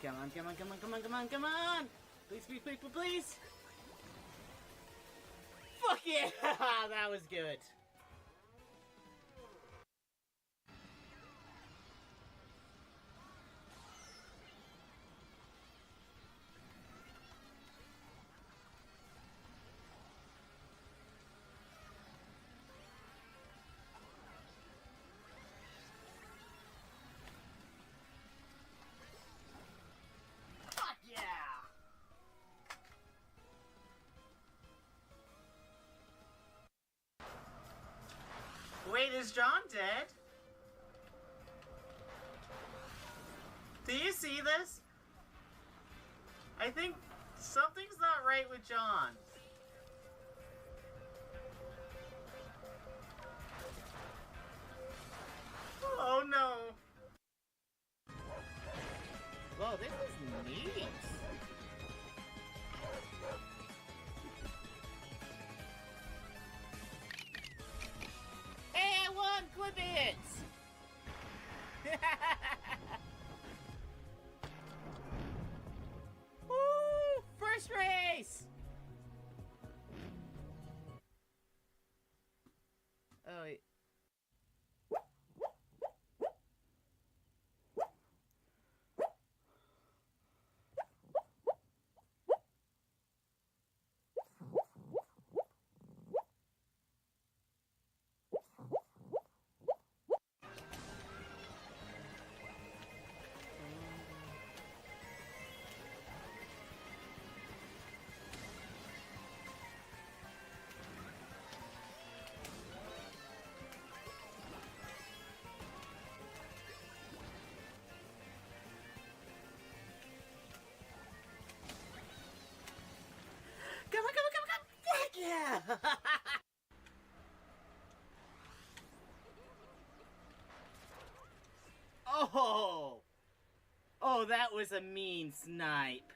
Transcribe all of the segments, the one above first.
Come on, come on, come on, come on, come on, come on! Please, please, please, please, please! Fuck yeah! That was good. Fuck yeah! Wait, is John dead? Do you see this? I think something's not right with John. Oh no! Whoa, this is neat! Hey, I won! Clip it! Woo! First race! Oh, wait. Come on, come on, come on, come on! Fuck yeah! Oh! Oh, that was a mean snipe.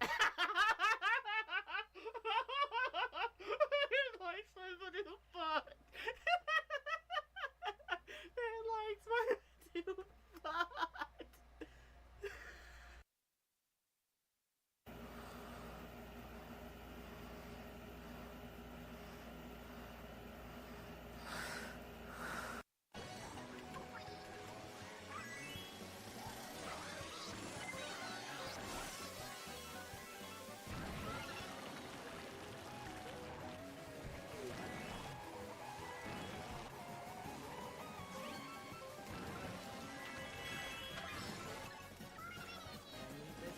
It likes my little butt. It likes my little butt.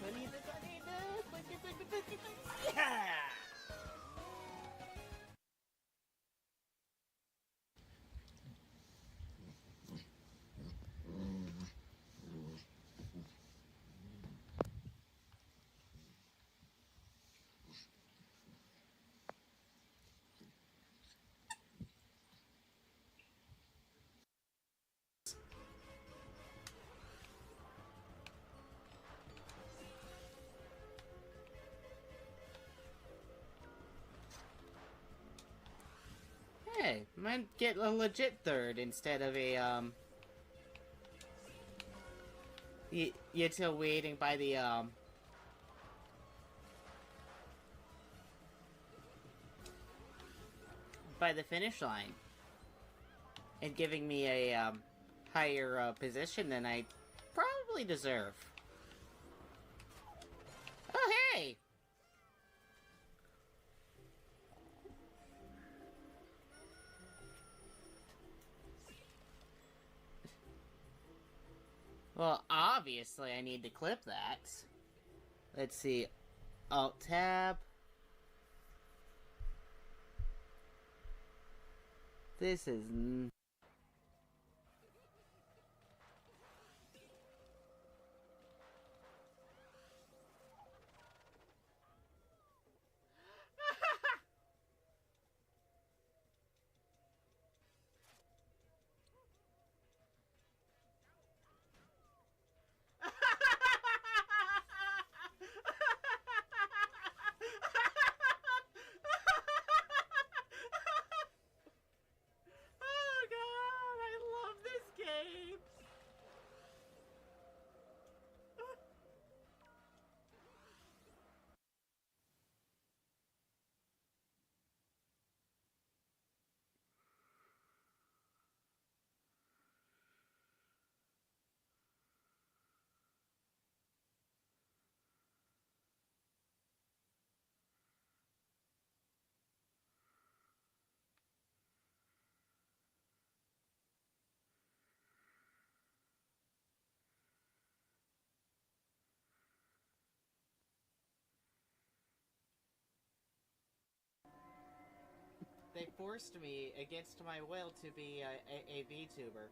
I need this, I need this! Yeah! Hey, might get a legit third instead of a, you're still waiting by the, by the finish line. And giving me a, higher, position than I probably deserve. Oh, hey! Well, obviously I need to clip that. Let's see. Alt-Tab. This is... Oh They forced me against my will to be a VTuber.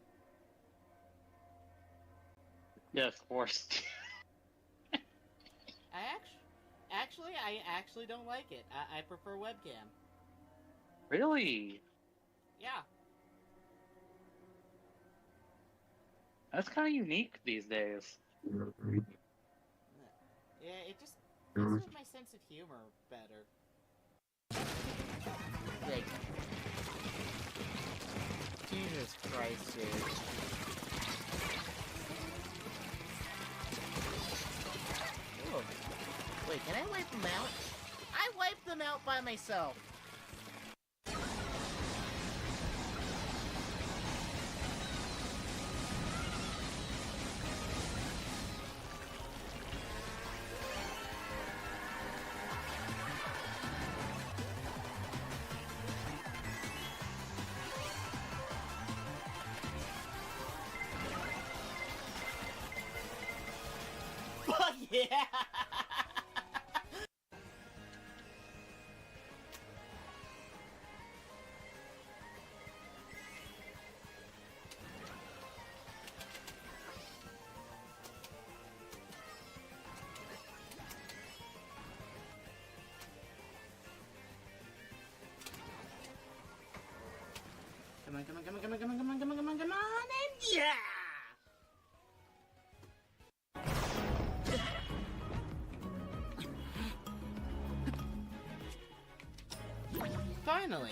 Yes, forced. I actually don't like it. I prefer webcam. Really? Yeah. That's kind of unique these days. Yeah, it just fits with my sense of humor better. Like, Jesus Christ, dude. Ooh. Wait, can I wipe them out? I wiped them out by myself. Fuck yeah! Come on, come on, come on, come on, come on, come on, come on, come on, come on, and yeah! Finally!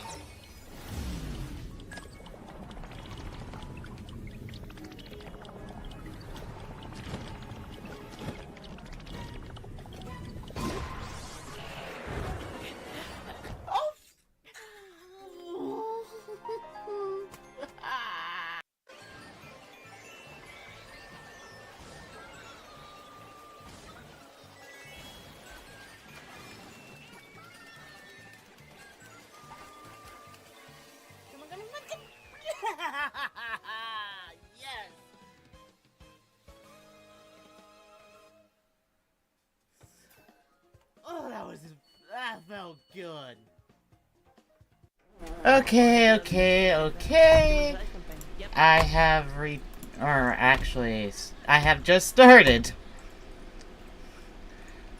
Yes! Oh, that felt good. Okay. I have just started.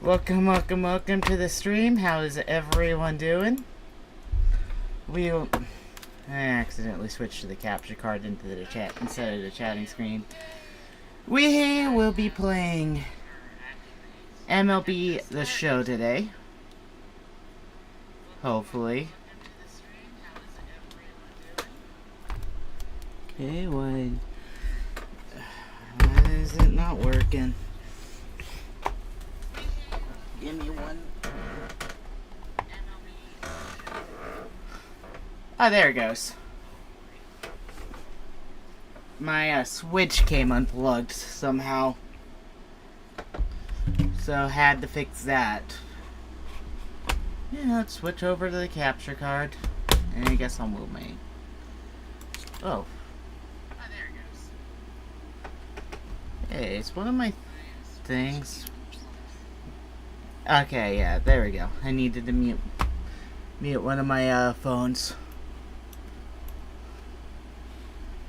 Welcome to the stream. How is everyone doing? I accidentally switched to the capture card into the chat instead of the chatting screen. We will be playing MLB The Show today. Hopefully. Okay, why is it not working? Give me one. Oh, there it goes. My switch came unplugged somehow. So had to fix that. Yeah, let's switch over to the capture card. And I guess I'll move my... Oh. There it goes. Hey, it's one of my things. Okay, yeah, there we go. I needed to mute one of my phones.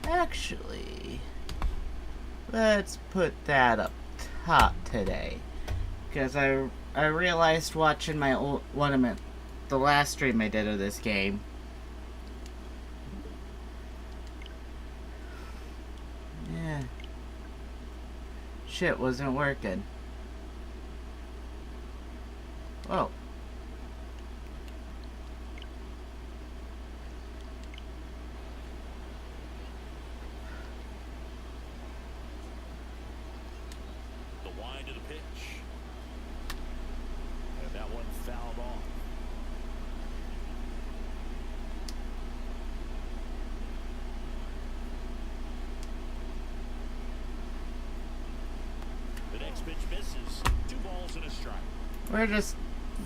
Actually, let's put that up top today, because I realized watching the last stream I did of this game. Yeah, shit wasn't working. Oh.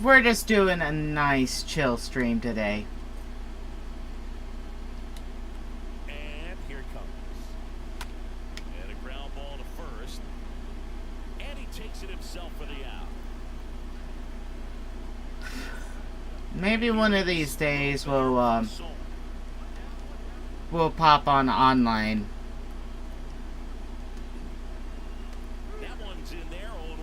We're just doing a nice chill stream today. And here it comes. And a ground ball to first. And he takes it himself for the out. Maybe one of these days we'll pop on online. That one's in there, 0-1.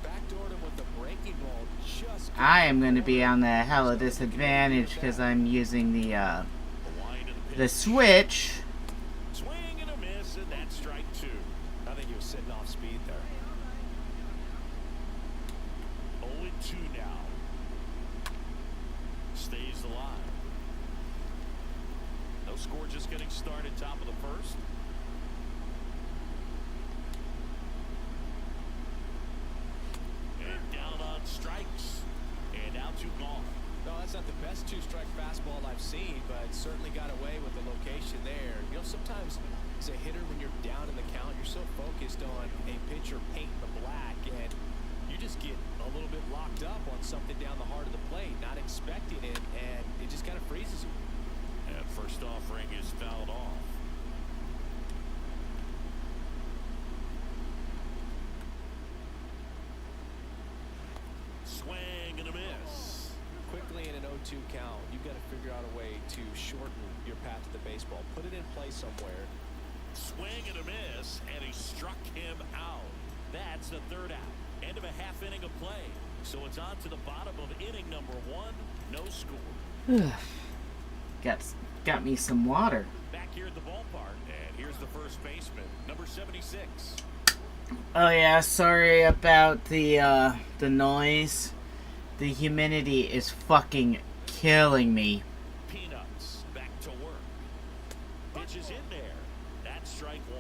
Backdoored him with the breaking ball. Just I am going to be on the hella disadvantage because I'm using the The wind of the pitch. Switch. Swing and a miss, and that's strike 2. I think he was sitting off speed there. 0-2 now. Stays alive. No score, just getting started, top of the first. And down on strikes. And out to gone. No, that's not the best two-strike fastball I've seen, but certainly got away with the location there. You know, sometimes as a hitter, when you're down in the count, you're so focused on a pitcher painting the black, and you just get a little bit locked up on something down the heart of the plate, not expecting it, and it just kind of freezes you. And first offering is fouled off. Swing and a miss. Quickly in an 0-2 count, you've got to figure out a way to shorten your path to the baseball. Put it in play somewhere. Swing and a miss, and he struck him out. That's the third out. End of a half inning of play. So it's on to the bottom of inning number 1. No score. Got me some water. Back here at the ballpark, and here's the first baseman, number 76. Oh yeah, sorry about the noise. The humidity is fucking killing me. Peanuts back to work. Pitch is in there. That's strike 1.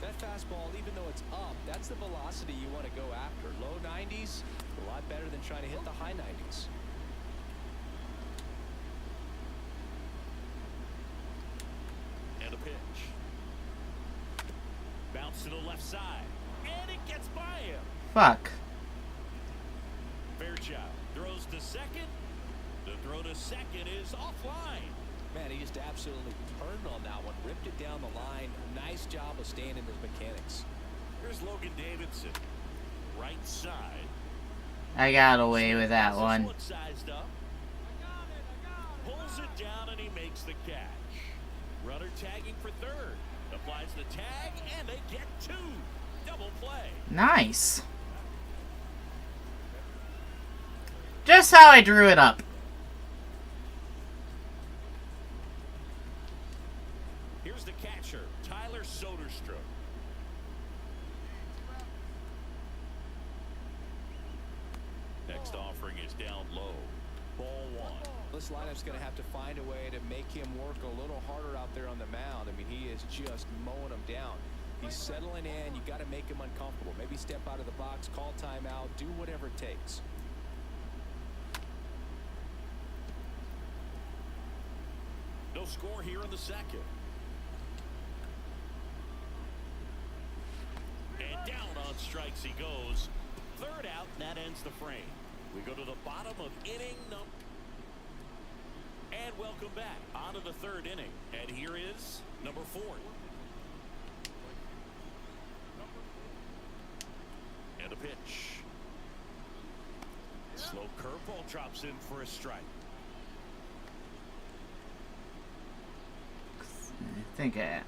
That fastball, even though it's up, that's the velocity you want to go after. Low 90s, a lot better than trying to hit the high 90s. And a pitch. Bounce to the left side. And it gets by him. Fuck. Fairchild throws to second. The throw to second is offline. Man, he just absolutely turned on that one, ripped it down the line. Nice job of staying in his mechanics. Here's Logan Davidson. Right side. I got away with that This one. Sized up. Pulls it down and he makes the catch. Runner tagging for third. Applies the tag and they get 2. Double play. Nice. Just how I drew it up. Here's the catcher, Tyler Soderstrom. Next offering is down low. Ball 1. This lineup's going to have to find a way to make him work a little harder out there on the mound. I mean, he is just mowing them down. He's settling in. You got to make him uncomfortable. Maybe step out of the box, call timeout, do whatever it takes. No score here in the second. And down on strikes he goes. Third out, and that ends the frame. We go to the bottom of inning number. And welcome back. On to the third inning. And here is number 4. And a pitch. Slow curveball drops in for a strike. I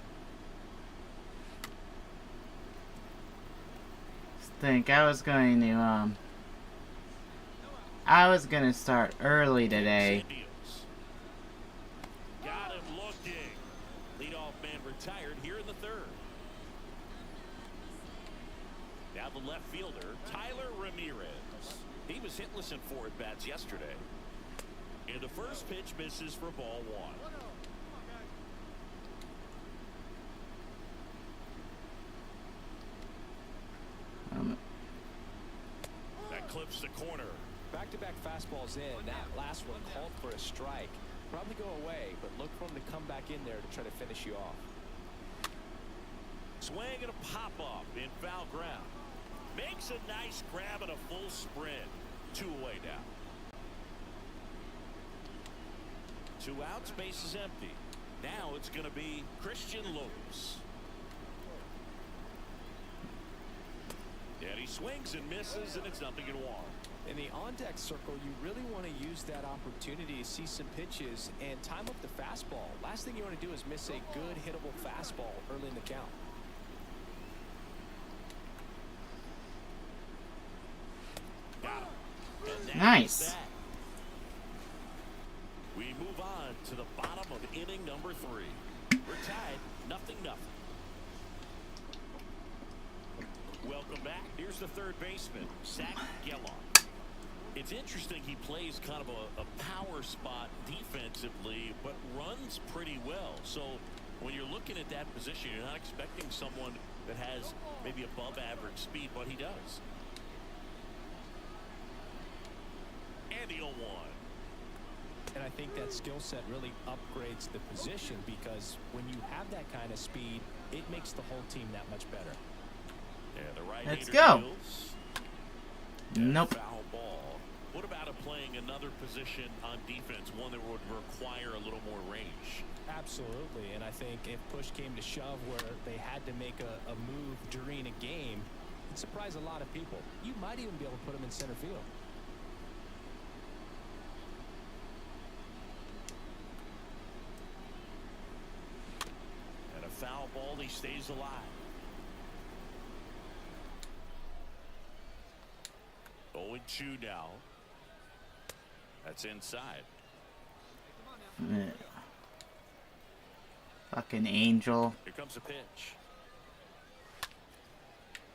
was going to I was gonna start early today. Got him looking. Leadoff man retired here in the third. Now the left fielder, Tyler Ramirez. He was hitless in 4 at-bats yesterday. And the first pitch misses for ball 1. That clips the corner. Back-to-back fastballs in. That last one called for a strike. Probably go away, but look for him to come back in there to try to finish you off. Swing and a pop-off in foul ground. Makes a nice grab and a full sprint. 2 away now. 2 outs, base is empty. Now it's going to be Christian Lopez. And he swings and misses, and it's 0-1. In the on-deck circle, you really want to use that opportunity to see some pitches and time up the fastball. Last thing you want to do is miss a good hittable fastball early in the count. Nice. We move on to the bottom of inning number 3. We're tied, 0-0. Welcome back. Here's the third baseman, Zach Geloff. It's interesting he plays kind of a power spot defensively, but runs pretty well. So when you're looking at that position, you're not expecting someone that has maybe above average speed, but he does. And the 0-1. And I think that skill set really upgrades the position, because when you have that kind of speed, it makes the whole team that much better. Yeah, the right Let's go. Nope. Foul ball. What about playing another position on defense, one that would require a little more range? Absolutely, and I think if push came to shove where they had to make a move during a game, it'd surprise a lot of people. You might even be able to put them in center field. And a foul ball, he stays alive. 0-2 now. That's inside. Fucking angel. Here comes a pitch.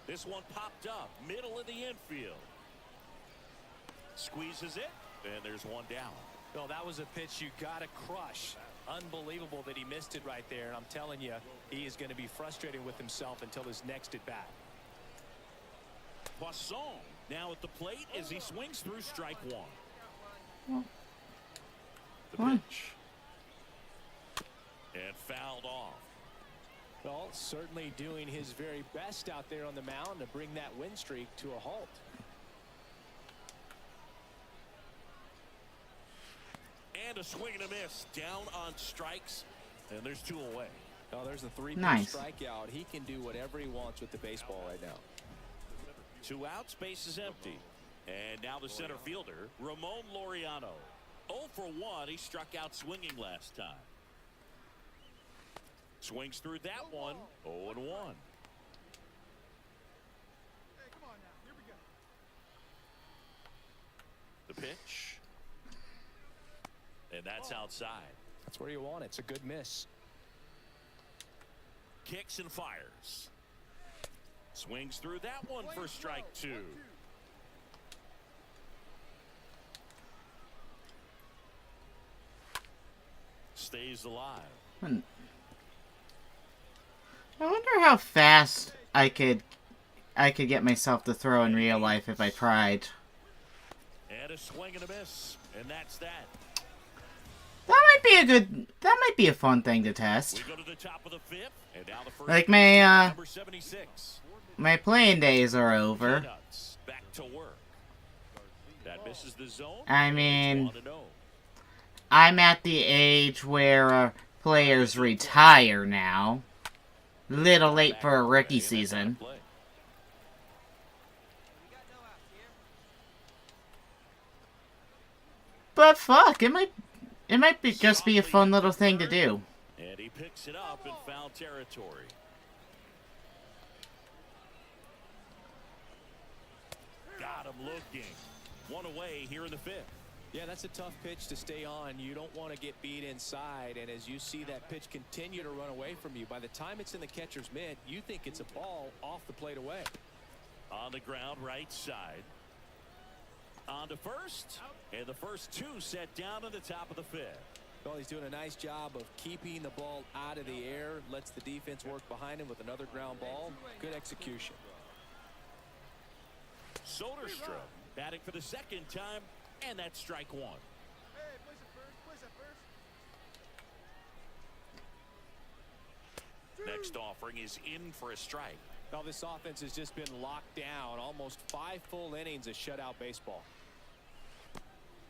This one popped up, middle of the infield. Squeezes it, and there's one down. No, that was a pitch you got to crush. Unbelievable that he missed it right there. And I'm telling you, he is going to be frustrated with himself until his next at bat. Poisson now at the plate as he swings through strike one. The pitch. And fouled off. Well, certainly doing his very best out there on the mound to bring that win streak to a halt. And a swing and a miss. Down on strikes. And there's 2 away. Oh, there's a 3-pitch Nice. strikeout. He can do whatever he wants with the baseball right now. 2 outs, base is empty. And now the center fielder, Ramon Laureano. 0 for 1. He struck out swinging last time. Swings through that one. 0-1. The pitch. And that's outside. That's where you want it. It's a good miss. Kicks and fires. Swings through that one for strike 2. Stays alive. I wonder how fast I could get myself to throw in real life if I tried. And a swing and a miss. And that's that. That might be a fun thing to test. We go to the top of the 5th. And now the first Like my number 76. my playing days are over. Peanuts back to work. That misses the zone. I mean, 1-0. I'm at the age where players retire now. Little late for a rookie season. But fuck, it might be just be a fun little thing to do. And he picks it up in foul territory. Got him looking. 1 away here in the 5th. Yeah, that's a tough pitch to stay on. You don't want to get beat inside, and as you see that pitch continue to run away from you, by the time it's in the catcher's mitt, you think it's a ball off the plate away. On the ground, right side. On to first, and the first 2 set down at the top of the 5th. Well, he's doing a nice job of keeping the ball out of the air, lets the defense work behind him with another ground ball. Good execution. Soderstrom batting for the 2nd time, and that's strike 1. Next offering is in for a strike. Well, this offense has just been locked down. Almost 5 full innings of shutout baseball.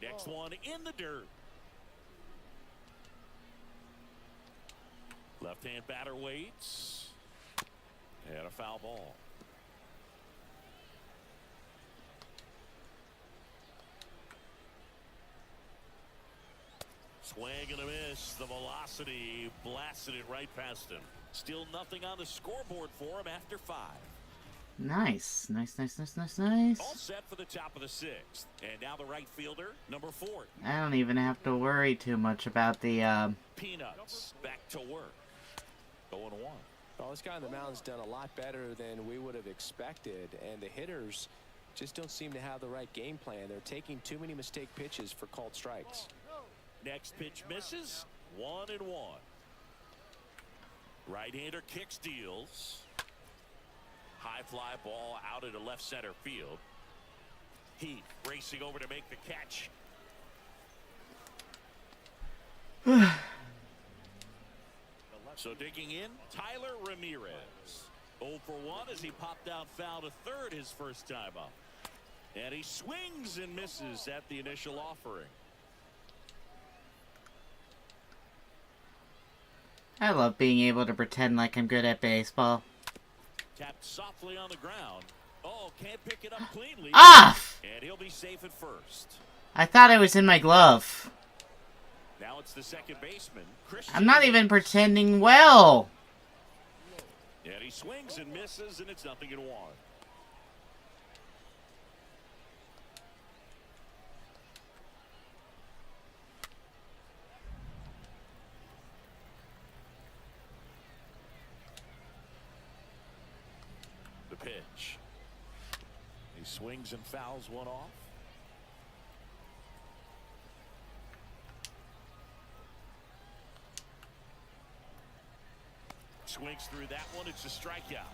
Next one in the dirt. Left-hand batter waits. And a foul ball. Swing and a miss. The velocity blasted it right past him. Still nothing on the scoreboard for him after 5. Nice. Nice. All set for the top of the 6th. And now the right fielder, number 4. I don't even have to worry too much about the, Peanuts back to work. 0-1. Well, this guy on the mound's done a lot better than we would have expected, and the hitters just don't seem to have the right game plan. They're taking too many mistake pitches for called strikes. Next pitch misses. 1-1. Right-hander kicks, deals. High fly ball out into left center field. Heath racing over to make the catch. So digging in, Tyler Ramirez. 0 for 1 as he popped out foul to third his first time up. And he swings and misses at the initial offering. I love being able to pretend like I'm good at baseball. Tapped softly on the ground. Oh, can't pick it up cleanly. Off! And he'll be safe at first. I thought it was in my glove. Now it's the second baseman, Christian. I'm not even pretending well. And he swings and misses, and it's 0-1. The pitch. He swings and fouls one off. Swings through that one. It's a strikeout.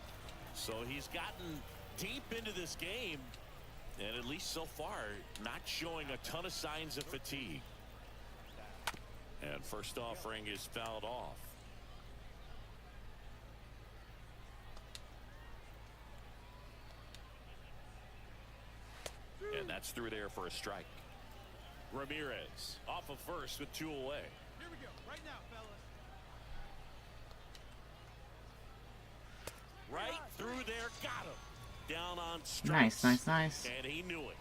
So he's gotten deep into this game, and at least so far, not showing a ton of signs of fatigue. And first offering is fouled off. And that's through there for a strike. Ramirez off of first with 2 away. Here we go. Right now, fellas. Right through there, got him. Down on strikes. Nice. And he knew it.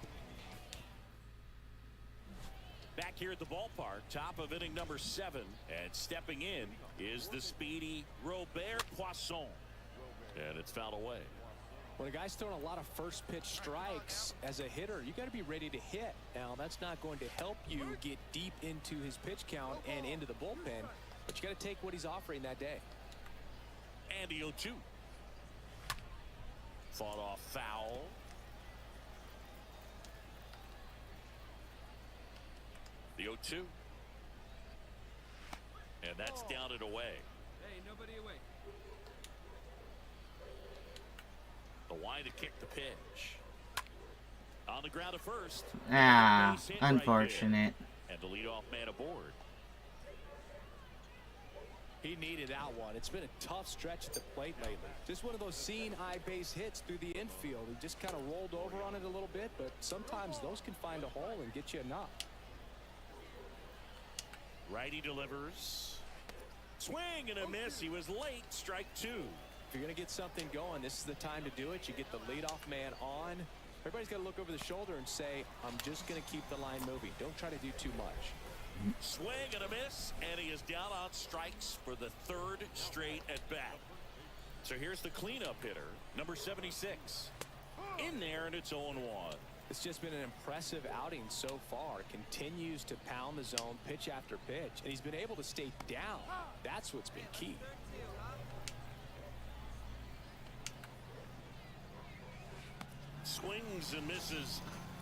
Back here at the ballpark, top of inning number 7. And stepping in is the speedy Robert Poisson. And it's fouled away. When a guy's throwing a lot of first pitch strikes as a hitter, you got to be ready to hit. Now, that's not going to help you get deep into his pitch count and into the bullpen, but you got to take what he's offering that day. And the 0-2. Fought off foul. The 0-2. And that's down and away. Hey, nobody away. The wind to kick the pitch. On the ground at first. Ah, Base hit right unfortunate. there. And the leadoff man aboard. He needed that one. It's been a tough stretch at the plate lately. Just one of those seeing eye base hits through the infield. He just kind of rolled over on it a little bit, but sometimes those can find a hole and get you a knock. Righty delivers. Swing and a miss. He was late. Strike 2. If you're going to get something going, this is the time to do it. You get the leadoff man on. Everybody's got to look over the shoulder and say, I'm just going to keep the line moving. Don't try to do too much. Swing and a miss, and he is down on strikes for the 3rd straight at bat. So here's the cleanup hitter, number 76. In there, and it's 0-1. It's just been an impressive outing so far. Continues to pound the zone pitch after pitch, and he's been able to stay down. That's what's been key. Swings and misses.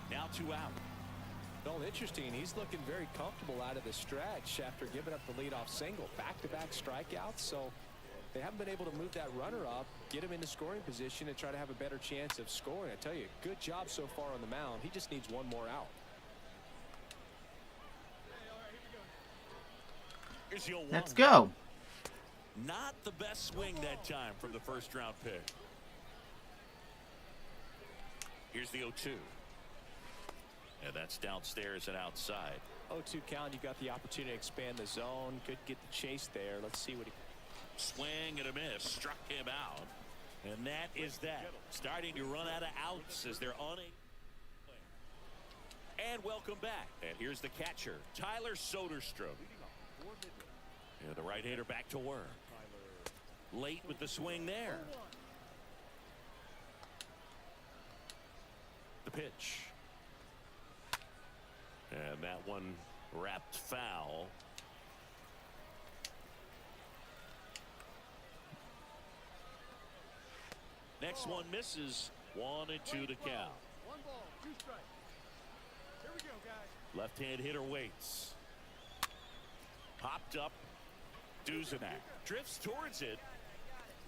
Now 2 out. Well, interesting. He's looking very comfortable out of the stretch after giving up the leadoff single. Back-to-back strikeouts, so they haven't been able to move that runner up, get him into scoring position, and try to have a better chance of scoring. I tell you, good job so far on the mound. He just needs one more out. Here's the 0-1. Let's go. Not the best swing that time from the first-round pick. Here's the 0-2. And that's downstairs and outside. 0-2 count. You got the opportunity to expand the zone. Could get the chase there. Let's see what he. Swing and a miss. Struck him out. And that is that. Starting to run out of outs as they're unable. And welcome back. And here's the catcher, Tyler Soderstrom. And the right-hander back to work. Late with the swing there. The pitch. And that one wrapped foul. Next one misses. 1-2 to count. 1 ball, 2 strikes. Here we go, guys. Left-hand hitter waits. Popped up. Duzenak drifts towards it.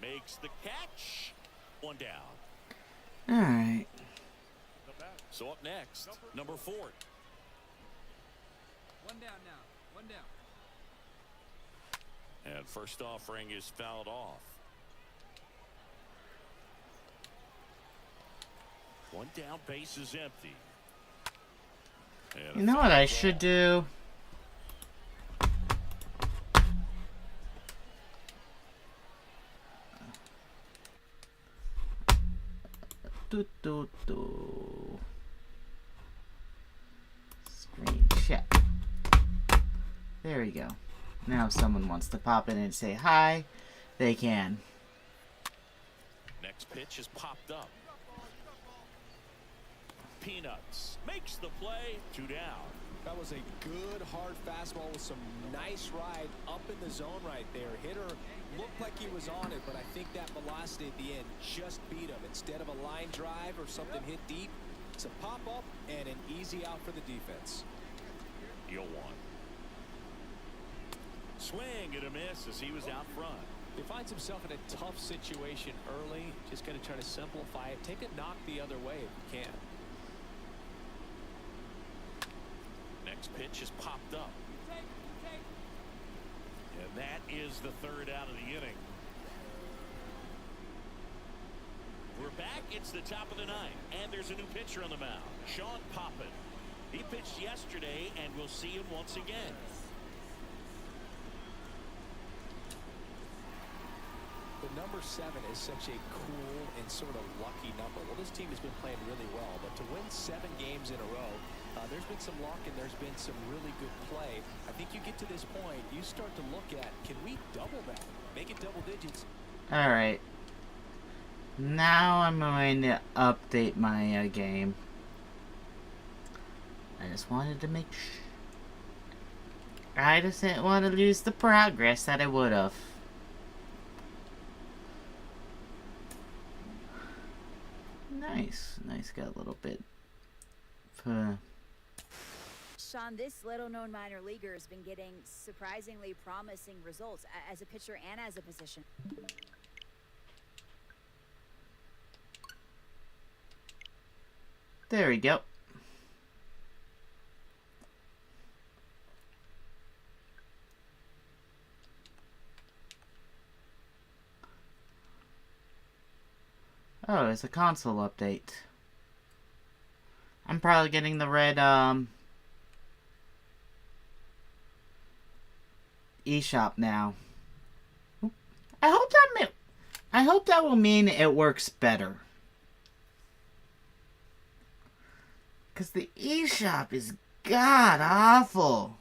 Makes the catch. 1 down. All right. So up next, number 4. 1 down now. 1 down. And first offering is fouled off. 1 down, base is empty. And You know what I should do? Screen check. There we go. Now if someone wants to pop in and say hi, they can. Next pitch is popped up. Peanuts makes the play. 2 down. That was a good, hard fastball with some nice ride up in the zone right there. Hitter looked like he was on it, but I think that velocity at the end just beat him. Instead of a line drive or something hit deep, it's a pop-up and an easy out for the defense. 0-1. Swing and a miss as he was out front. He finds himself in a tough situation early. Just going to try to simplify it. Take a knock the other way if you can. Next pitch is popped up. And that is the 3rd out of the inning. We're back. It's the top of the 9th. And there's a new pitcher on the mound. Sean Poppin. He pitched yesterday, and we'll see him once again. The number 7 is such a cool and sort of lucky number. Well, this team has been playing really well, but to win 7 games in a row, there's been some luck and there's been some really good play. I think you get to this point, you start to look at, can we double that? Make it double digits. Alright. Now I'm going to update my game. I just wanted to make sure. I just didn't want to lose the progress that I would have. Nice. Nice, got a little bit. Sean, this little-known minor leaguer has been getting surprisingly promising results as a pitcher and as a position. There we go. Oh, it's a console update. I'm probably getting the red, eShop now. I hope that will mean it works better. Because the eShop is god-awful.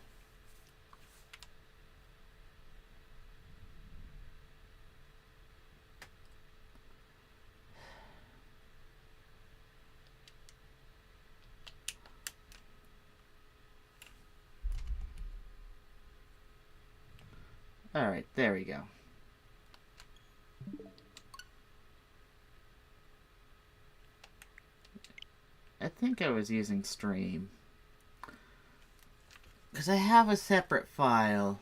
Alright, there we go. I think I was using Stream. Because I have a separate file.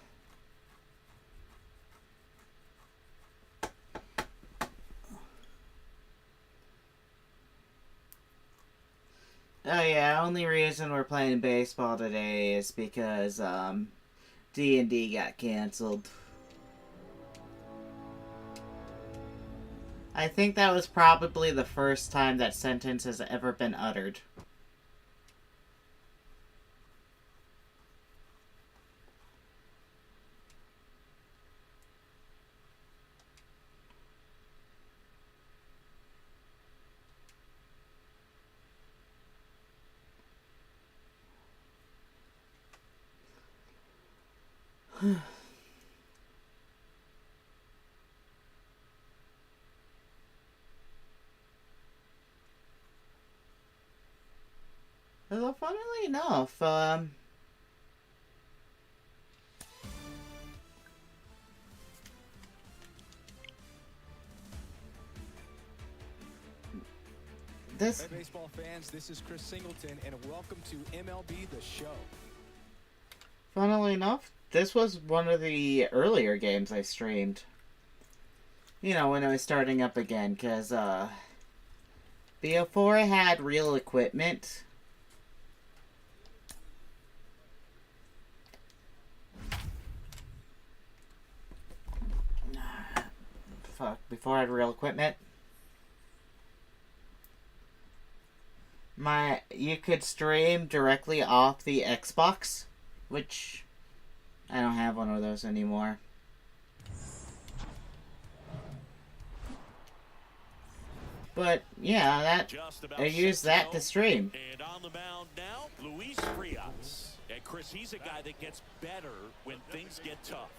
Oh yeah, only reason we're playing baseball today is because, D&D got canceled. I think that was probably the first time that sentence has ever been uttered. Although, funnily enough, this, Hey, baseball fans, this is Chris Singleton, and welcome to MLB The Show. funnily enough, this was one of the earlier games I streamed. You know, when I was starting up again, because, before I had real equipment, before I had real equipment, you could stream directly off the Xbox, which I don't have one of those anymore. But yeah, I use that to stream. And on the mound now, Luis Frias. And Chris, he's a guy that gets better when things get tough.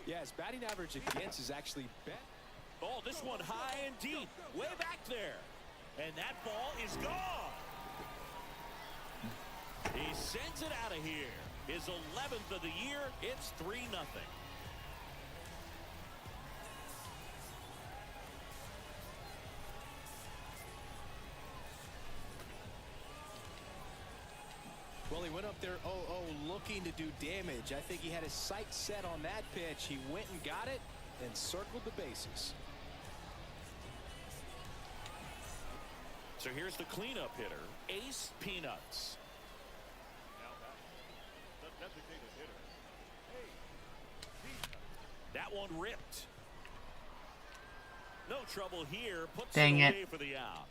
Yeah, his batting average against is actually better. Oh, this one high and deep, way back there. And that ball is gone. He sends it out of here. His 11th of the year, it's 3-0. Well, he went up there 0-0 looking to do damage. I think he had his sights set on that pitch. He went and got it and circled the bases. So here's the cleanup hitter, Ace Peanuts. That one ripped. No trouble here. Puts Dang it it. away for the out.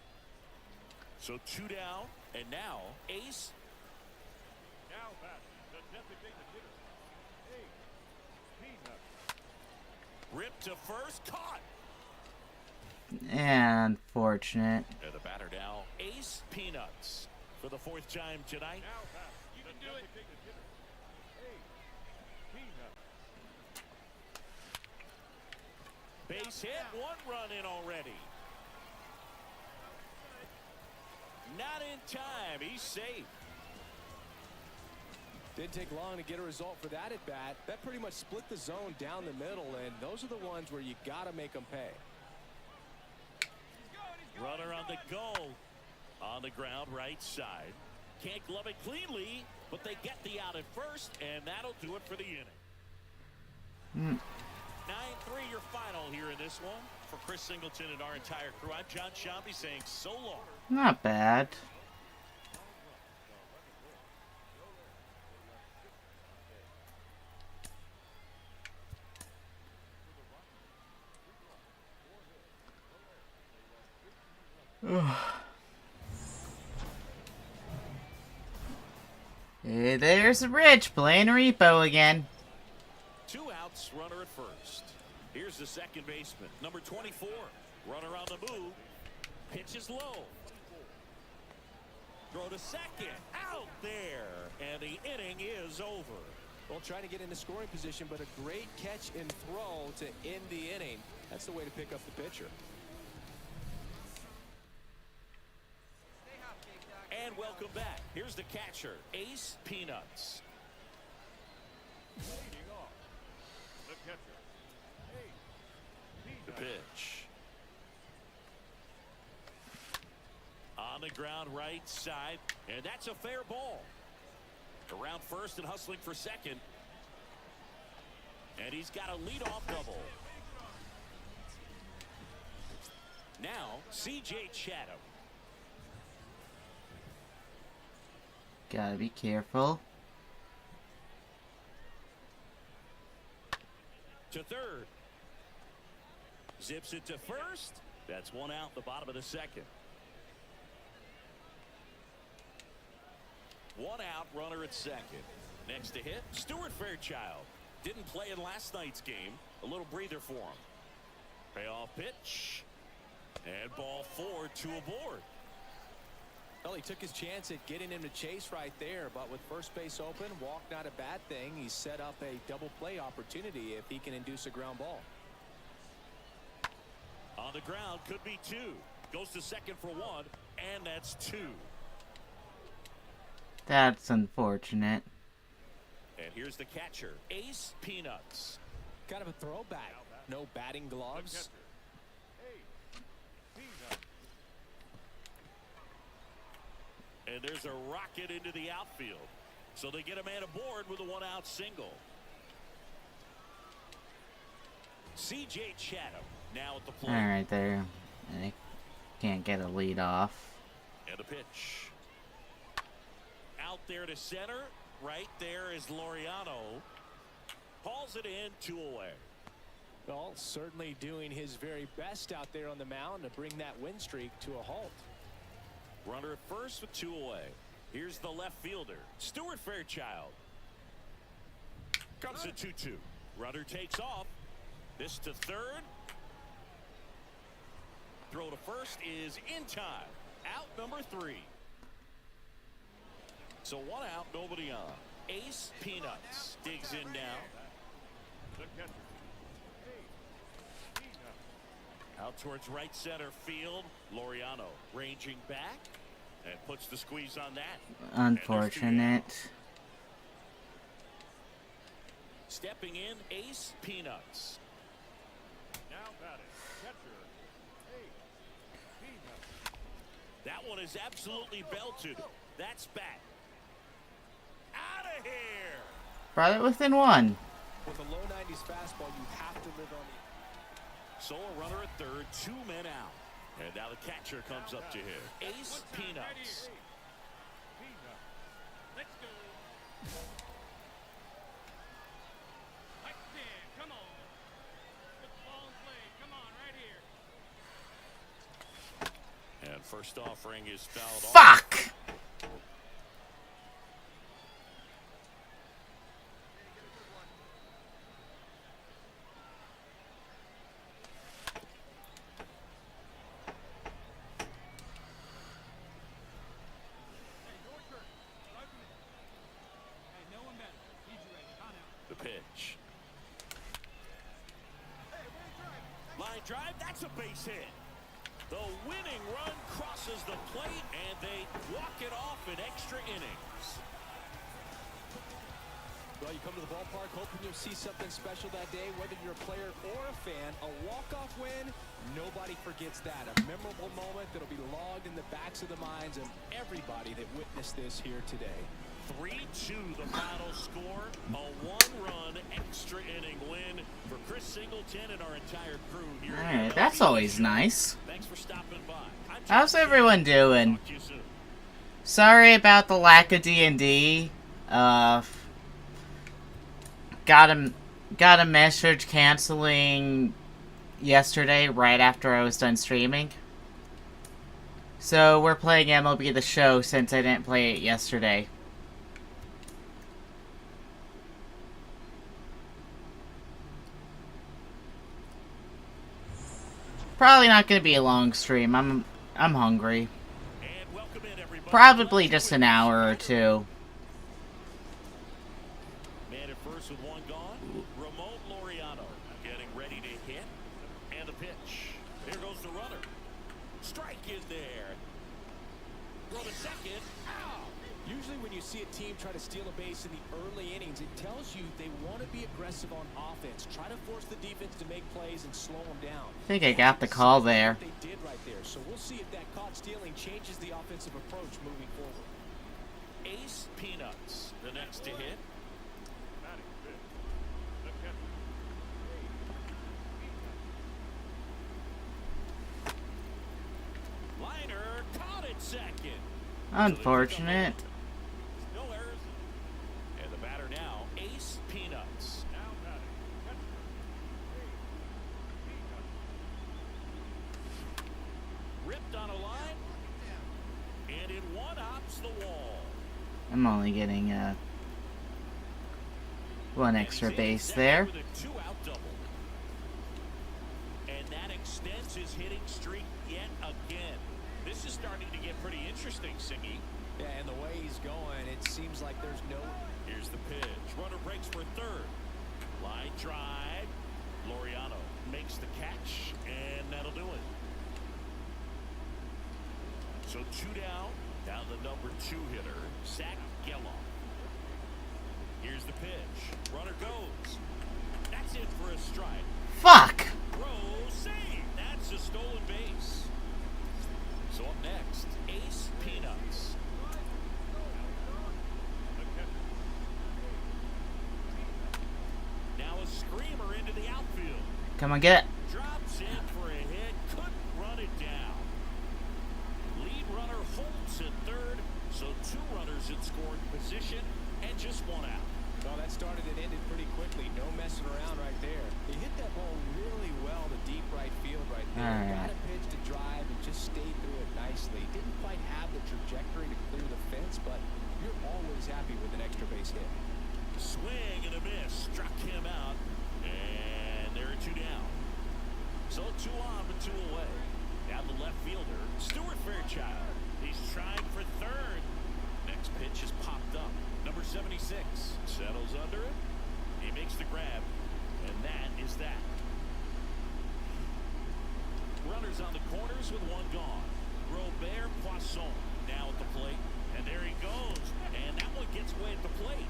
So 2 down, and now Ace. Now back, the designated hitter. Peanut. Ripped to first, caught. Unfortunate. And the batter now, Ace Peanuts, for the 4th time tonight. Now back, you can do it. Peanut. Base hit, 1 run in already. Not in time, he's safe. Didn't take long to get a result for that at bat. That pretty much split the zone down the middle, and those are the ones where you got to make them pay. Runner on the go. On the ground, right side. Can't glove it cleanly, but they get the out at first, and that'll do it for the inning. 9-3 your final here in this one. For Chris Singleton and our entire crew, I'm John Shambi saying so long. Not bad. Hey, there's Rich playing repo again. 2 outs, runner at first. Here's the second baseman, number 24. Runner on the move. Pitch is low. Throw to second. Out there. And the inning is over. Well, trying to get into scoring position, but a great catch and throw to end the inning. That's the way to pick up the pitcher. And welcome back. Here's the catcher, Ace Peanuts. Leading off, the catcher. The pitch. On the ground, right side. And that's a fair ball. Around first and hustling for second. And he's got a leadoff double. Now, C.J. Chatham. Gotta be careful. To third. Zips it to first. That's 1 out, the bottom of the second. 1 out, runner at second. Next to hit, Stuart Fairchild. Didn't play in last night's game. A little breather for him. Payoff pitch. And ball 4, 2 aboard. Well, he took his chance at getting him to chase right there, but with first base open, walk not a bad thing. He set up a double play opportunity if he can induce a ground ball. On the ground, could be two. Goes to second for one, and that's two. That's unfortunate. And here's the catcher, Ace Peanuts. Kind of a throwback. No batting gloves. And there's a rocket into the outfield. So they get a man aboard with a one-out single. C.J. Chatham now at the plate. Alright there. I can't get a lead off. And the pitch. Out there to center. Right there is Laureano. Hauls it in, 2 away. Well, certainly doing his very best out there on the mound to bring that win streak to a halt. Runner at first with 2 away. Here's the left fielder, Stuart Fairchild. Comes to 2-2. Runner takes off. This to third. Throw to first is in time. Out number 3. So 1 out, nobody on. Ace Peanuts digs in now. Out towards right center field. Laureano ranging back and puts the squeeze on that. Unfortunate. Stepping in, Ace Peanuts. Now batting, catcher, Ace Peanuts. That one is absolutely belted. That's back. Out of here. Brought it within 1. With a low 90s fastball, you have to live on the... So a runner at third, 2 men out. And now the catcher comes up to him. Ace Peanuts. Peanuts. Let's go. Like that. Come on. Put the ball in play. Come on, right here. And first offering is fouled off. Fuck! The pitch. Line drive, that's a base hit. The winning run crosses the plate, and they walk it off in extra innings. Well, you come to the ballpark hoping you'll see something special that day, whether you're a player or a fan. A walk-off win, nobody forgets that. A memorable moment that'll be logged in the backs of the minds of everybody that witnessed this here today. 3-2 the final score. A 1-run extra inning win for Chris Singleton and our entire crew here. Alright, that's always nice. Thanks for stopping by. How's everyone doing? Talk to you soon. Sorry about the lack of D&D. Got a message canceling yesterday right after I was done streaming. So we're playing MLB The Show since I didn't play it yesterday. Probably not gonna be a long stream. I'm hungry. And welcome in, everybody. Probably just an hour or 2. Man at first with 1 gone. Ramon Laureano getting ready to hit. And the pitch. Here goes the runner. Strike in there. Throw to second. Ow! Usually when you see a team try to steal a base in the early innings, it tells you they want to be aggressive on offense. Try to force the defense to make plays and slow them down. I think I got the call there. They did right there. So we'll see if that caught stealing changes the offensive approach moving forward. Ace Peanuts, the next to hit. Batting fifth, the catcher, Liner caught it second. Unfortunate. No errors. And the batter now, Ace Peanuts. now batting, catcher, Ace Peanuts. Ripped on a line. And in one hops the wall. I'm only getting 1 extra base there. With a 2-out double. And that extends his hitting streak yet again. This is starting to get pretty interesting, Singy. Yeah, and the way he's going, it seems like there's no... Here's the pitch. Runner breaks for third. Line drive. Laureano makes the catch, and that'll do it. So 2 down. Now the number 2 hitter, Zach Geloff. Here's the pitch. Runner goes. That's it for a strike. Fuck! Throw, save. That's a stolen base. So up next, Ace Peanuts. Now a screamer into the outfield. Come on, get it. Drops in for a hit. Couldn't run it down. Lead runner holds at third. So 2 runners in scoring position and just 1 out. Well, that started and ended pretty quickly. No messing around right there. He hit that ball really well to deep right field right there. All right. Got a pitch to drive and just stayed through it nicely. Didn't quite have the trajectory to clear the fence, but you're always happy with an extra base hit. Swing and a miss. Struck him out. And there are 2 down. So 2 on, but 2 away. Now the left fielder, Stuart Fairchild. He's trying for third. Next pitch is popped up. Number 76 settles under it. He makes the grab. And that is that. Runners on the corners with 1 gone. Robert Poisson now at the plate. And there he goes. And that one gets away at the plate.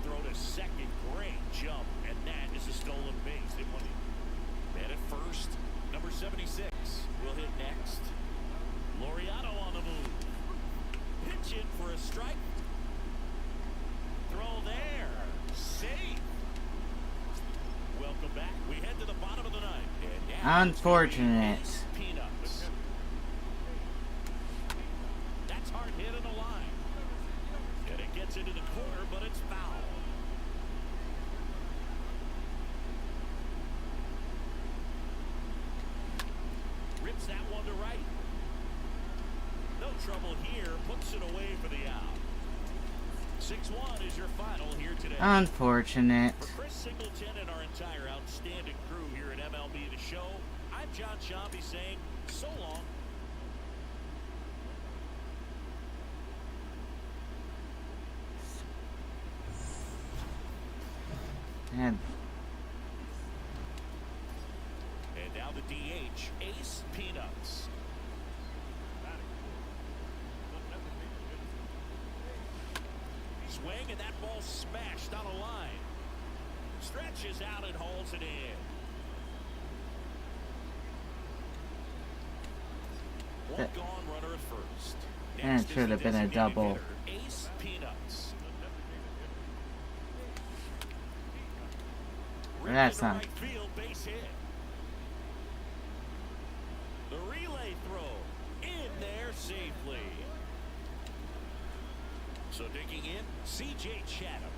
Throw to second. Great jump. And that is a stolen base. They won it. Man at first. Number 76 will hit next. Laureano on the move. Pitch in for a strike. Throw there. Safe. Welcome back. We head to the bottom of the ninth. And now Unfortunate. it's Peanuts. That's hard hit on the line. And it gets into the corner, but it's foul. Rips that one to right. No trouble here. Puts it away for the out. 6-1 is your final here today. Unfortunate. For Chris Singleton and our entire outstanding crew here at MLB The Show, I'm John Shambi saying so long. And And now the DH, Ace Peanuts. Swing, and that ball smashed on a line. Stretches out and hauls it in. One gone, runner at first. And it should have been a double. Hitter, Ace Peanuts. That's not. Right field, base hit. The relay throw in there safely. So digging in, C.J. Chatham.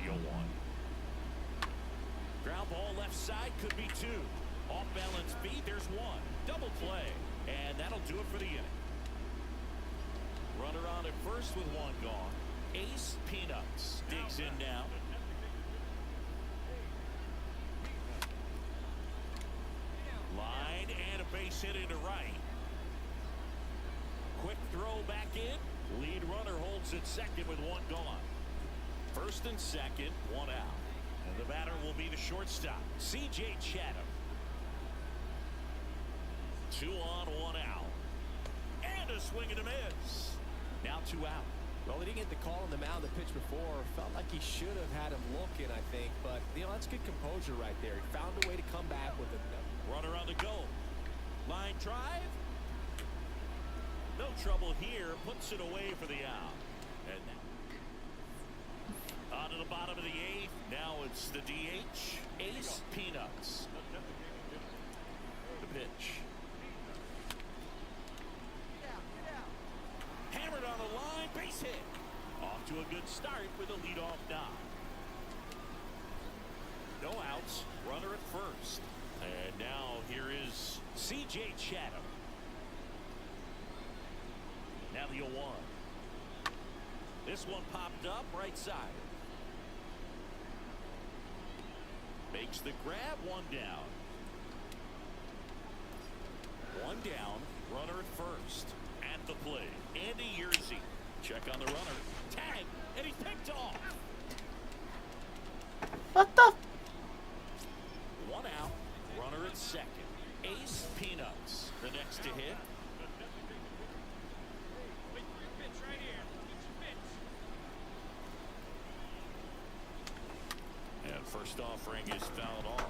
You'll one. Ground ball left side, could be 2. Off balance feet, there's 1. Double play, and that'll do it for the inning. Runner on at first with 1 gone. Ace Peanuts digs in now. Line and a base hit into right. Quick throw back in. Lead runner holds at second with 1 gone. First and second, 1 out. And the batter will be the shortstop, C.J. Chatham. 2 on, 1 out. And a swing and a miss. Now 2 out. Well, he didn't get the call on the mound the pitch before. Felt like he should have had him looking, I think. But, that's good composure right there. He found a way to come back with it. Runner on the go. Line drive. No trouble here. Puts it away for the out. And on to the bottom of the 8th. Now it's the DH, Ace Peanuts. The pitch. Hammered on the line. Base hit. Off to a good start with a leadoff knock. No outs. Runner at first. And now here is C.J. Chatham. Now the 0-1. This one popped up right side. Making makes the grab. One down. One down. Runner at first. At the plate, Andy Yerzy. Check on the runner. Tag. And he's picked off. What the? One out. Runner at second. Ace Peanuts. The next to hit. Wait for your pitch right here. Get your pitch. And first offering is fouled off.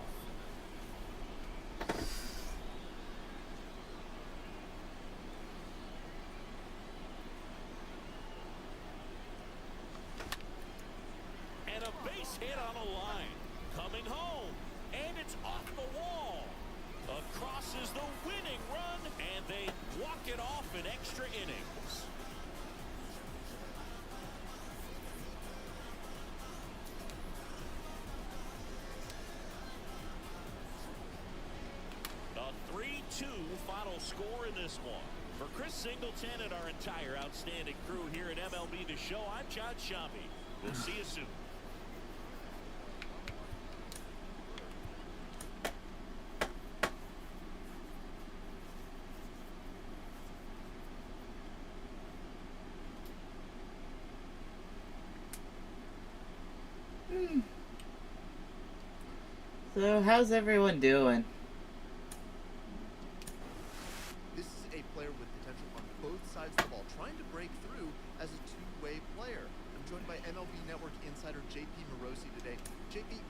And a base hit on a line. Coming home. And it's off the wall. Across is the winning run. And they walk it off in extra innings. A 3-2 final score in this one. For Chris Singleton and our entire outstanding crew here at MLB The Show, I'm John Shambi. We'll see you soon. So, how's everyone doing? This is a player with potential on both sides of the ball, trying to break through as a two-way player. I'm joined by MLB Network insider JP Morosi today. JP,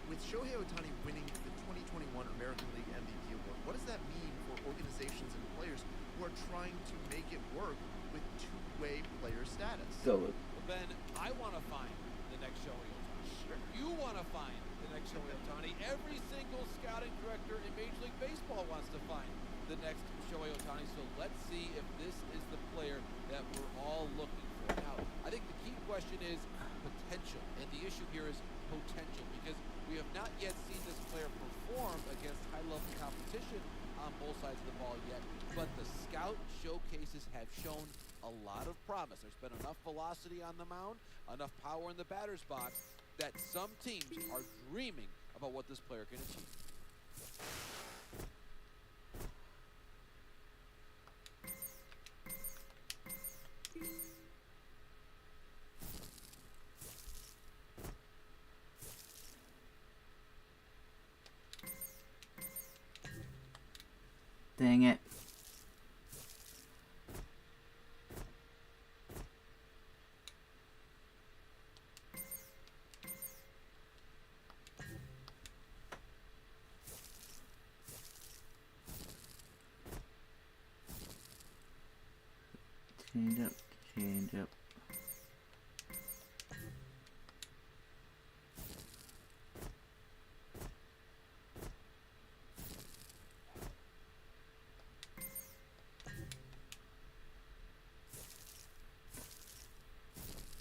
with Shohei Ohtani winning the 2021 American League MVP award, what does that mean for organizations and players who are trying to make it work with two-way player status? So, Well, Ben, I want to find the next Shohei Ohtani. Sure. You want to find the next Shohei Ohtani. Every single scouting director in Major League Baseball wants to find the next Shohei Ohtani. So let's see if this is the player that we're all looking for. Now, I think the key question is potential. And the issue here is potential, because we have not yet seen this player perform against high-level competition on both sides of the ball yet. But the scout showcases have shown a lot of promise. There's been enough velocity on the mound, enough power in the batter's box, that some teams are dreaming about what this player can achieve. dang it. Change up, change up.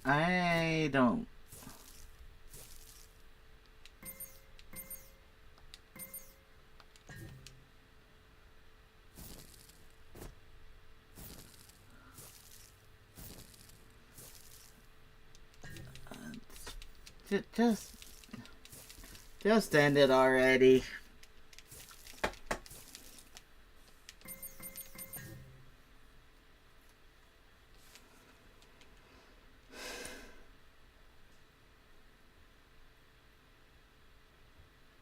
I don't. Just end it already.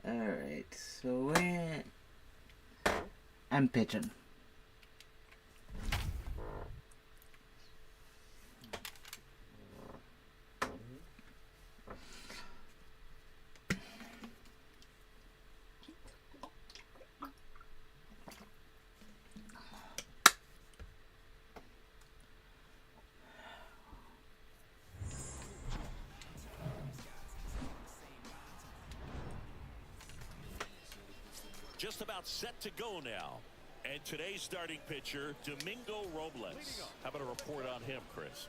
Alright, so I'm pitching. Just about set to go now. And today's starting pitcher, Domingo Robles. How about a report on him, Chris?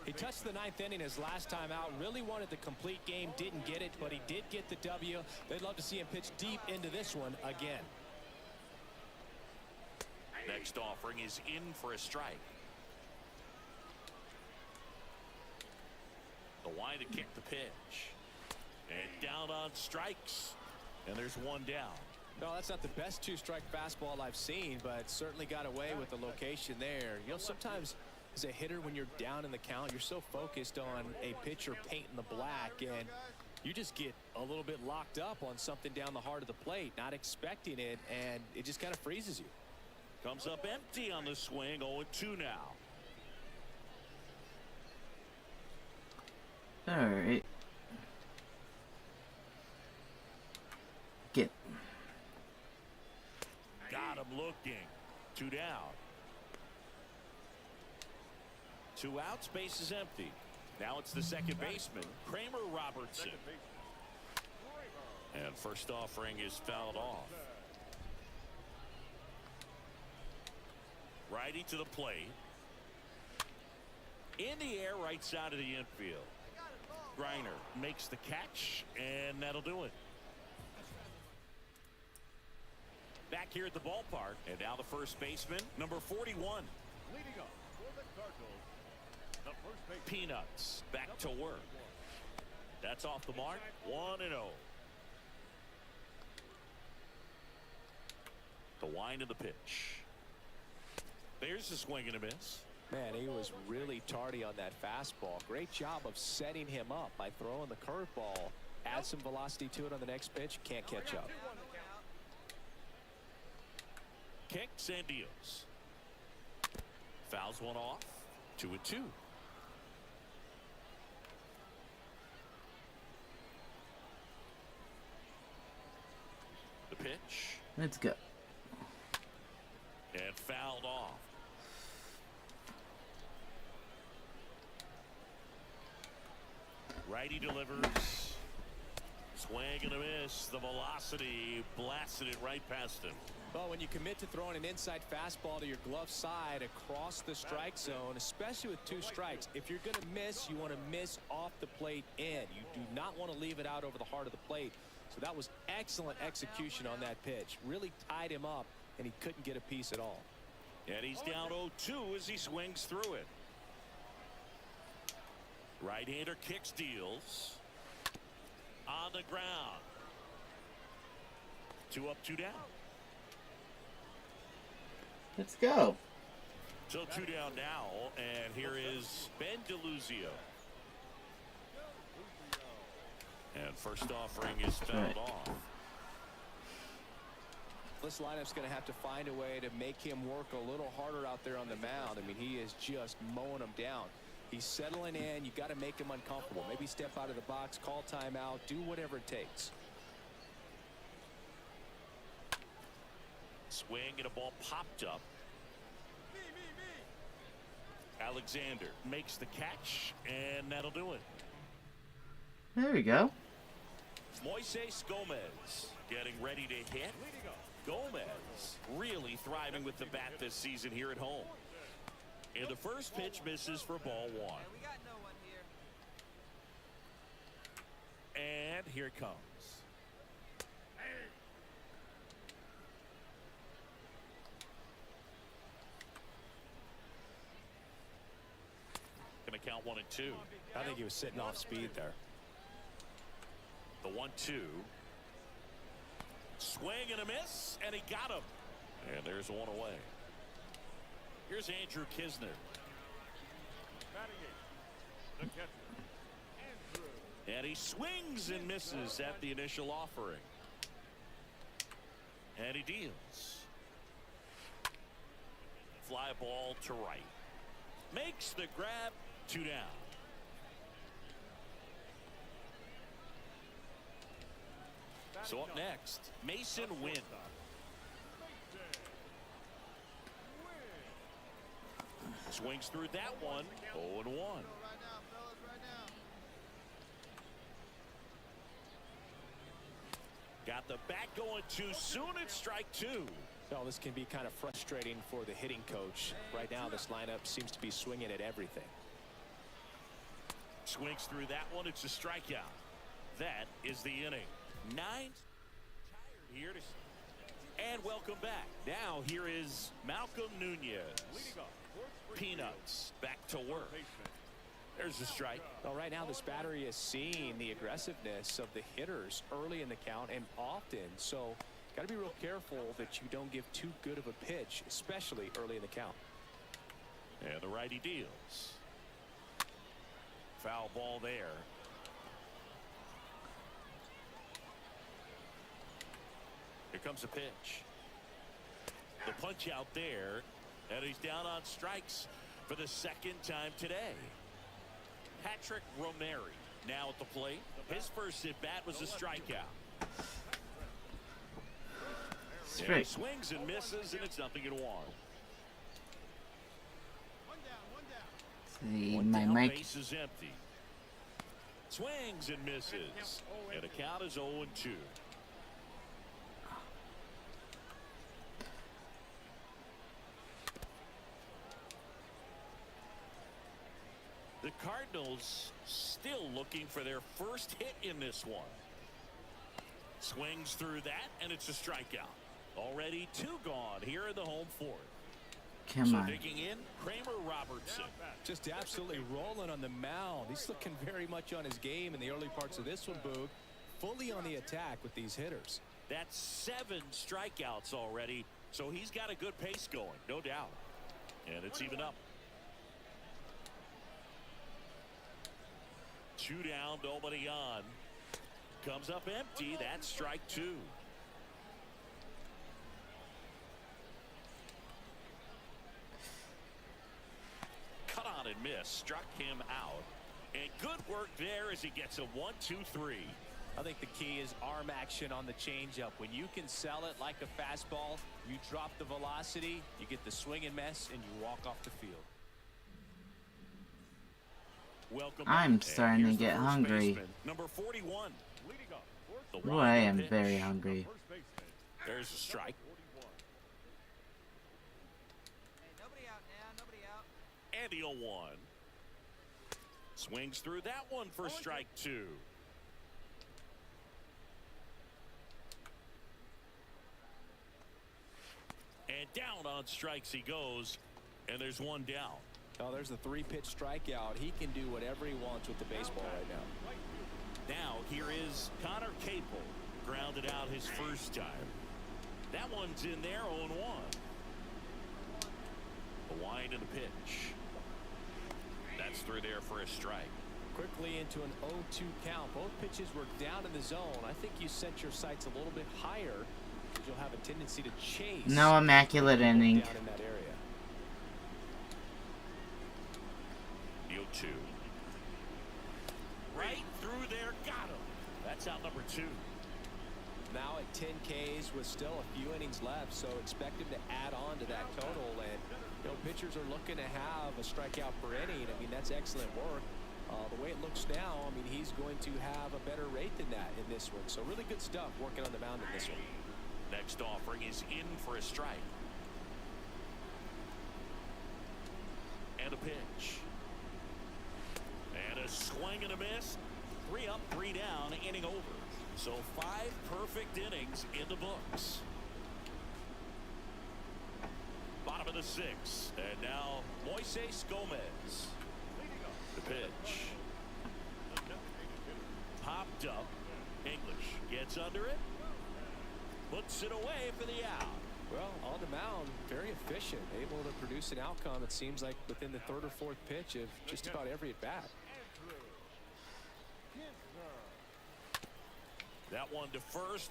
He touched the ninth inning his last time out. Really wanted the complete game. Didn't get it, but he did get the W. They'd love to see him pitch deep into this one again. Next offering is in for a strike. The wind to kick the pitch. And down on strikes. And there's one down. No, that's not the best two-strike fastball I've seen, but certainly got away with the location there. You know, sometimes as a hitter, when you're down in the count, you're so focused on a pitcher painting the black, and you just get a little bit locked up on something down the heart of the plate, not expecting it, and it just kind of freezes you. Comes up empty on the swing. 0-2 now. All right. Get. Got him looking. 2 down. 2 outs. Base is empty. Now it's the second baseman, Kramer Robertson. And first offering is fouled off. Righty to the plate. In the air, right side of the infield. Griner makes the catch, and that'll do it. Back here at the ballpark, and now the first baseman, number 41. Leading up for the Cardinals, the first base. Peanuts back to work. That's off the mark. 1-0. The wind of the pitch. There's the swing and a miss. Man, he was really tardy on that fastball. Great job of setting him up by throwing the curveball. Add some velocity to it on the next pitch. Can't catch up. Kicks and deals. Fouls one off. 2-2. The pitch. Let's go. And fouled off. Righty delivers. Swing and a miss. The velocity blasted it right past him. Well, when you commit to throwing an inside fastball to your glove side across the strike zone, especially with 2 strikes, if you're going to miss, you want to miss off the plate in. You do not want to leave it out over the heart of the plate. So that was excellent execution on that pitch. Really tied him up, and he couldn't get a piece at all. And he's down 0-2 as he swings through it. Right-hander kicks, deals. On the ground. 2 up, 2 down. Let's go. So 2 down now, and here is Ben DeLuzio. And first offering is fouled off. This lineup's going to have to find a way to make him work a little harder out there on the mound. I mean, he is just mowing them down. He's settling in. You got to make him uncomfortable. Maybe step out of the box, call timeout, do whatever it takes. Swing and a ball popped up. Alexander makes the catch, and that'll do it. There we go. Moises Gomez getting ready to hit. Gomez really thriving with the bat this season here at home. And the first pitch misses for ball 1. We got no one here. And here it comes. Gonna count 1 and 2. I think he was sitting off speed there. The 1-2. Swing and a miss, and he got him. And there's 1 away. Here's Andrew Kisner. The catcher, Andrew. And he swings and misses at the initial offering. And he deals. Fly ball to right. Makes the grab. 2 down. So up next, Mason Wynn. Swings through that one. 0-1. Got the bat going too soon. It's strike 2. Well, this can be kind of frustrating for the hitting coach. Right now, this lineup seems to be swinging at everything. Swings through that one. It's a strikeout. That is the inning. 9 here to. And welcome back. Now here is Malcolm Nunez. Peanuts back to work. There's a strike. Well, right now this battery is seeing the aggressiveness of the hitters early in the count and often. So got to be real careful that you don't give too good of a pitch, especially early in the count. And the righty deals. Foul ball there. Here comes a pitch. The punch out there, and he's down on strikes for the second time today. Patrick Romeri now at the plate. His first at bat was a strikeout. Yeah, he swings and misses, and it's 0-1. See, One my down, mic. base is empty. Swings and misses, and the count is 0-2. The Cardinals still looking for their first hit in this one. Swings through that, and it's a strikeout. Already 2 gone here in the home fourth. Come So on. digging in, Kramer Robertson. Just absolutely rolling on the mound. He's looking very much on his game in the early parts of this one, Boog. Fully on the attack with these hitters. That's 7 strikeouts already, so he's got a good pace going, no doubt. And it's even up. 2 down, nobody on. Comes up empty. That's strike 2. Cut on and miss. Struck him out. And good work there as he gets a 1-2-3. I think the key is arm action on the changeup. When you can sell it like a fastball, you drop the velocity, you get the swing and miss, and you walk off the field. Welcome I'm back. starting And to here's get the first hungry. baseman, number 41. The Ooh, I wind-up am pitch. very hungry. There's a strike. Hey, nobody out now, nobody out. And the 0-1. Swings through that one for strike 2. And down on strikes he goes. And there's 1 down. Oh, there's the 3-pitch strikeout. He can do whatever he wants with the baseball right now. Now here is Connor Capel. Grounded out his first time. That one's in there, 0-1. The wind and the pitch. That's through there for a strike. Quickly into an 0-2 count. Both pitches were down in the zone. I think you set your sights a little bit higher because you'll have a tendency to chase. No immaculate inning. Down in that area. The 0-2. Right through there, got him. That's out number 2. Now at 10 Ks with still a few innings left, so expect him to add on to that total. And you know, pitchers are looking to have a strikeout per inning. I mean, that's excellent work. The way it looks now, I mean, he's going to have a better rate than that in this one. So really good stuff working on the mound in this one. Next offering is in for a strike. And a pitch. And a swing and a miss. 3 up, 3 down, inning over. So 5 perfect innings in the books. Bottom of the 6th. And now Moises Gomez. The pitch. Popped up. English gets under it. Puts it away for the out. Well, on the mound, very efficient. Able to produce an outcome, it seems like, within the 3rd or 4th pitch of just about every at-bat. That one to first,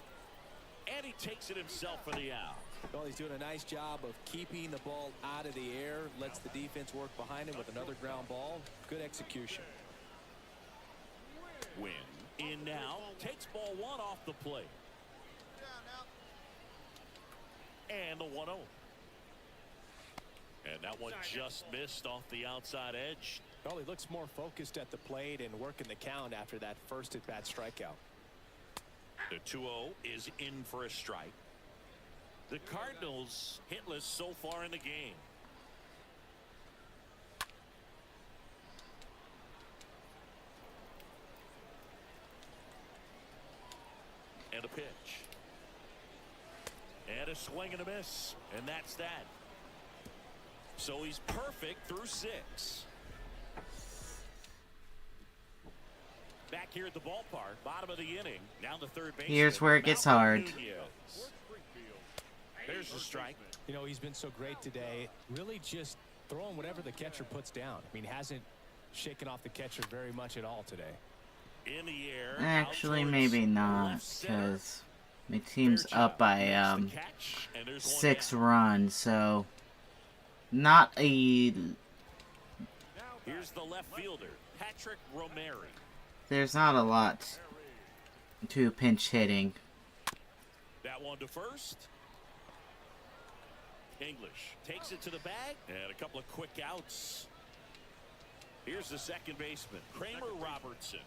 and he takes it himself for the out. Well, he's doing a nice job of keeping the ball out of the air, lets the defense work behind him with another ground ball. Good execution. Win in now, takes ball 1 off the plate. And the 1-0. And that one just missed off the outside edge. Well, he looks more focused at the plate and working the count after that first at-bat strikeout. The 2-0 is in for a strike. The Cardinals hitless so far in the game. And a pitch. And a swing and a miss. And that's that. So he's perfect through 6. Back here at the ballpark, bottom of the inning. Now the third base. Here's where it gets hard. There's the strike. You know, he's been so great today. Really just throwing whatever the catcher puts down. I mean, hasn't shaken off the catcher very much at all today. In the air. Actually, maybe not, because my team's up by 6 runs, so not a. Here's the left fielder, Patrick Romeri. There's not a lot to pinch hitting. That one to first. English takes it to the bag, and a couple of quick outs. Here's the second baseman, Kramer Robertson.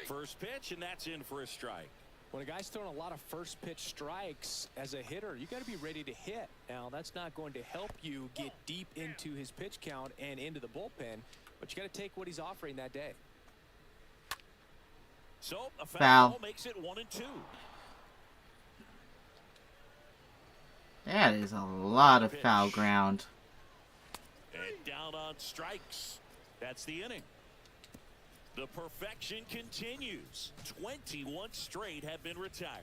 First pitch, and that's in for a strike. When a guy's throwing a lot of first pitch strikes as a hitter, you got to be ready to hit. Now, that's not going to help you get deep into his pitch count and into the bullpen, but you got to take what he's offering that day. So a Foul. ball makes it 1-2. That is a lot of foul ground. And down on strikes. That's the inning. The perfection continues. 21 straight have been retired.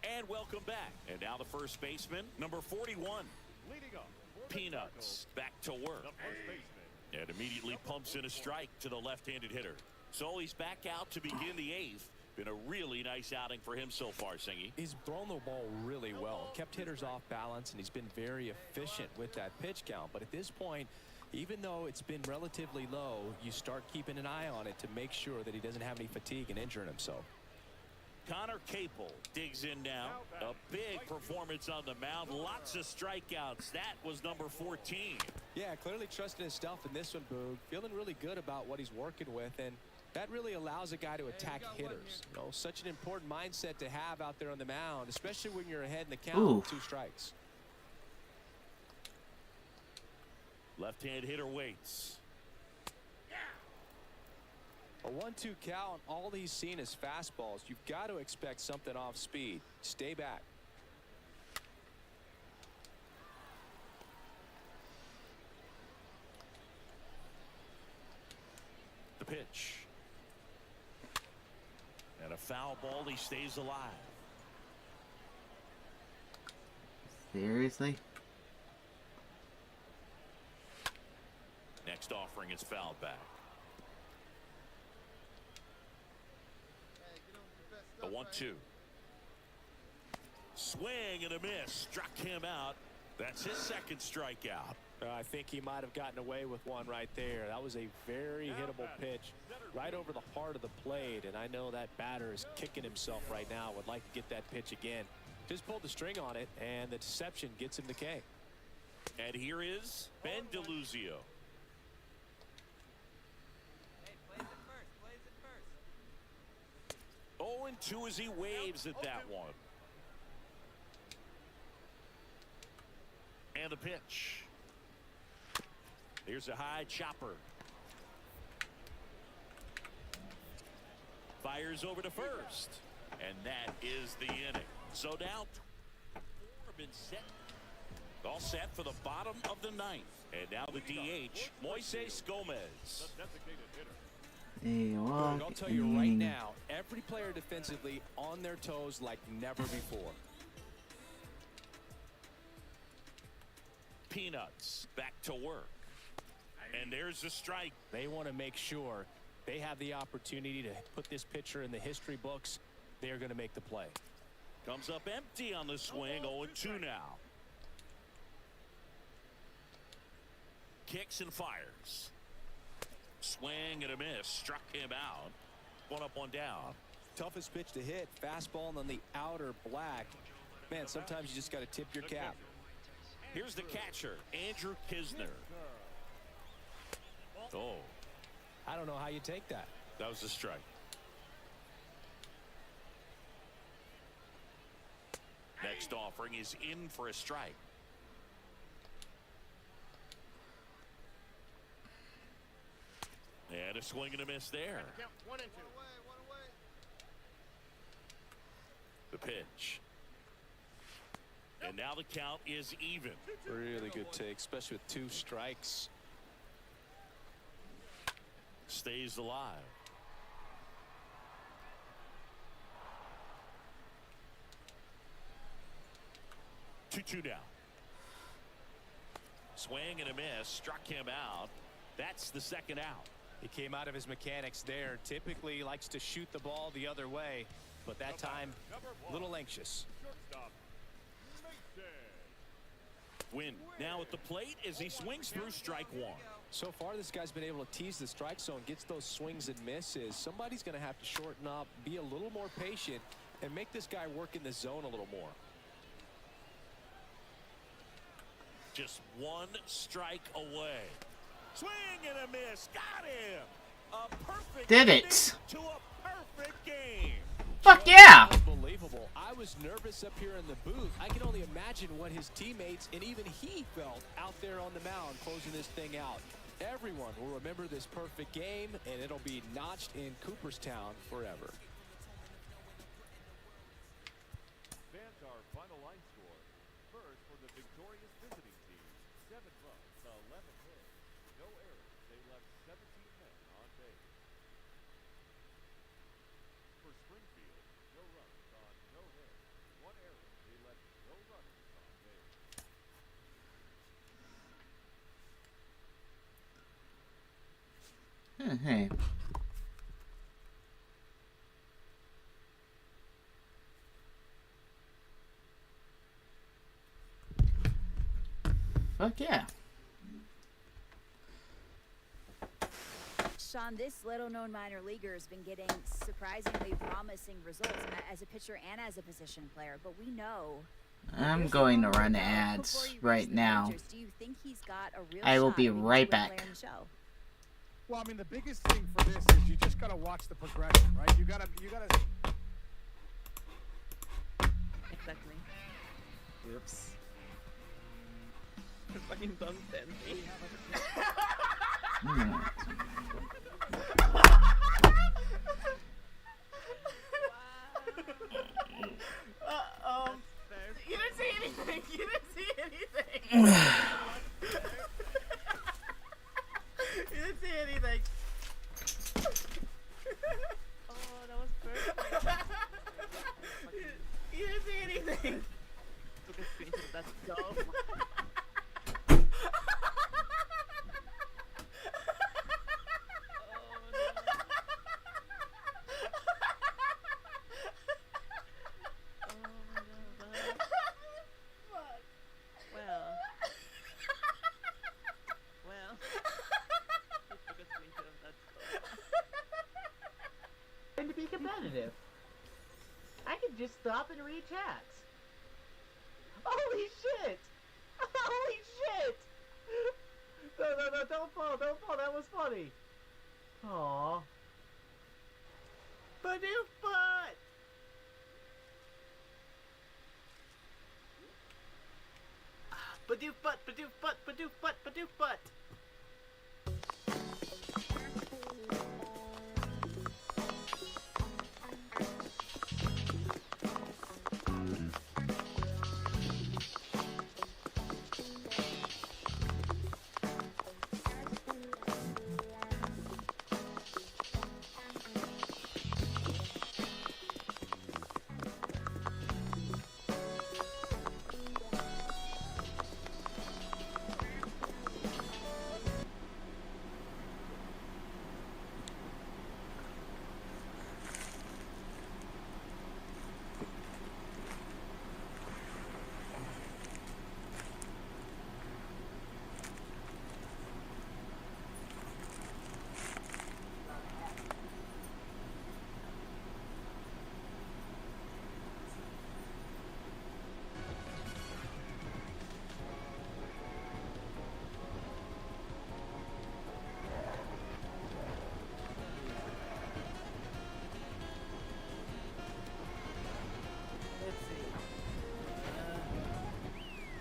And welcome back. And now the first baseman, number 41. Peanuts back to work. And immediately pumps in a strike to the left-handed hitter. So he's back out to begin the eighth. Been a really nice outing for him so far, Singy. He's thrown the ball really well. Kept hitters off balance, and he's been very efficient with that pitch count. But at this point, even though it's been relatively low, you start keeping an eye on it to make sure that he doesn't have any fatigue and injuring himself. Connor Capel digs in now. A big performance on the mound. Lots of strikeouts. That was number 14. Yeah, clearly trusting his stuff in this one, Boog. Feeling really good about what he's working with, and that really allows a guy to attack hitters. You know, such an important mindset to have out there on the mound, especially when you're ahead in the count with 2 strikes. Left-hand hitter waits. A 1-2 count, all he's seen is fastballs. You've got to expect something off speed. Stay back. The pitch. And a foul ball. He stays alive. Seriously? Next offering is fouled back. The 1-2. Swing and a miss. Struck him out. That's his second strikeout. I think he might have gotten away with one right there. That was a very hittable pitch right over the heart of the plate, and I know that batter is kicking himself right now. Would like to get that pitch again. Just pulled the string on it, and the deception gets him the K. And here is Ben DeLuzio. Hey, plays it first. 0-2 as he waves at that one. And the pitch. Here's a high chopper. Fires over to first. And that is the inning. So now, been set. All set for the bottom of the ninth. And now the DH, Moises Gomez. I'll tell you right now, every player defensively on their toes like never before. Peanuts back to work. And there's the strike. They want to make sure they have the opportunity to put this pitcher in the history books. They're going to make the play. Comes up empty on the swing. 0-2 now. Kicks and fires. Swing and a miss. Struck him out. One up, one down. Toughest pitch to hit. Fastball on the outer black. Man, sometimes you just got to tip your cap. Here's the catcher, Andrew Kisner. Oh. I don't know how you take that. That was a strike. Next offering is in for a strike. And a swing and a miss there. 1-2. The pitch. And now the count is even. Really good take, especially with 2 strikes. Stays alive. 2-2 down. Swing and a miss. Struck him out. That's the second out. He came out of his mechanics there. Typically likes to shoot the ball the other way, but that time a little anxious. Win now at the plate as he swings through strike 1. So far, this guy's been able to tease the strike zone, gets those swings and misses. Somebody's going to have to shorten up, be a little more patient, and make this guy work in the zone a little more. Just 1 strike away. Swing and a miss. Got him. A perfect Did it. ending to a perfect game. Fuck yeah! Unbelievable. I was nervous up here in the booth. I can only imagine what his teammates and even he felt out there on the mound closing this thing out. Everyone will remember this perfect game, and it'll be notched in Cooperstown forever. Fans, our final line score. First, for the victorious visiting team, 7 runs, 11 hits, no errors. They left 17 men on base. For Springfield, no runs on no hits, 1 error. They left no runners on base. Hey. Fuck yeah. Sean, this little-known minor leaguer has been getting surprisingly promising results as a pitcher and as a position player, but we know... I'm going to run ads right now. Do you think he's got a real I will shot be at being right a player back. in the show? Well, I mean, the biggest thing for this is you just gotta watch the progression, right? You gotta. Exactly. Oops. Fucking dumb Sandy. You didn't see anything. You didn't see anything. You didn't see anything. Oh, that was perfect. You didn't see anything. Took a screenshot of that stuff. And to be competitive, I can just stop and read chats. Holy shit! Holy shit! No, don't fall, that was funny. Aww. Badoof butt! Badoof butt, badoof butt, badoof butt, badoof butt!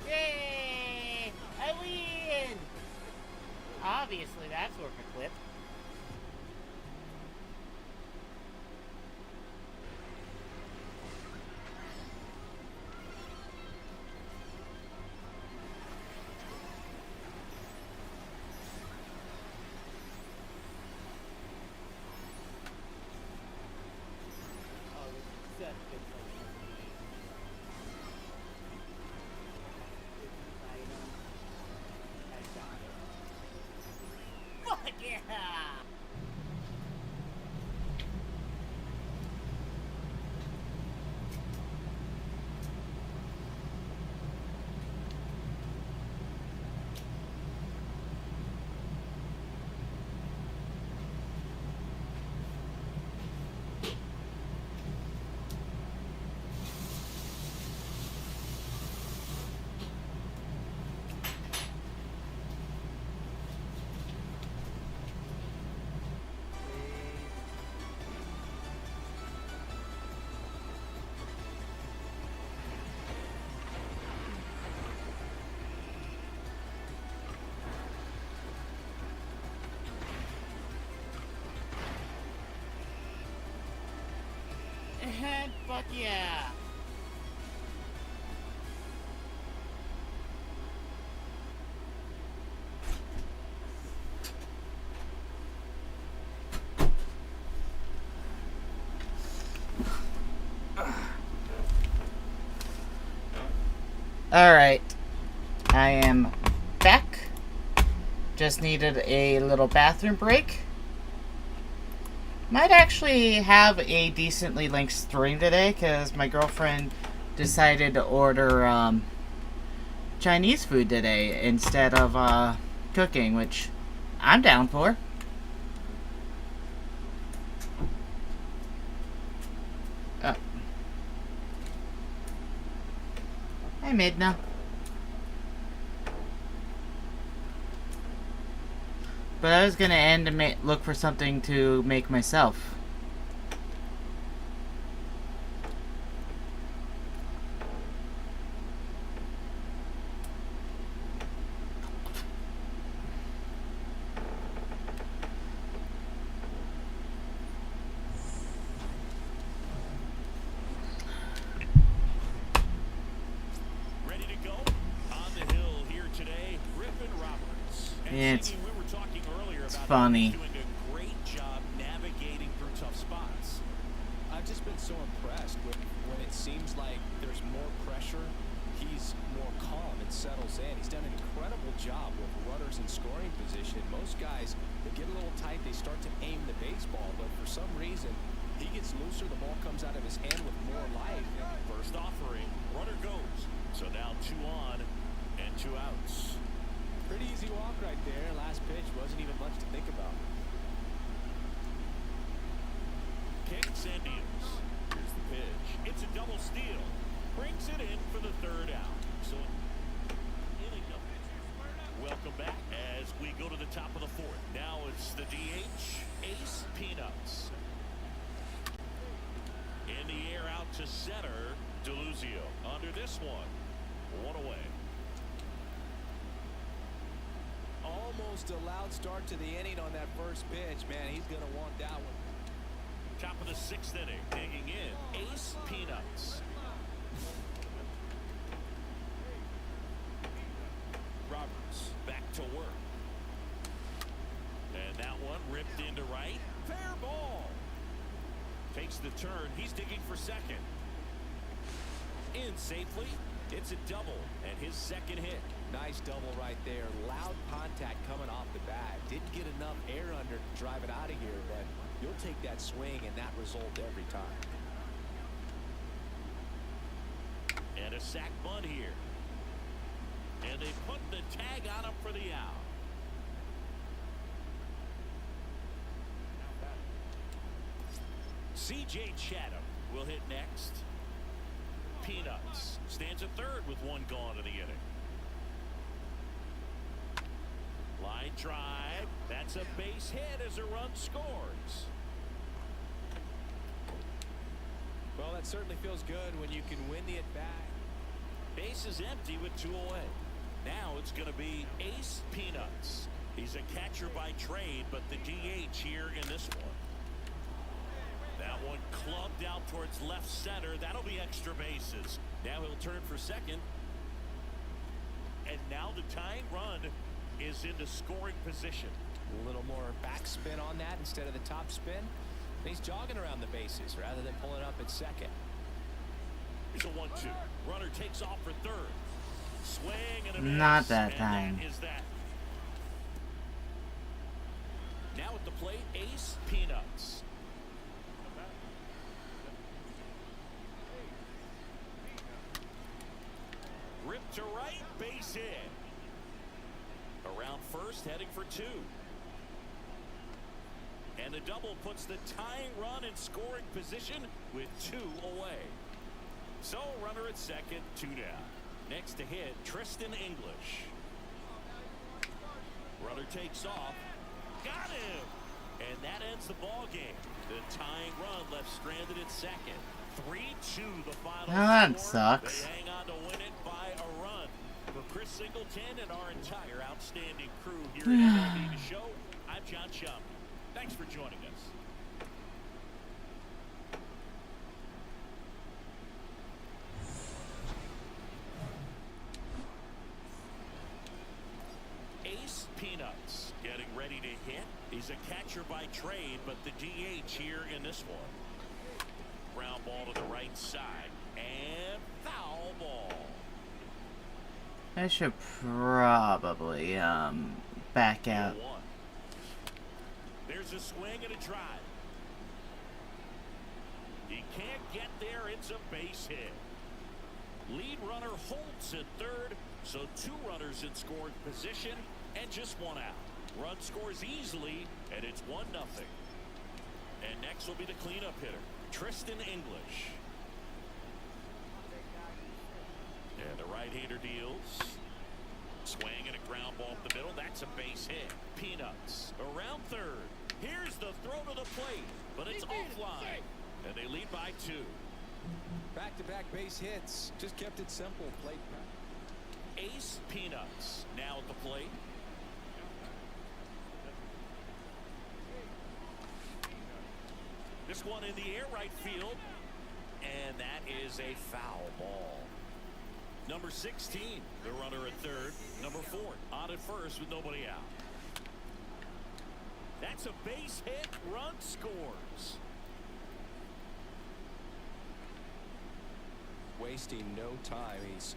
Yay! I win! Obviously, that's worth a clip. Fuck yeah! Fuck yeah! Alright, I am back. Just needed a little bathroom break. Might actually have a decently length stream today because my girlfriend decided to order Chinese food today instead of cooking, which I'm down for. Hi, Midna. But I was gonna end and look for something to make myself. Ready to go? On the hill here today, Griffin Roberts. And It's Siggy, we were talking earlier about funny. doing a great job navigating through tough spots. I've just been so impressed with when it seems like there's more pressure, he's more calm and settles in. He's done an incredible job with runners in scoring position. Most guys, they get a little tight, they start to aim the baseball, but for some reason, he gets looser, the ball comes out of his hand with more life. First offering, runner goes. So now 2 on and 2 outs. Pretty easy walk right there. Last pitch wasn't even much to think about. Kicks and deals. Here's the pitch. It's a double steal. Brings it in for the 3rd out. So inning number. Welcome back as we go to the top of the 4th. Now it's the DH, Ace Peanuts. In the air out to center, Deluzio. Under this one, 1 away. Almost a loud start to the inning on that first pitch. Man, he's going to want that one. Top of the 6th inning, digging in, Ace Peanuts. Roberts back to work. And that one ripped into right. Fair ball. Takes the turn. He's digging for second. In safely. It's a double and his 2nd hit. Nice double right there. Loud contact coming off the bat. Didn't get enough air under to drive it out of here, but you'll take that swing and that result every time. And a sac bunt here. And they put the tag on him for the out. C.J. Chatham will hit next. Peanuts stands at 3rd with 1 gone in the inning. Line drive. That's a base hit as a run scores. Well, that certainly feels good when you can win the at-bat. Base is empty with 2 away. Now it's going to be Ace Peanuts. He's a catcher by trade, but the DH here in this one. That one clubbed out towards left center. That'll be extra bases. Now he'll turn for second. And now the tying run is into scoring position. A little more backspin on that instead of the top spin. And he's jogging around the bases rather than pulling up at second. Here's a 1-2. Runner takes off for 3rd. Swing and a miss. Not that and time. That is that. Now at the plate, Ace Peanuts. Rip to right, base hit. Around first, heading for 2. And the double puts the tying run in scoring position with 2 away. So runner at second, 2 down. Next to hit, Tristan English. Runner takes off. Got him! And that ends the ball game. The tying run left stranded at second. 3-2 the final That score. sucks. They hang on to win it by a run. For Chris Singleton and our entire outstanding crew here at MLB The Show, I'm John Chum. Thanks for joining us. Ace Peanuts getting ready to hit. He's a catcher by trade, but the DH here in this one. Ground ball to the right side. And foul ball. I should probably back out. There's a swing and a drive. He can't get there. It's a base hit. Lead runner Holtz at third, so 2 runners in scoring position and just 1 out. Run scores easily, and it's 1-0. And next will be the cleanup hitter, Tristan English. And the right-hander deals. Swing and a ground ball up the middle. That's a base hit. Peanuts around third. Here's the throw to the plate, but it's offline. And they lead by 2. Back-to-back base hits. Just kept it simple. Plate. Ace Peanuts now at the plate. This one in the air, right field. And that is a foul ball. Number 16, the runner at third. Number 4, on at first with nobody out. That's a base hit. Run scores. Wasting no time. He's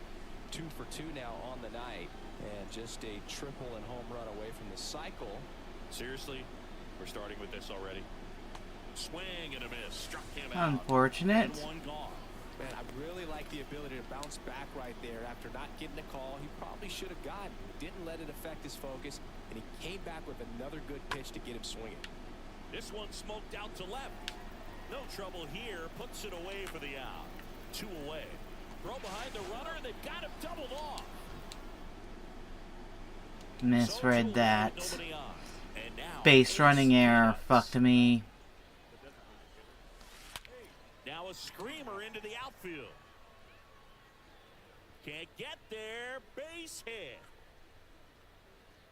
2 for 2 now on the night. And just a triple and home run away from the cycle. Seriously? We're starting with this already? Swing and a miss. Struck him out. Unfortunate. And 1 gone. Man, I really like the ability to bounce back right there after not getting a call. He probably should have gotten. Didn't let it affect his focus, and he came back with another good pitch to get him swinging. This one smoked out to left. No trouble here. Puts it away for the out. 2 away. Throw behind the runner. They've got him doubled off. Misread that. Nobody on. And now Base running error. Fuck to me. Now a screamer into the outfield. Can't get there. Base hit.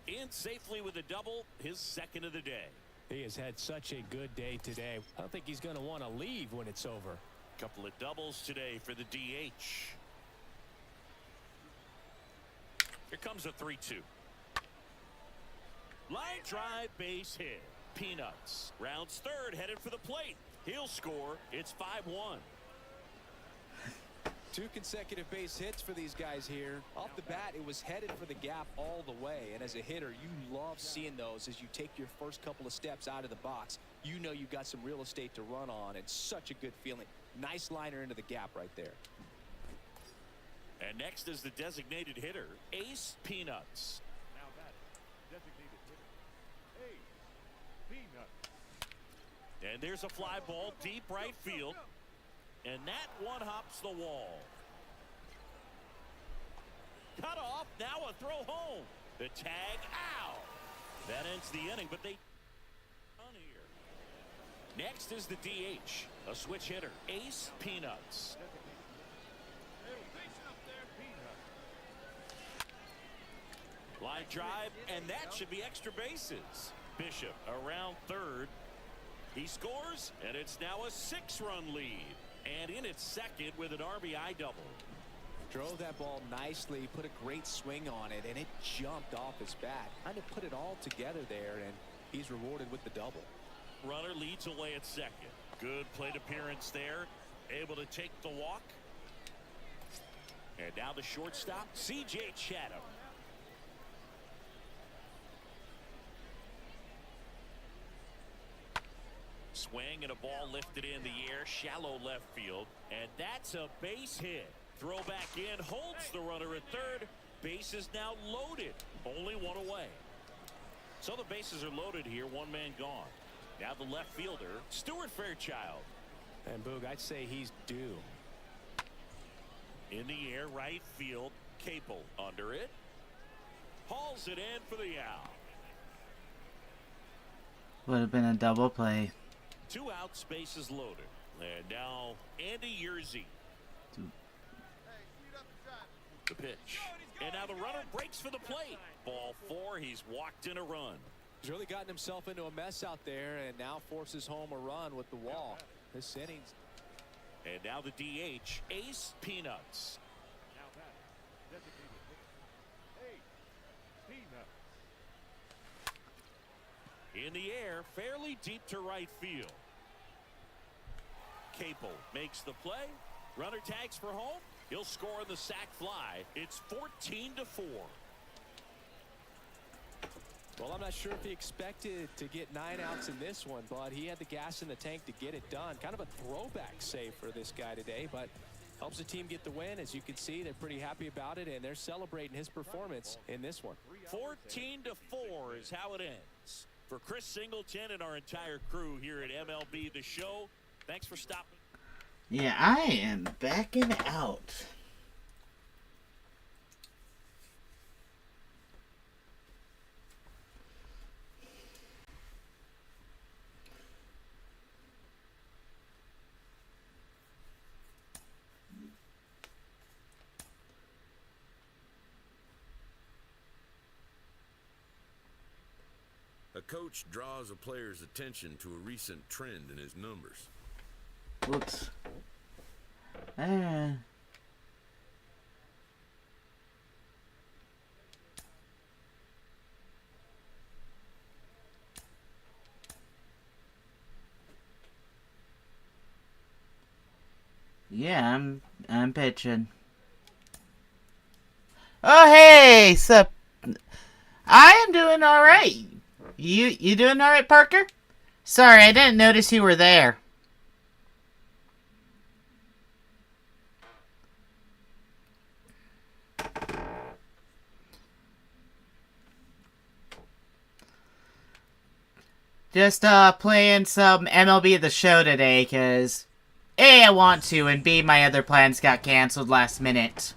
In safely with a double, his second of the day. He has had such a good day today. I don't think he's going to want to leave when it's over. Couple of doubles today for the DH. Here comes a 3-2. Line drive, base hit. Peanuts. Rounds third, headed for the plate. He'll score. It's 5-1. 2 consecutive base hits for these guys here. Off the bat, it was headed for the gap all the way. And as a hitter, you love seeing those as you take your first couple of steps out of the box. You know you got some real estate to run on, and such a good feeling. Nice liner into the gap right there. And next is the designated hitter, Ace Peanuts. Now that designated hitter, Ace Peanuts. And there's a fly ball deep right field. And that one hops the wall. Cut off, now a throw home. The tag out. That ends the inning, but they on here. Next is the DH, a switch hitter, Ace Peanuts. Line drive, and that should be extra bases. Bishop around third. He scores, and it's now a 6-run lead. And in its second with an RBI double. Drove that ball nicely, put a great swing on it, and it jumped off his bat. Kind of put it all together there, and he's rewarded with the double. Runner leads away at second. Good plate appearance there. Able to take the walk. And now the shortstop, C.J. Chatham. Swing and a ball lifted in the air, shallow left field, and that's a base hit. Throw back in, holds the runner at third. Base is now loaded, only one away. So the bases are loaded here, one man gone. Now the left fielder, Stuart Fairchild. And Boog, I'd say he's due. In the air, right field, Capel under it. Hauls it in for the out. Would have been a double play. 2 outs, bases loaded. And now Andy Yerzy. The pitch. And now the runner breaks for the plate. Ball 4, he's walked in a run. He's really gotten himself into a mess out there and now forces home a run with the wall. This inning's. And now the DH, Ace Peanuts. Now that designated hitter, Peanuts. In the air, fairly deep to right field. Capel makes the play. Runner tags for home. He'll score on the sac fly. It's 14-4. Well, I'm not sure if he expected to get 9 outs in this one, but he had the gas in the tank to get it done. Kind of a throwback save for this guy today, but helps the team get the win. As you can see, they're pretty happy about it, and they're celebrating his performance in this one. 14-4 is how it ends. For Chris Singleton and our entire crew here at MLB The Show, thanks for stopping. Yeah, I am backing out. A coach draws a player's attention to a recent trend in his numbers. Whoops. Yeah, I'm pitching. Oh hey, sup? I am doing all right. You doing all right, Parker? Sorry, I didn't notice you were there. Just playing some MLB The Show today, cause A, I want to, and B, my other plans got canceled last minute.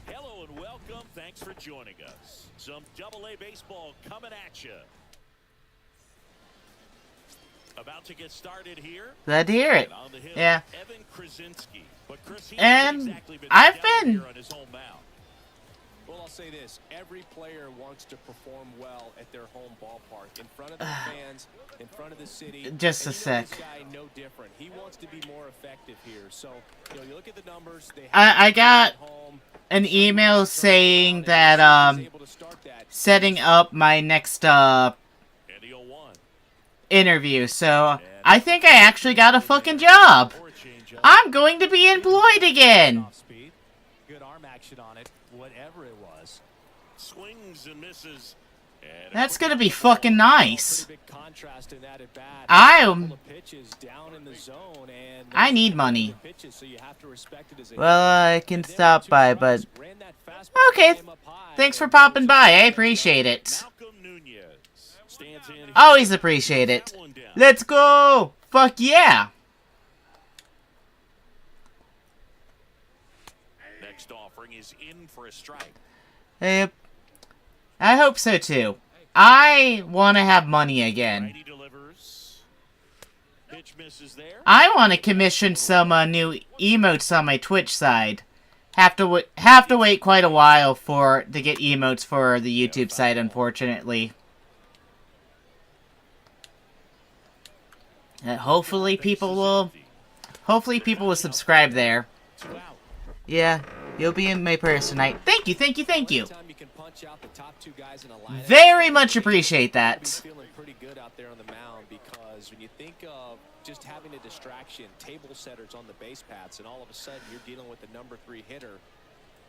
Hello and welcome. Thanks for joining us. Some AA baseball coming at you. About to get started here. Glad to hear it. On the hill, Yeah. Evan Krasinski. But Chris, he And hasn't exactly I've down been here on his home mound. Well, I'll say this. Every player wants to perform well at their home ballpark, in front of their fans, in front of the city. Just a and sec. This guy, no different. He wants to be more effective here. So, you look at the numbers. They I got an email saying that setting up my next interview. So I think I actually got a fucking job. I'm going to be employed again. Good arm action on it, whatever it was. Swings and misses. And That's gonna be fucking nice. Pretty big contrast in that at bat. I need money. Pitches, so you have to respect it as a Well, I can stop by, but okay. Thanks for popping by. I appreciate it. Always appreciate it. Let's go! Fuck yeah! next offering is in for a strike. I hope so too. I want to have money again. I want to commission some new emotes on my Twitch side. Have to wait quite a while to get emotes for the YouTube side, unfortunately. Hopefully people will subscribe there. Yeah, you'll be in my prayers tonight. Thank you, thank you, thank you. Very much appreciate that. Feeling pretty good out there on the mound, because when you think of just having a distraction, table setters on the base paths, and all of a sudden you're dealing with the #3 hitter,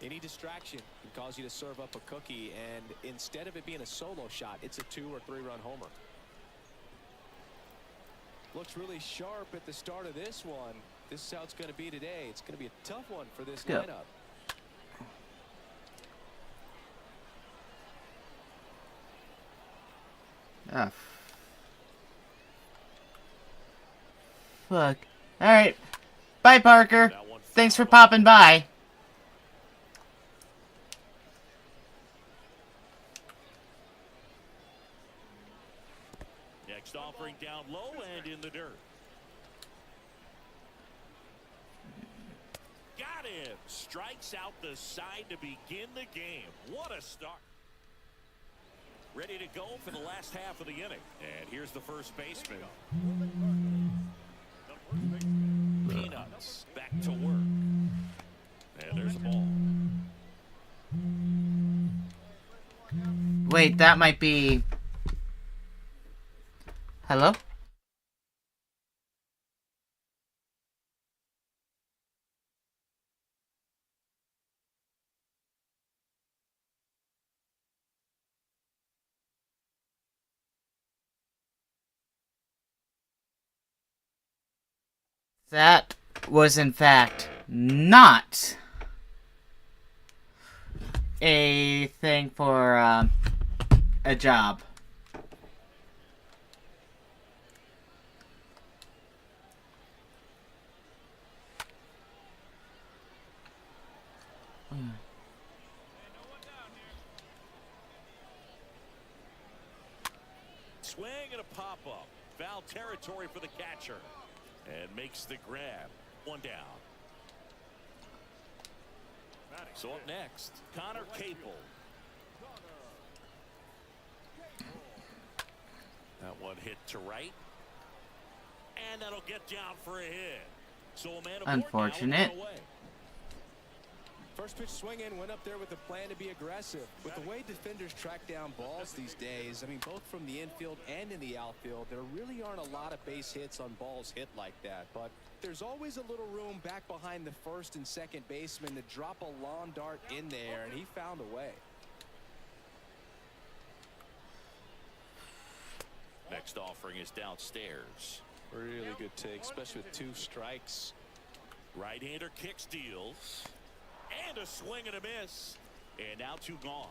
any distraction can cause you to serve up a cookie, and instead of it being a solo shot, it's a 2- or 3-run homer. Looks really sharp at the start of this one. This is how it's going to be today. It's going to be a tough one for this Go. lineup. Ah, fuck. Alright. Bye, Parker. Thanks for popping by. Next offering down low and in the dirt. Got him. Strikes out the side to begin the game. What a start. Ready to go for the last half of the inning. And here's the first baseman. Peanuts back to work. And there's the ball. Wait, that might be... Hello? That was, in fact, not a thing for a job. Swing and a pop-up. Foul territory for the catcher. And makes the grab. One down. So up next, Connor Capel. That one hit to right. And that'll get down for a hit. So a man aboard. Unfortunate. Now, away. First pitch swing in, went up there with a plan to be aggressive. With the way defenders track down balls these days, I mean, both from the infield and in the outfield, there really aren't a lot of base hits on balls hit like that. But there's always a little room back behind the first and second baseman to drop a lawn dart in there, and he found a way. Next offering is downstairs. Really good take, especially with 2 strikes. Right-hander kick steals. And a swing and a miss. And now 2 gone.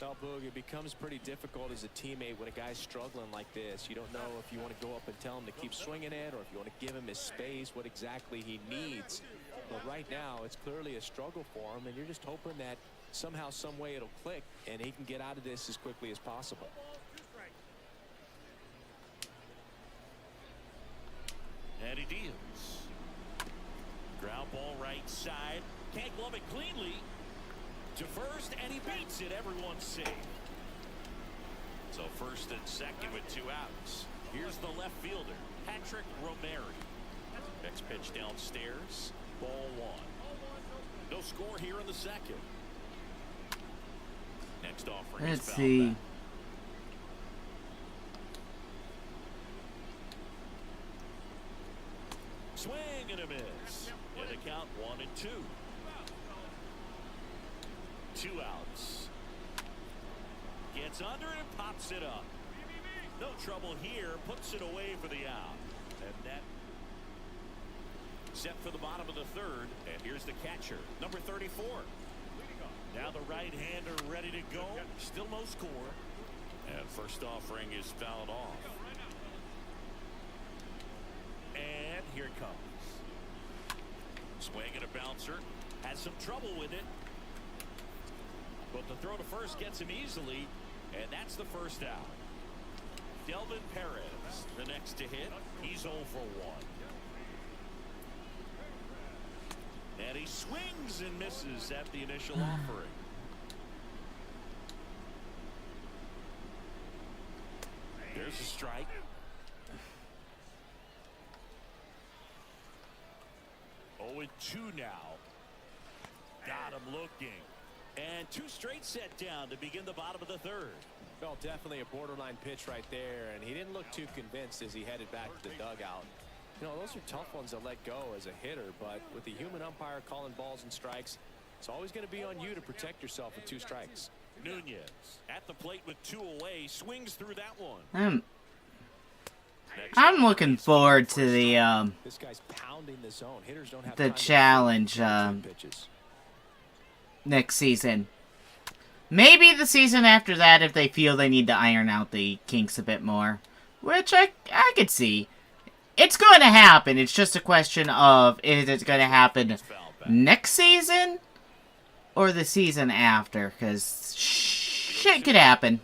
Now, Boog, it becomes pretty difficult as a teammate when a guy's struggling like this. You don't know if you want to go up and tell him to keep swinging it or if you want to give him his space, what exactly he needs. But right now, it's clearly a struggle for him, and you're just hoping that somehow, some way it'll click, and he can get out of this as quickly as possible. And he deals. Ground ball right side. Can't glove it cleanly. To first, and he beats it. Everyone's safe. So first and second with 2 outs. Here's the left fielder, Patrick Romeri. Next pitch downstairs. Ball 1. No score here in the second. Next offering. Let's see. Swing and a miss. And the count 1 and 2. 2 outs. Gets under it and pops it up. No trouble here. Puts it away for the out. And that set for the bottom of the 3rd. And here's the catcher, number 34. Now the right-hander ready to go. Still no score. And first offering is fouled off. And here it comes. Swing and a bouncer. Has some trouble with it. But the throw to first gets him easily. And that's the first out. Delvin Perez, the next to hit. He's 0 for 1. And he swings and misses at the initial offering. There's a strike. Oh, and 2 now. Got him looking. And 2 straight set down to begin the bottom of the 3rd. Well, definitely a borderline pitch right there, and he didn't look too convinced as he headed back to the dugout. You know, those are tough ones to let go as a hitter, but with the human umpire calling balls and strikes, it's always going to be on you to protect yourself with 2 strikes. Nunez at the plate with 2 away, swings through that one. Next I'm looking forward to the This guy's pounding the zone. Hitters don't have the time to challenge pitches. next season. Maybe the season after that if they feel they need to iron out the kinks a bit more, which I could see. It's going to happen. It's just a question of is it going to happen next season or the season after, because shit could happen.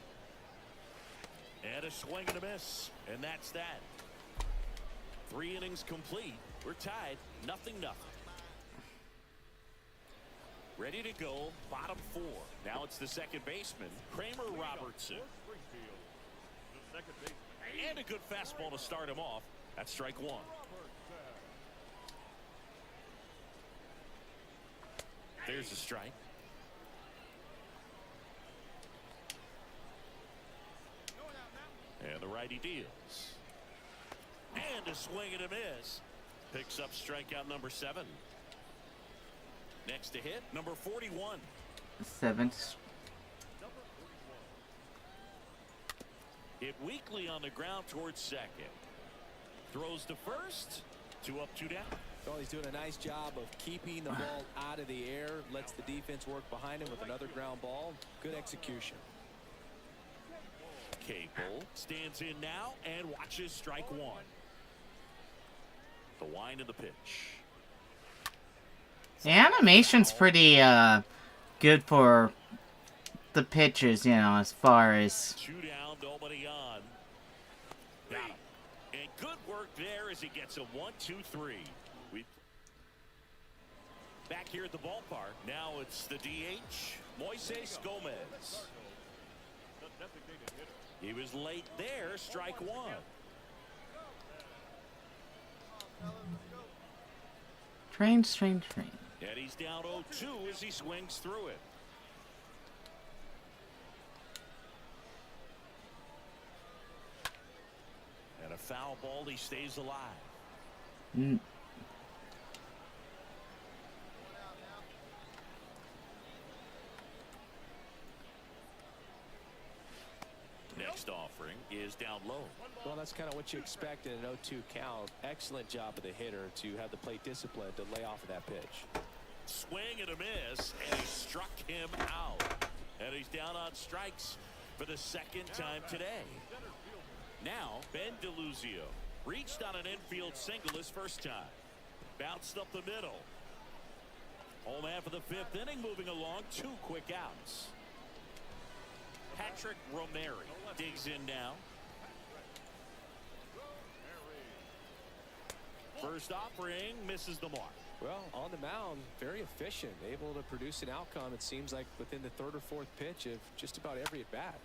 And a swing and a miss, and that's that. 3 innings complete. We're tied, 0-0. Ready to go, bottom 4. Now it's the second baseman, Kramer Robertson. And a good fastball to start him off. That's strike 1. There's the strike. And the righty deals. And a swing and a miss. Picks up strikeout number 7. Next to hit, number 41. 7th. Hit weakly on the ground towards second. Throws to first. 2 up, 2 down. Well, he's doing a nice job of keeping the ball out of the air. Lets the defense work behind him with another ground ball. Good execution. Cable stands in now and watches strike 1. The wind of the pitch. The animation's pretty good for the pitchers, you know, as far as 2 down, nobody on. Got him. And good work there as he gets a 1-2-3. Back here at the ballpark. Now it's the DH, Moises Gomez. He was late there, strike 1. train. And he's down 0-2 as he swings through it. And a foul ball, he stays alive. Next offering is down low. Well, that's kind of what you expect in an 0-2 count. Excellent job of the hitter to have the plate discipline to lay off of that pitch. Swing and a miss, and he struck him out. And he's down on strikes for the second time today. Now, Ben DeLuzio reached on an infield single his first time. Bounced up the middle. Home half of the 5th inning, moving along, 2 quick outs. Patrick Romeri digs in now. First offering misses the mark. Well, on the mound, very efficient, able to produce an outcome, it seems like, within the 3rd or 4th pitch of just about every at-bat.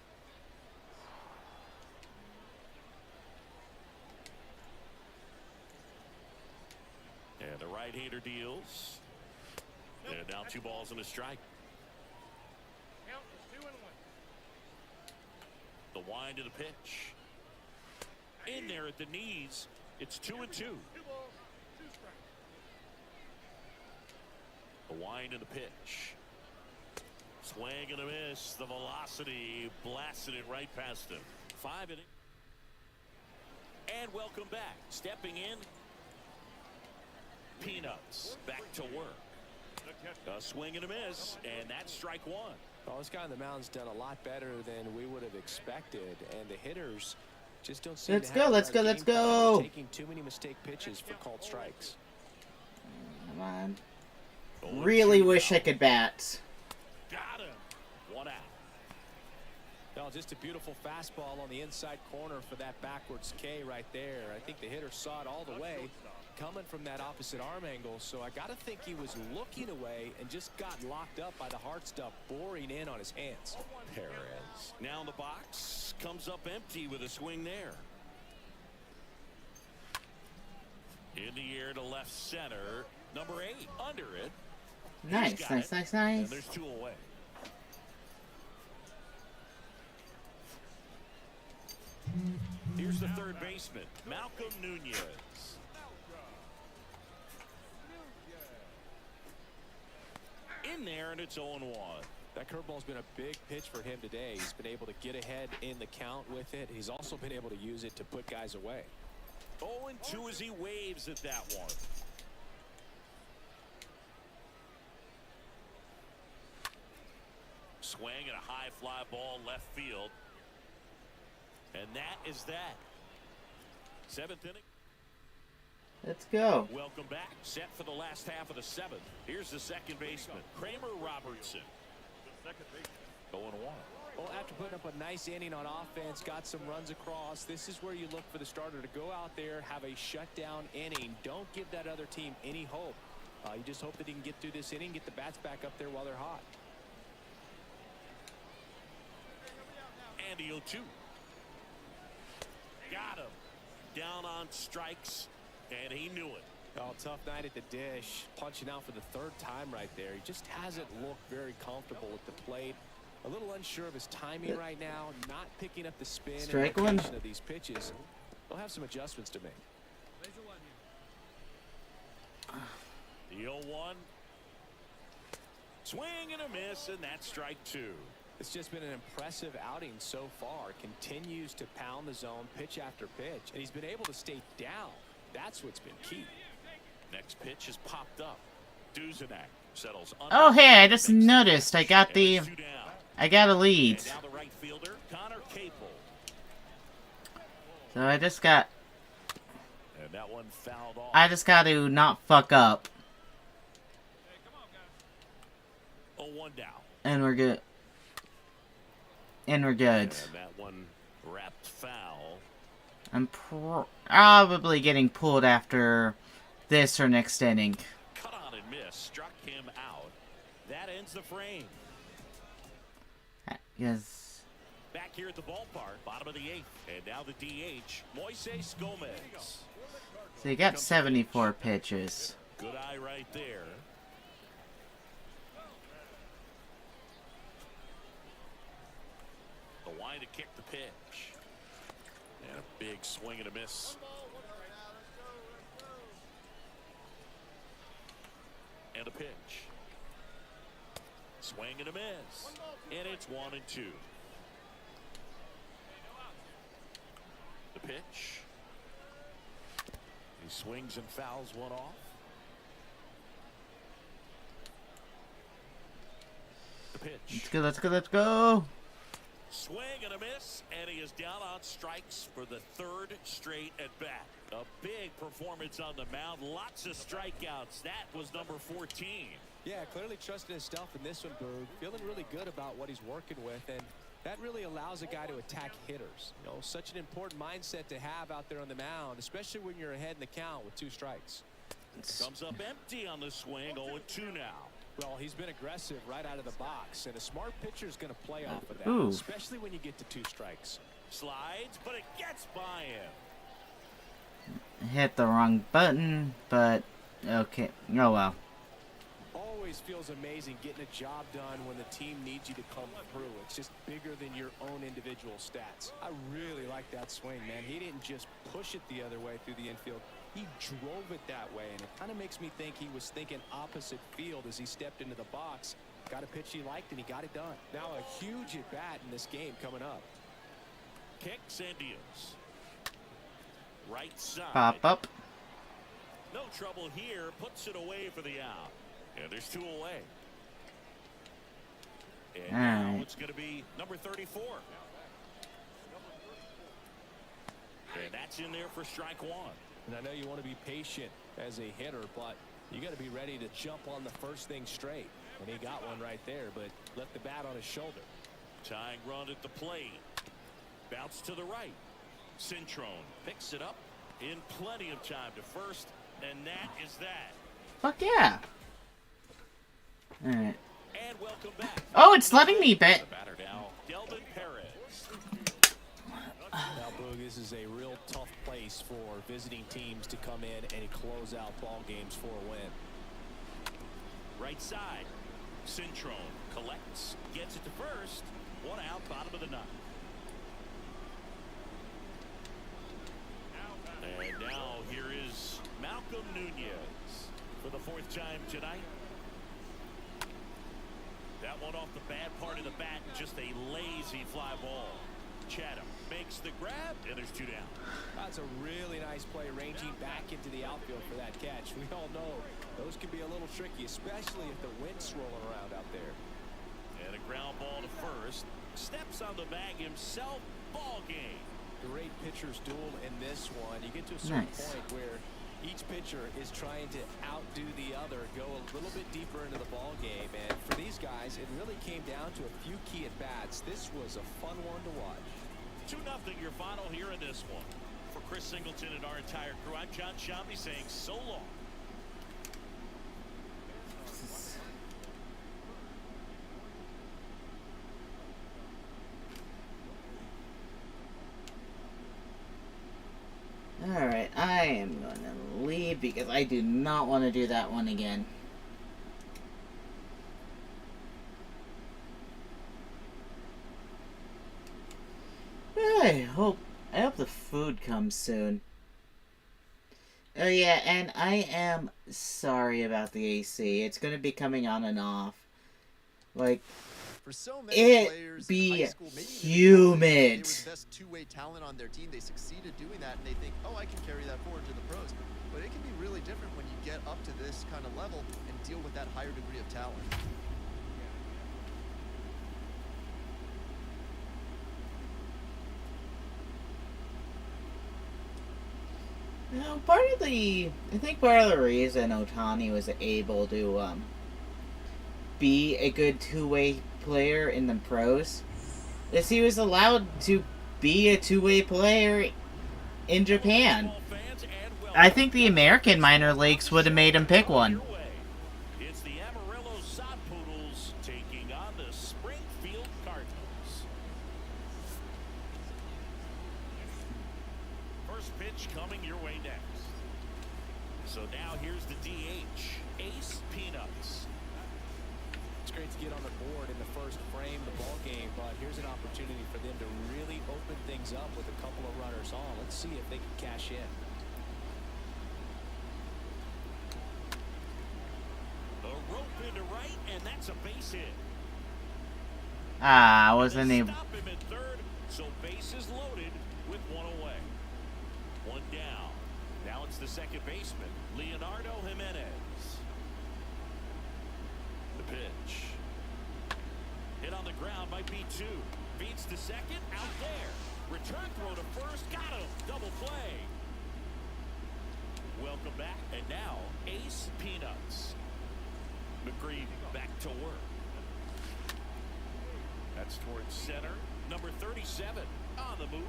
And the right-hander deals. And now 2 balls and a strike. The wind of the pitch. In there at the knees. It's 2-2. The wind of the pitch. Swing and a miss. The velocity blasted it right past him. 5 innings. And welcome back. Stepping in. Peanuts back to work. A swing and a miss, and that's strike 1. Well, this guy on the mound's done a lot better than we would have expected, and the hitters just don't seem Let's to go, have let's a go, game let's plan. go. They're taking too many mistake pitches for called strikes. Come on. Really wish I could bat. Got him. 1 out. Well, just a beautiful fastball on the inside corner for that backwards K right there. I think the hitter saw it all the way coming from that opposite arm angle, so I got to think he was looking away and just got locked up by the hard stuff boring in on his hands. Perez now in the box, comes up empty with a swing there. In the air to left center, number 8 under it. Nice. And there's 2 away. Here's the third baseman, Malcolm Nunez. In there, and it's 0-1. That curveball's been a big pitch for him today. He's been able to get ahead in the count with it. He's also been able to use it to put guys away. 0-2 as he waves at that one. Swing and a high fly ball left field. And that is that. 7th inning. Let's go. Welcome back. Set for the last half of the 7th. Here's the second baseman, Kramer Robertson. Going 1. Well, after putting up a nice inning on offense, got some runs across, this is where you look for the starter to go out there, have a shutdown inning. Don't give that other team any hope. You just hope that he can get through this inning, get the bats back up there while they're hot. And the 0-2. Got him. Down on strikes, and he knew it. Oh, tough night at the dish. Punching out for the 3rd time right there. He just hasn't looked very comfortable at the plate. A little unsure of his timing right now. Not picking up the spin and location of these pitches. He'll have some adjustments to make. The 0-1. Swing and a miss, and that's strike 2. It's just been an impressive outing so far. Continues to pound the zone pitch after pitch. And he's been able to stay down. That's what's been key. Next pitch has popped up. Duzenak settles under. Oh, hey, I just noticed. I got a lead. And now the right fielder, Connor Capel. So I just got... And that one fouled off. I just got to not fuck up. 0-1 down. And we're good. And we're good. And that one wrapped foul. I'm probably getting pulled after this or next inning. Cut on and miss. Struck him out. That ends the frame. Yes. Back here at the ballpark, bottom of the 8th. And now the DH, Moises Gomez. So you got 74 pitches. Good eye right there. The line to kick the pitch. And a big swing and a miss. And a pitch. Swing and a miss. And it's 1-2. The pitch. He swings and fouls one off. The pitch. Let's go, let's go, let's go. Swing and a miss, and he is down on strikes for the 3rd straight at bat. A big performance on the mound. Lots of strikeouts. That was number 14. Yeah, clearly trusting his stuff in this one, Boog. Feeling really good about what he's working with, and that really allows a guy to attack hitters. You know, such an important mindset to have out there on the mound, especially when you're ahead in the count with 2 strikes. Comes up empty on the swing. 0-2 now. Well, he's been aggressive right out of the box, and a smart pitcher is going to play off of that, especially when you get to 2 strikes. Slides, but it gets by him. Hit the wrong button, but okay. Oh well. Always feels amazing getting a job done when the team needs you to come through. It's just bigger than your own individual stats. I really like that swing, man. He didn't just push it the other way through the infield. He drove it that way, and it kind of makes me think he was thinking opposite field as he stepped into the box. Got a pitch he liked, and he got it done. Now a huge at-bat in this game coming up. Kicks and deals. Right side. Pop up. No trouble here. Puts it away for the out. And there's 2 away. And now it's going to be number 34. And that's in there for strike 1. And I know you want to be patient as a hitter, but you got to be ready to jump on the first thing straight. And he got one right there, but left the bat on his shoulder. Tying run at the plate. Bounce to the right. Cintrone picks it up in plenty of time to first, and that is that. Fuck yeah. Alright. And welcome back. Oh, it's letting me bet. The batter now, Delvin Perez. Now, Boog, this is a real tough place for visiting teams to come in and close out ball games for a win. Right side. Cintrone collects, gets it to first. 1 out, bottom of the 9th. And now here is Malcolm Nunez for the 4th time tonight. That one off the bad part of the bat, just a lazy fly ball. Chatham makes the grab, and there's 2 down. That's a really nice play, ranging back into the outfield for that catch. We all know those can be a little tricky, especially if the wind's swirling around out there. And a ground ball to first. Steps on the bag himself. Ball game. Great pitcher's duel in this one. You get to a certain point where each pitcher is trying to outdo the other, go a little bit deeper into the ball game. And for these guys, it really came down to a few key at-bats. This was a fun one to watch. 2-0 your final here in this one. For Chris Singleton and our entire crew, I'm John Shambi saying so long. Alright, I am going to leave because I do not want to do that one again. I hope the food comes soon. Oh yeah, and I am sorry about the AC. It's going to be coming on and off. Like, For so many it players be in high school, maybe even humid. they were the best two-way talent on their team. They succeeded doing that, and they think, oh, I can carry that forward to the pros. But it can be really different when you get up to this kind of level and deal with that higher degree of talent. You know, I think part of the reason Ohtani was able to be a good two-way player in the pros is he was allowed to be a two-way player in Japan. I think the American minor leagues would have made him pick one. It's the Amarillo Sod Poodles taking on the Springfield Cardinals. First pitch coming your way next. So now here's the DH, Ace Peanuts. It's great to get on the board in the first frame of the ball game, but here's an opportunity for them to really open things up with a couple of runners on. Let's see if they can cash in. A rope into right, and that's a base hit. I wasn't able. Stop him at third, so base is loaded with 1 away. 1 down. Now it's the second baseman, Leonardo Jimenez. The pitch. Hit on the ground might be 2. Beats to second, out there. Return throw to first, got him. Double play. Welcome back, and now Ace Peanuts. McGree back to work. That's towards center. Number 37 on the move.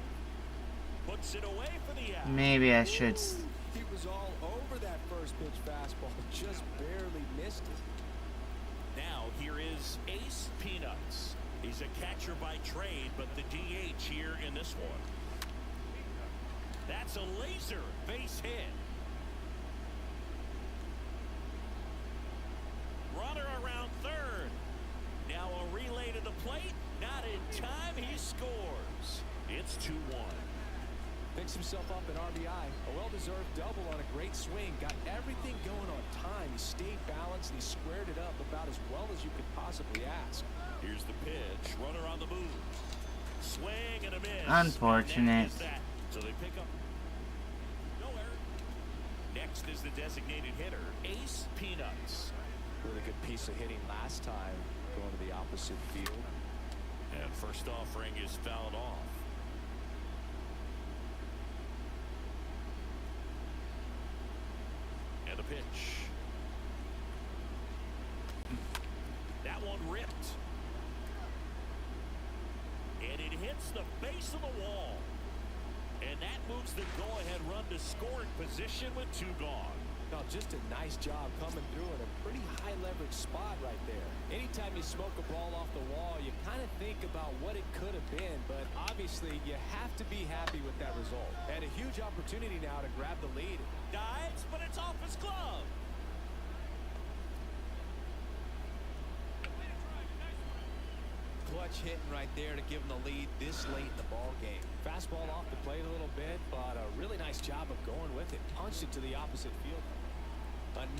Puts it away for the out. Maybe I should. He was all over that first pitch fastball, just barely missed it. Now here is Ace Peanuts. He's a catcher by trade, but the DH here in this one. That's a laser base hit. Runner around third. Now a relay to the plate. Not in time. He scores. It's 2-1. Picks himself up an RBI. A well-deserved double on a great swing. Got everything going on time. He stayed balanced and he squared it up about as well as you could possibly ask. Here's the pitch. Runner on the move. Swing and a miss. Unfortunate. So they pick up. No error. Next is the designated hitter, Ace Peanuts. Really good piece of hitting last time, going to the opposite field. And first offering is fouled off. And a pitch. That one ripped. And it hits the base of the wall. And that moves the go-ahead run to scoring position with 2 gone. No, just a nice job coming through in a pretty high leverage spot right there. Anytime you smoke a ball off the wall, you kind of think about what it could have been, but obviously you have to be happy with that result. And a huge opportunity now to grab the lead. Dives, but it's off his glove. Clutch hitting right there to give him the lead this late in the ball game. Fastball off the plate a little bit, but a really nice job of going with it. Punched it to the opposite field.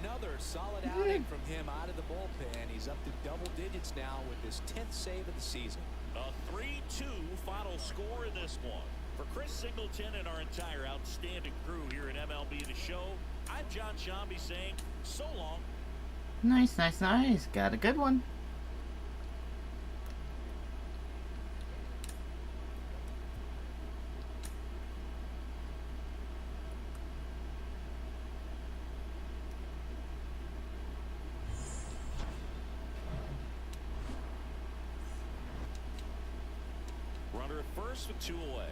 Another solid outing from him out of the bullpen. He's up to double digits now with his 10th save of the season. A 3-2 final score in this one. For Chris Singleton and our entire outstanding crew here at MLB The Show, I'm John Shambi saying so long. Nice, nice, nice. Got a good one. Runner at first with 2 away.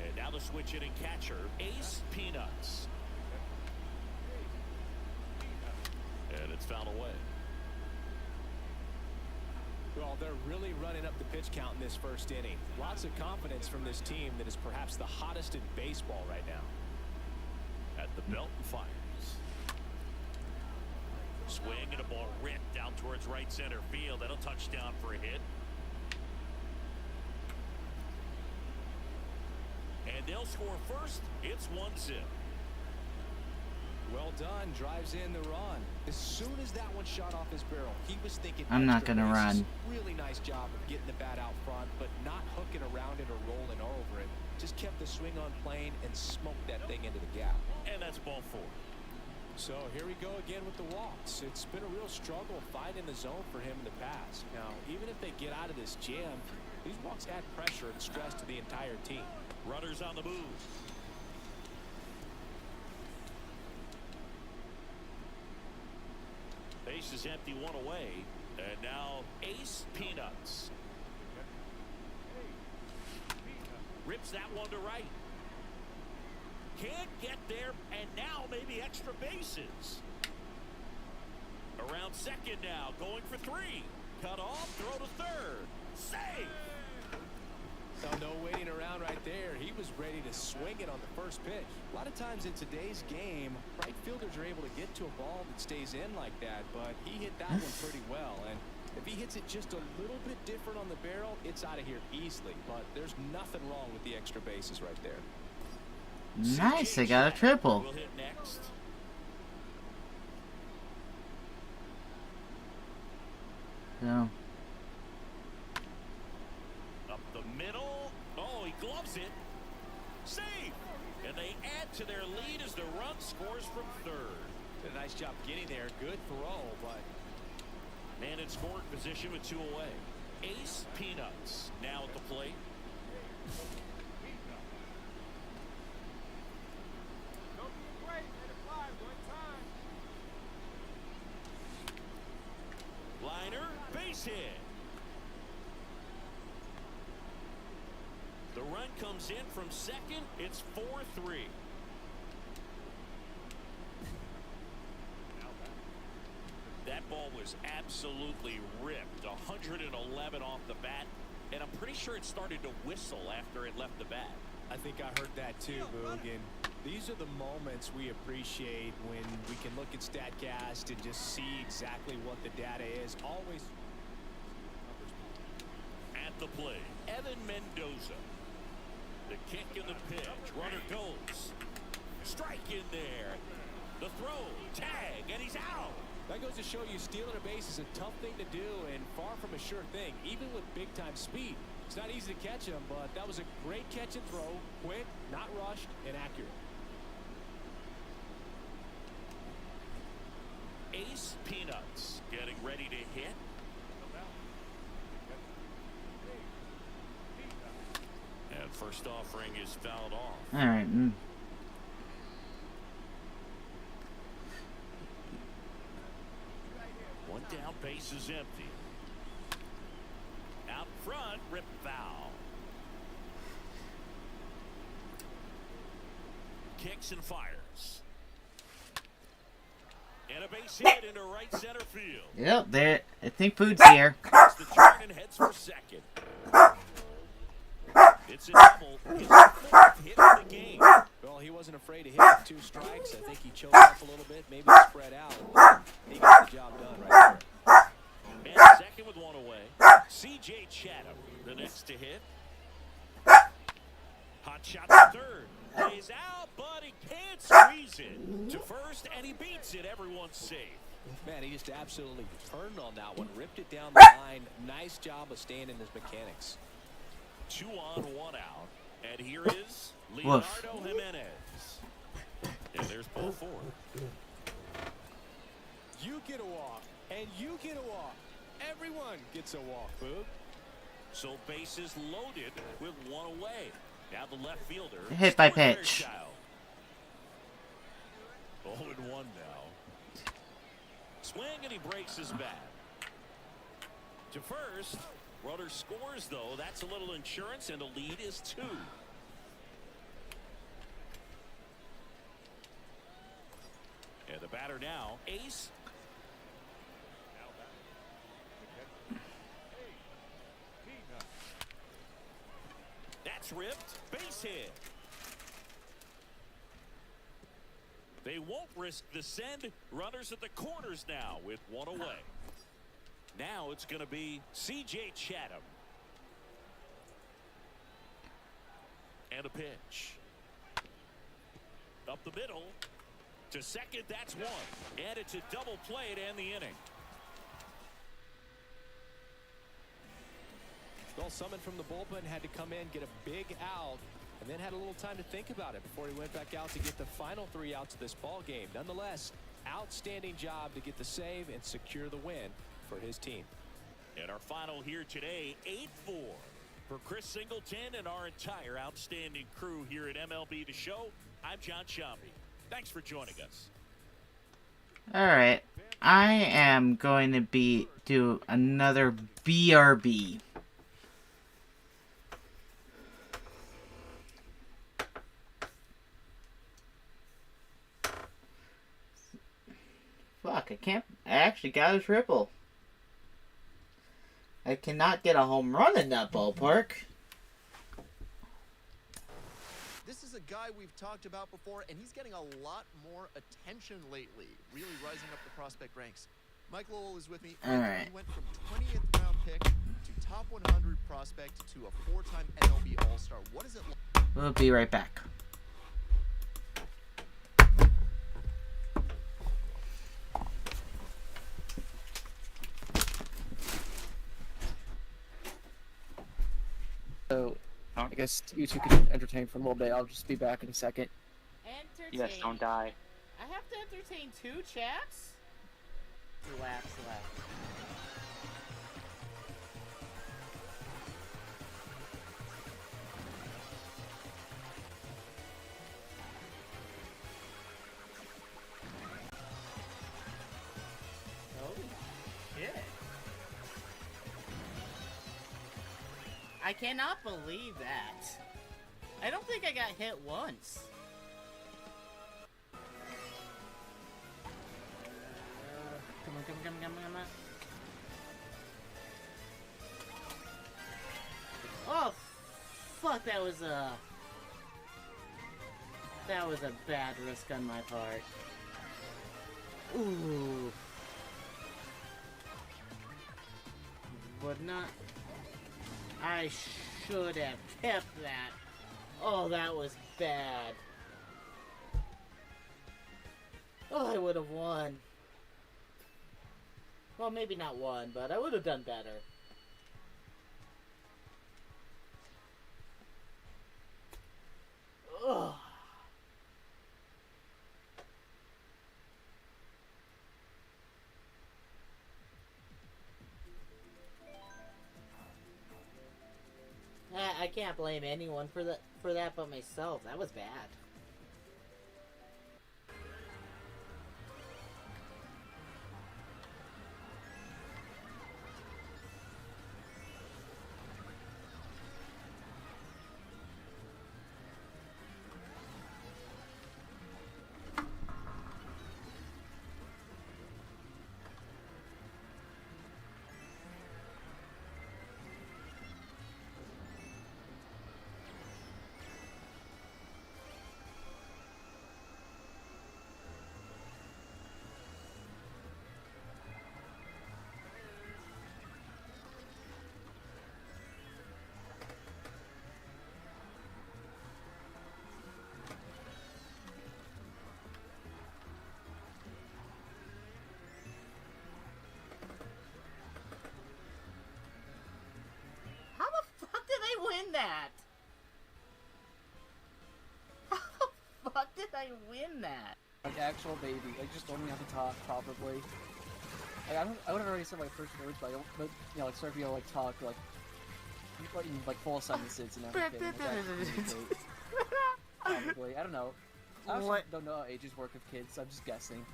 And now the switch hitting catcher, Ace Peanuts. And it's fouled away. Well, they're really running up the pitch count in this first inning. Lots of confidence from this team that is perhaps the hottest in baseball right now. At the belt and fires. Swing and a ball ripped out towards right center field. That'll touch down for a hit. And they'll score first. It's 1-0. Well done. Drives in the run. As soon as that one shot off his barrel, he was thinking, I'm not extra gonna bases. run. Really nice job of getting the bat out front, but not hooking around it or rolling over it. Just kept the swing on plane and smoked that thing into the gap. And that's ball 4. So here we go again with the walks. It's been a real struggle finding the zone for him in the past. Now, even if they get out of this jam, these walks add pressure and stress to the entire team. Runners on the move. Base is empty, 1 away. And now Ace Peanuts. Rips that one to right. Can't get there, and now maybe extra bases. Around second now, going for 3. Cut off, throw to third. Save! No waiting around right there. He was ready to swing it on the first pitch. A lot of times in today's game, right fielders are able to get to a ball that stays in like that, but he hit that one pretty well. And if he hits it just a little bit different on the barrel, it's out of here easily. But there's nothing wrong with the extra bases right there. Nice, they got a triple. We'll hit next. So. Up the middle. Oh, he gloves it. Save! And they add to their lead as the run scores from third. Did a nice job getting there. Good throw, but man in scoring position with 2 away. Ace Peanuts now at the plate. Liner, base hit. The run comes in from second. It's 4-3. That ball was absolutely ripped. 111 off the bat. And I'm pretty sure it started to whistle after it left the bat. I think I heard that too, Boog. And these are the moments we appreciate when we can look at StatCast and just see exactly what the data is. Always. At the plate, Evan Mendoza. The kick and the pitch. Runner goes. Strike in there. The throw. Tag. And he's out. That goes to show you stealing a base is a tough thing to do and far from a sure thing, even with big-time speed. It's not easy to catch him, but that was a great catch and throw. Quick, not rushed, and accurate. Ace Peanuts getting ready to hit. And first offering is fouled off. All right. One down, base is empty. Out front, rip foul. Kicks and fires. And a base hit into right center field. Yep, there. I think Food's here. The turn and heads for second. It's a double. His 4th hit of the game. Well, he wasn't afraid to hit with 2 strikes. I think he choked up a little bit, maybe spread out. He got the job done right there. And second with 1 away. C.J. Chatham, the next to hit. Hot shot to third. He's out, but he can't squeeze it to first, and he beats it. Everyone's safe. Man, he just absolutely turned on that one, ripped it down the line. Nice job of staying in his mechanics. 2 on, 1 out. And here is Leonardo Jimenez. And there's ball 4. You get a walk, and you get a walk. Everyone gets a walk, Boog. So bases loaded with 1 away. Now the left fielder. Hit by pitch. 0-1 now. Swing and he breaks his bat. To first. Runner scores though. That's a little insurance and the lead is 2. And the batter now, Ace. That's ripped. Base hit. They won't risk the send. Runners at the corners now with 1 away. Now it's going to be C.J. Chatham. And a pitch. Up the middle. To second, that's 1. And it's a double play to end the inning. Well, someone from the bullpen had to come in, get a big out, and then had a little time to think about it before he went back out to get the final 3 outs of this ball game. Nonetheless, outstanding job to get the save and secure the win for his team. And our final here today, 8-4 for Chris Singleton and our entire outstanding crew here at MLB The Show. I'm John Shambi. Thanks for joining us. Alright, I am going to do another BRB. Fuck, I actually got a triple. I cannot get a home run in that ballpark. This is a guy we've talked about before, and he's getting a lot more attention lately, really rising up the prospect ranks. Mike Lowell is with me. All right. He went from 20th round pick to top 100 prospect to a 4-time MLB All-Star. What is it like? We'll be right back. So, I guess you two can entertain for a little bit. I'll just be back in a second. Yes, don't die. I have to entertain 2 chaps? Relax. Holy shit. I cannot believe that. I don't think I got hit once. Come on. Oh, fuck, that was a bad risk on my part. Ooh. But not... I should have kept that. Oh, that was bad. Oh, I would have won. Well, maybe not won, but I would have done better. Ugh. I can't blame anyone for that but myself. That was bad. I win that? How the fuck did I win that? Like actual baby, like just only at the top, probably. Like, I would have already said my first words, but you know, like start to be able to like talk like full sentences and everything. Like, communicate. Probably, I don't know. I also don't know how ages work with kids, so I'm just guessing.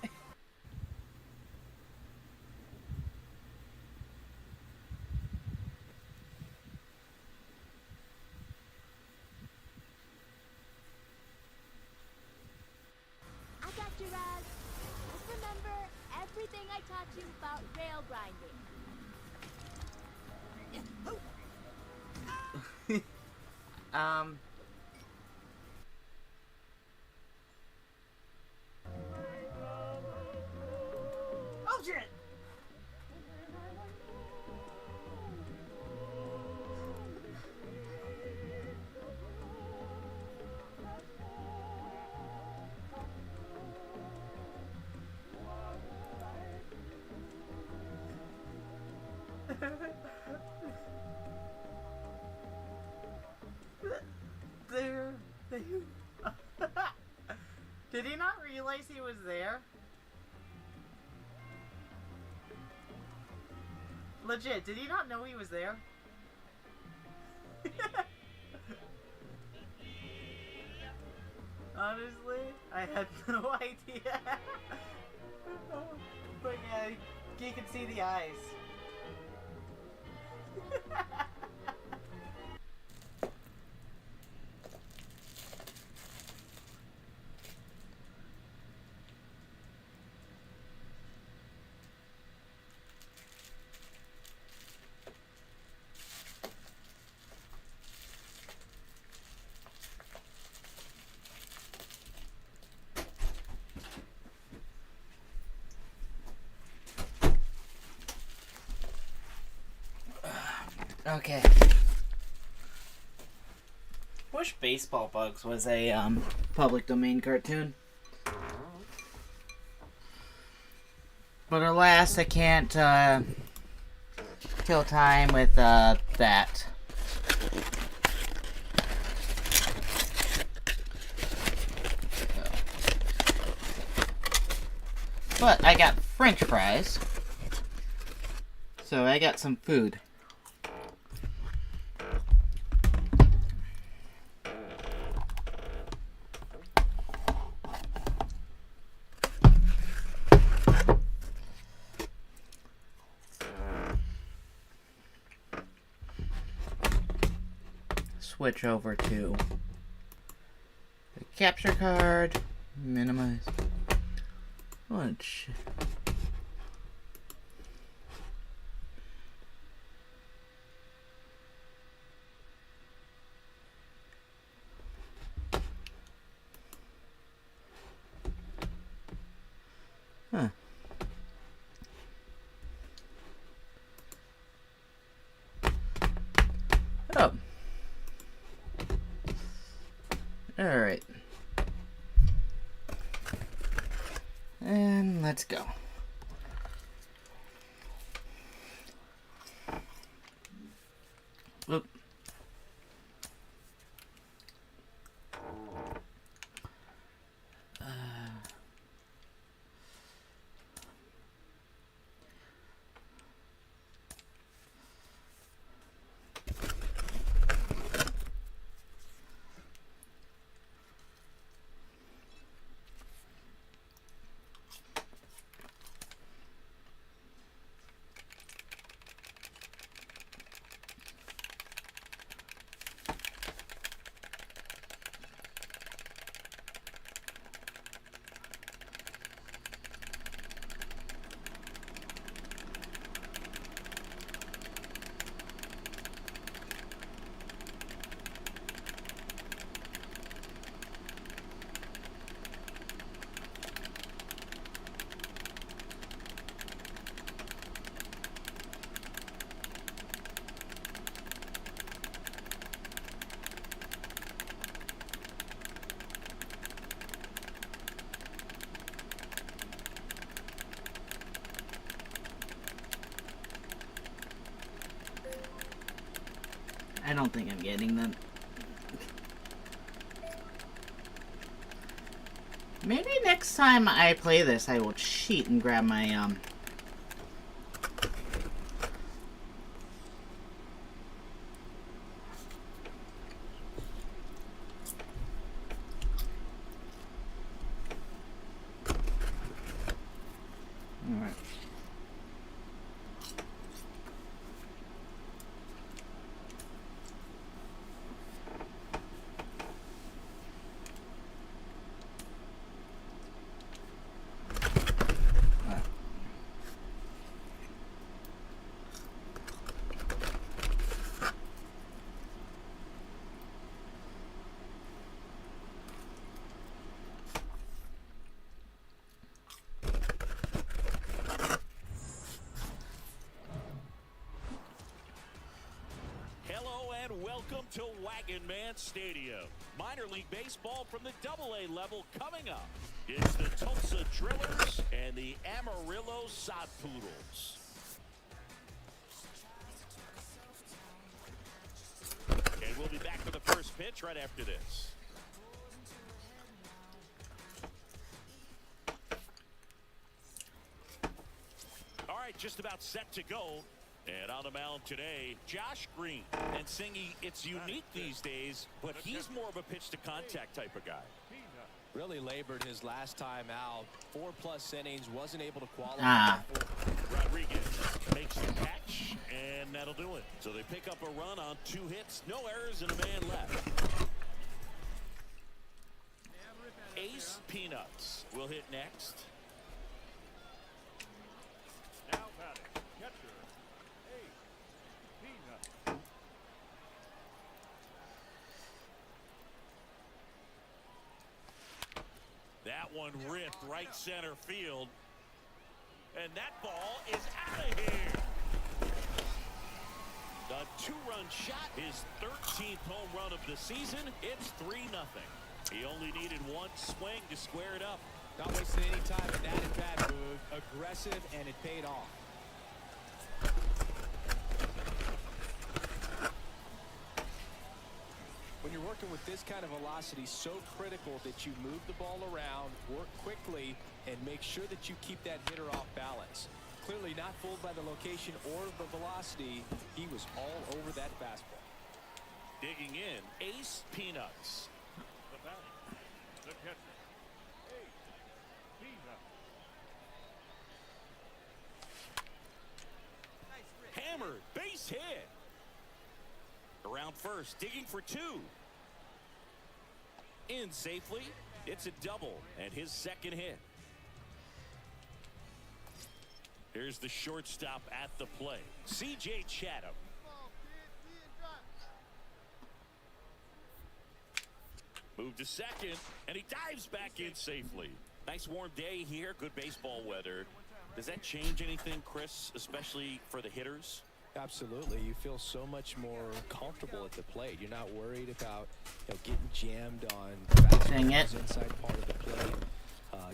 I got you, Raz. Just remember everything I taught you about rail grinding. Oh shit! Did he not realize he was there? Legit, did he not know he was there? Honestly, I had no idea. But yeah, you can see the eyes. Okay. Wish Baseball Bugs was a public domain cartoon. But alas, I can't kill time with that. But I got French fries. So I got some food. Switch over to the capture card, minimize. What shit? Huh. Oh. Alright. And let's go. Oop. I don't think I'm getting them. Maybe next time I play this, I will cheat and grab my, Alright. Welcome to Wagon Man Stadium. Minor League Baseball from the AA level coming up. It's the Tulsa Drillers and the Amarillo Sod Poodles. And we'll be back for the first pitch right after this. All right, just about set to go. And on the mound today, Josh Green. And Singy, it's unique these days, but he's more of a pitch-to-contact type of guy. Really labored his last time out. 4+ innings, wasn't able to qualify. Rodriguez makes the catch, and that'll do it. So they pick up a run on 2 hits, no errors, and a man left. Ace Peanuts will hit next. Now batting, catcher, Ace Peanuts. That one ripped right center field. And that ball is out of here. The 2-run shot, his 13th home run of the season. It's 3-0. He only needed 1 swing to square it up. Not wasting any time in that at-bat move. Aggressive, and it paid off. When you're working with this kind of velocity, so critical that you move the ball around, work quickly, and make sure that you keep that hitter off balance. Clearly not fooled by the location or the velocity. He was all over that fastball. Digging in, Ace Peanuts. The batting, the catcher, Ace Peanuts. Hammered, base hit. Around first, digging for 2. In safely, it's a double, and his 2nd hit. Here's the shortstop at the plate, C.J. Chatham. Move to second, and he dives back in safely. Nice warm day here, good baseball weather. Does that change anything, Chris, especially for the hitters? Absolutely. You feel so much more comfortable at the plate. You're not worried about getting jammed on fastballs inside part of the plate.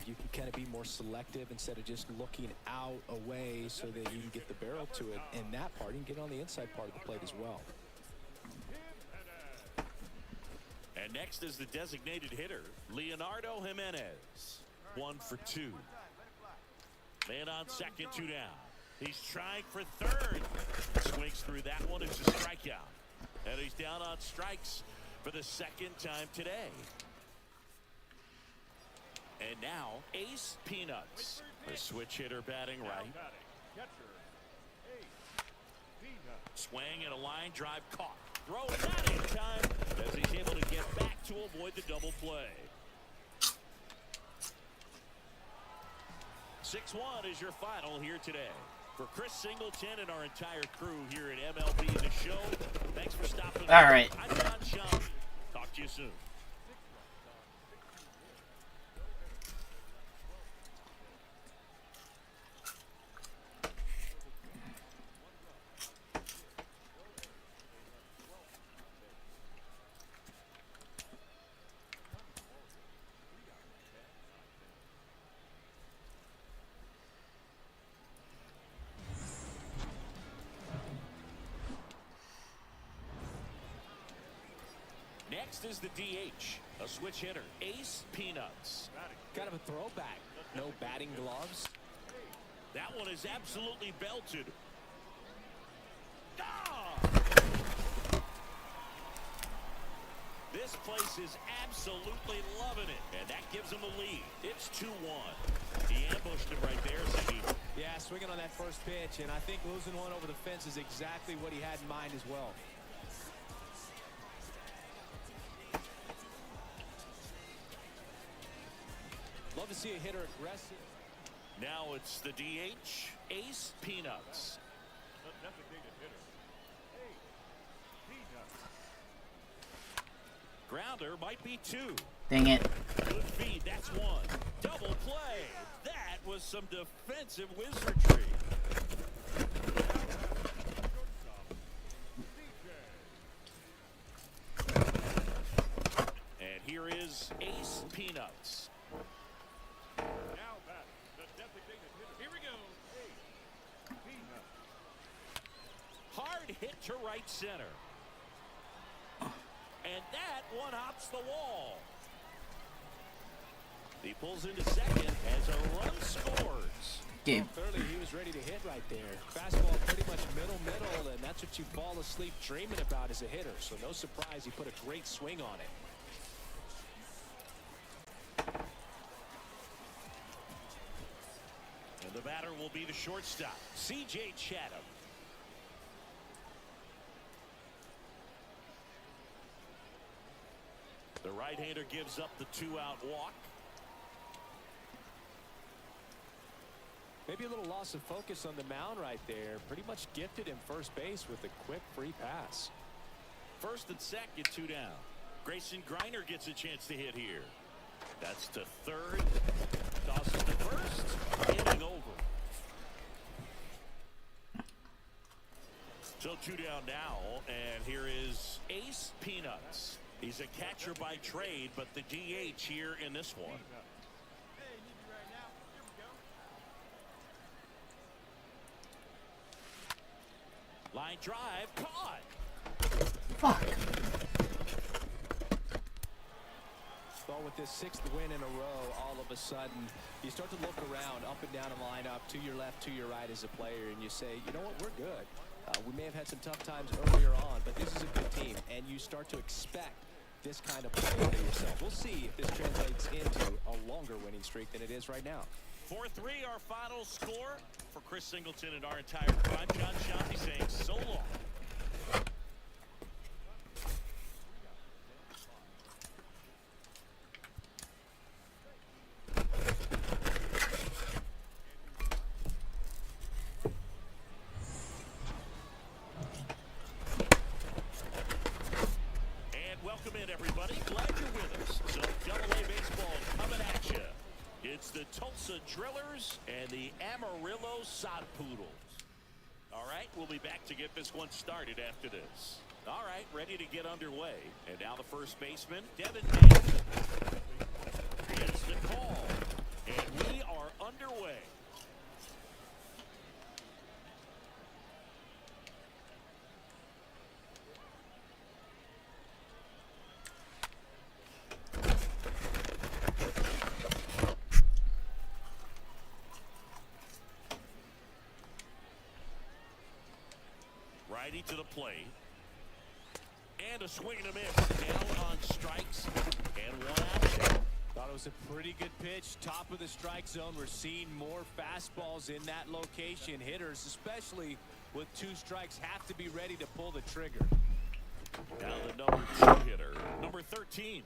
You can kind of be more selective instead of just looking out away so that you can get the barrel to it. And that part, you can get on the inside part of the plate as well. And next is the designated hitter, Leonardo Jimenez. 1 for 2. Man on second, 2 down. He's trying for third. Swings through that one. It's a strikeout. And he's down on strikes for the 2nd time today. And now, Ace Peanuts. The switch hitter batting right. Swing and a line drive caught. Throw that in time as he's able to get back to avoid the double play. 6-1 is your final here today. For Chris Singleton and our entire crew here at MLB The Show, thanks for stopping by. All right. I'm John Sean. Talk to you soon. Next is the DH, a switch hitter, Ace Peanuts. Kind of a throwback. No batting gloves. That one is absolutely belted. This place is absolutely loving it, and that gives them the lead. It's 2-1. He ambushed him right there, Ziggy. Yeah, swinging on that first pitch, and I think losing one over the fence is exactly what he had in mind as well. Love to see a hitter aggressive. Now it's the DH, Ace Peanuts. The designated hitter, Ace Peanuts. Grounder might be 2. Dang it. Good feed, that's 1. Double play. That was some defensive wizardry. And here is Ace Peanuts. Now batting, the designated hitter. Here we go. Ace Peanuts. Hard hit to right center. And that one hops the wall. He pulls into second as a run scores. Dude. Well, clearly he was ready to hit right there. Fastball pretty much middle, and that's what you fall asleep dreaming about as a hitter. So no surprise he put a great swing on it. And the batter will be the shortstop, C.J. Chatham. The right-hander gives up the 2-out walk. Maybe a little loss of focus on the mound right there. Pretty much gifted him first base with a quick free pass. First and second, 2 down. Grayson Griner gets a chance to hit here. That's to third. Tosses to first. Inning over. So 2 down now, and here is Ace Peanuts. He's a catcher by trade, but the DH here in this one. Line drive, caught. Fuck. Well, with this 6th win in a row, all of a sudden, you start to look around, up and down the lineup, to your left, to your right as a player, and you say, you know what, we're good. We may have had some tough times earlier on, but this is a good team, and you start to expect this kind of play out of yourself. We'll see if this translates into a longer winning streak than it is right now. 4-3, our final score. For Chris Singleton and our entire crime, John Shanti saying so long. And welcome in, everybody. Glad you're with us. So, Double-A baseball coming at you. It's the Tulsa Drillers and the Amarillo Sod Poodles. All right, we'll be back to get this one started after this. All right, ready to get underway. And now the first baseman, Devin Davis. Gets the call. And we are underway. Righty to the plate. And a swing and a miss. Down on strikes. And 1 out. Thought it was a pretty good pitch. Top of the strike zone. We're seeing more fastballs in that location. Hitters, especially with 2 strikes, have to be ready to pull the trigger. Now the number 2 hitter, number 13.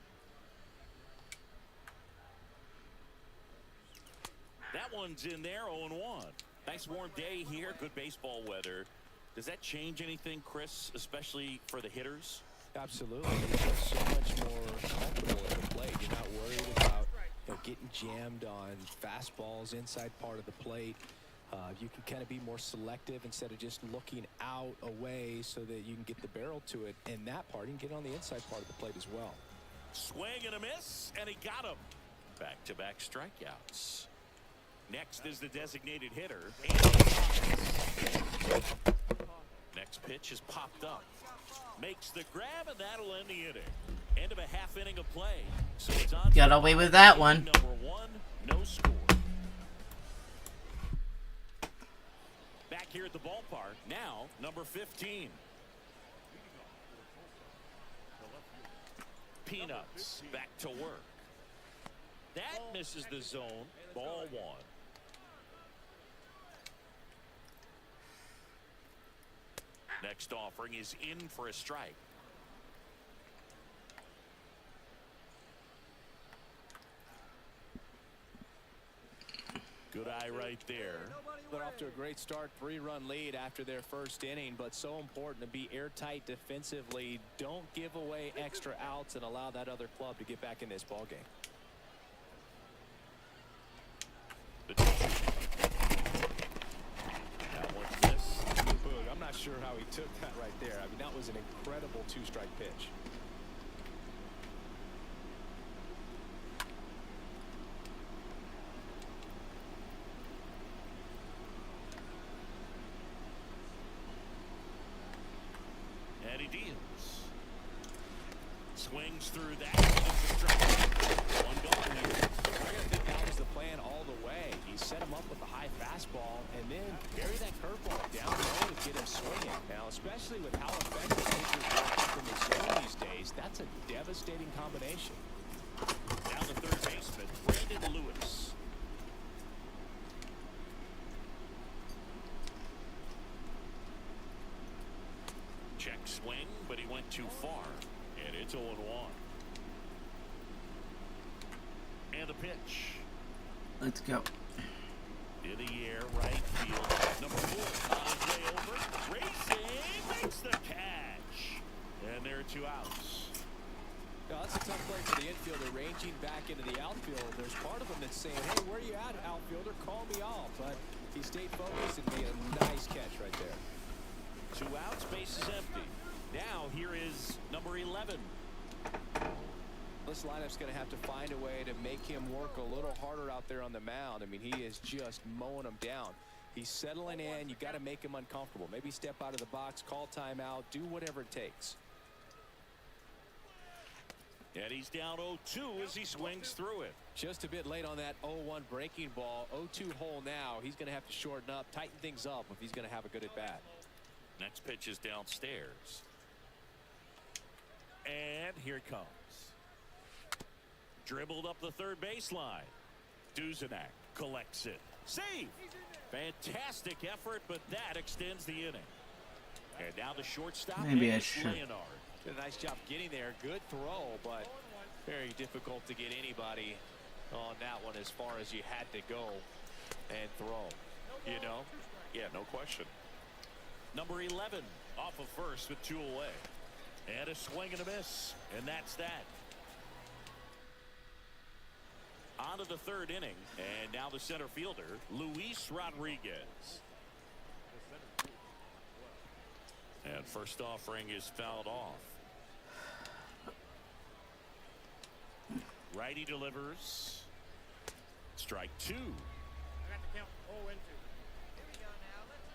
That one's in there, 0-1. Nice warm day here, good baseball weather. Does that change anything, Chris, especially for the hitters? Absolutely. You feel so much more comfortable at the plate. You're not worried about getting jammed on fastballs inside part of the plate. You can kind of be more selective instead of just looking out away so that you can get the barrel to it. And that part, you can get on the inside part of the plate as well. Swing and a miss, and he got him. Back-to-back strikeouts. Next is the designated hitter. Next pitch is popped up. Makes the grab, and that'll end the inning. End of a half inning of play. So it's on. Got away with that one. Number 1, no score. Back here at the ballpark, now number 15. Peanuts back to work. That misses the zone. Ball 1. Next offering is in for a strike. Good eye right there. They're off to a great start, 3-run lead after their first inning, but so important to be airtight defensively. Don't give away extra outs and allow that other club to get back in this ball game. That one's missed. I'm not sure how he took that right there. I mean, that was an incredible 2-strike pitch. And he deals. Swings through that. That's a strike. One gone here. I think that was the plan all the way. He set him up with a high fastball and then bury that curveball down low to get him swinging. Now, especially with how effective pitchers work from the zone these days, that's a devastating combination. Down the third baseman, Brandon Lewis. Check swing, but he went too far. And it's 0-1. And the pitch. Let's go. In the air, right field. Number 4 on his way over. Racing, makes the catch. And there are 2 outs. Now, that's a tough play for the infielder, ranging back into the outfield. There's part of him that's saying, hey, where are you at, outfielder? Call me off. But he stayed focused and made a nice catch right there. 2 outs, base is empty. Now here is number 11. This lineup's going to have to find a way to make him work a little harder out there on the mound. I mean, he is just mowing them down. He's settling in. You got to make him uncomfortable. Maybe step out of the box, call timeout, do whatever it takes. And he's down 0-2 as he swings through it. Just a bit late on that 0-1 breaking ball. 0-2 hole now. He's going to have to shorten up, tighten things up if he's going to have a good at bat. Next pitch is downstairs. And here it comes. Dribbled up the third baseline. Duzenak collects it. Save! Fantastic effort, but that extends the inning. And now the shortstop. Maybe I is should. Leonard. Did a nice job getting there. Good throw, but very difficult to get anybody on that one as far as you had to go and throw. You know? Yeah, no question. Number 11 off of first with 2 away. And a swing and a miss. And that's that. On to the third inning. And now the center fielder, Luis Rodriguez. And first offering is fouled off. Righty delivers. Strike 2. I got to count 0-2. Here we go now. Let's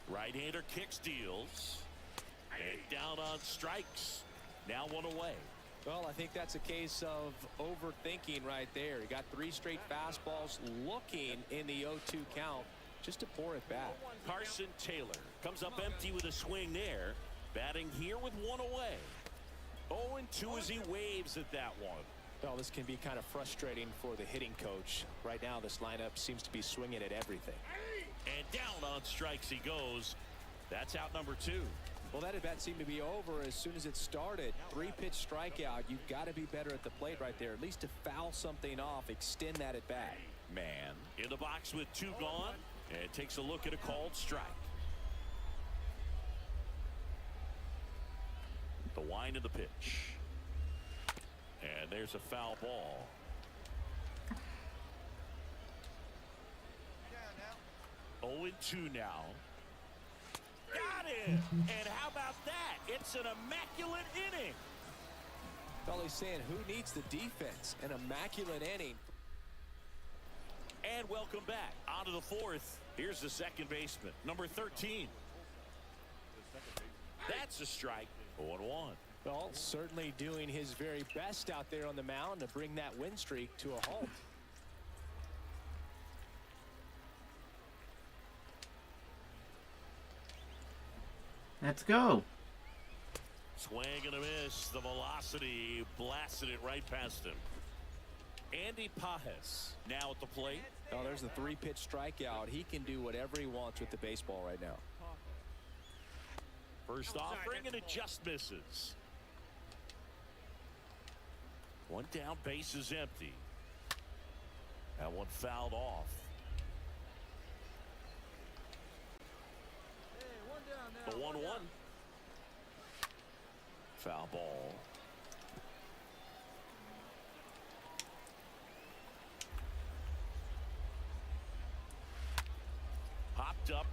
go. Right-hander kicks, deals. And down on strikes. Now 1 away. Well, I think that's a case of overthinking right there. He got 3 straight fastballs looking in the 0-2 count. Just a poor at bat. Carson Taylor comes up empty with a swing there. Batting here with 1 away. 0-2 as he waves at that one. Well, this can be kind of frustrating for the hitting coach. Right now, this lineup seems to be swinging at everything. And down on strikes he goes. That's out number 2. Well, that at bat seemed to be over as soon as it started. 3-pitch strikeout. You've got to be better at the plate right there, at least to foul something off, extend that at bat. Man in the box with 2 gone, and takes a look at a called strike. The wind of the pitch. And there's a foul ball. Down now. 0-2 now. Got it! And how about that? It's an immaculate inning. Well, he's saying who needs the defense? An immaculate inning. And welcome back. On to the 4th. Here's the second baseman, number 13. That's a strike. 0-1. Well, certainly doing his very best out there on the mound to bring that win streak to a halt. Let's go. Swing and a miss. The velocity blasted it right past him. Andy Pajes now at the plate. Oh, there's the 3-pitch strikeout. He can do whatever he wants with the baseball right now. First offering, and it just misses. One down, base is empty. That one fouled off. The 1-1. Foul ball. Popped up.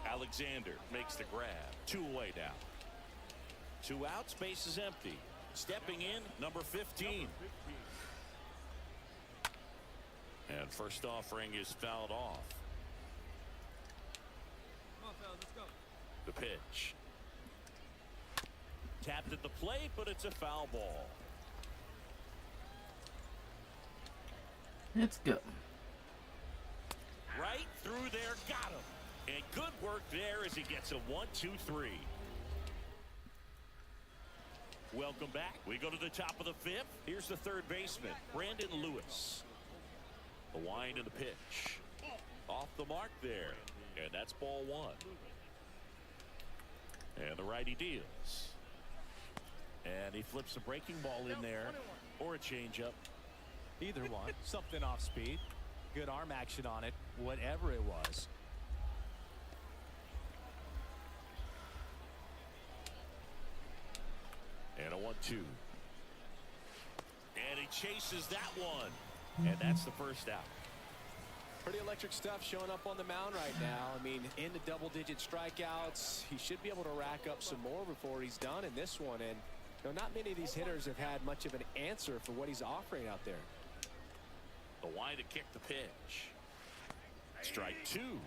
Alexander makes the grab. 2 away now. 2 outs, base is empty. Stepping in, number 15. And first offering is fouled off. Come on, fellas, let's go. The pitch. Tapped at the plate, but it's a foul ball. Let's go. Right through there, got him. And good work there as he gets a 1-2-3. Welcome back. We go to the top of the 5th. Here's the third baseman, Brandon Lewis. The wind and the pitch. Off the mark there. And that's ball 1. And the righty deals. And he flips a breaking ball in there. Or a changeup. Either one. Something off speed. Good arm action on it. Whatever it was. And a 1-2. And he chases that one. And that's the first out. Pretty electric stuff showing up on the mound right now. I mean, in the double-digit strikeouts, he should be able to rack up some more before he's done in this one. And you know, not many of these hitters have had much of an answer for what he's offering out there. The wind to kick the pitch. Strike 2.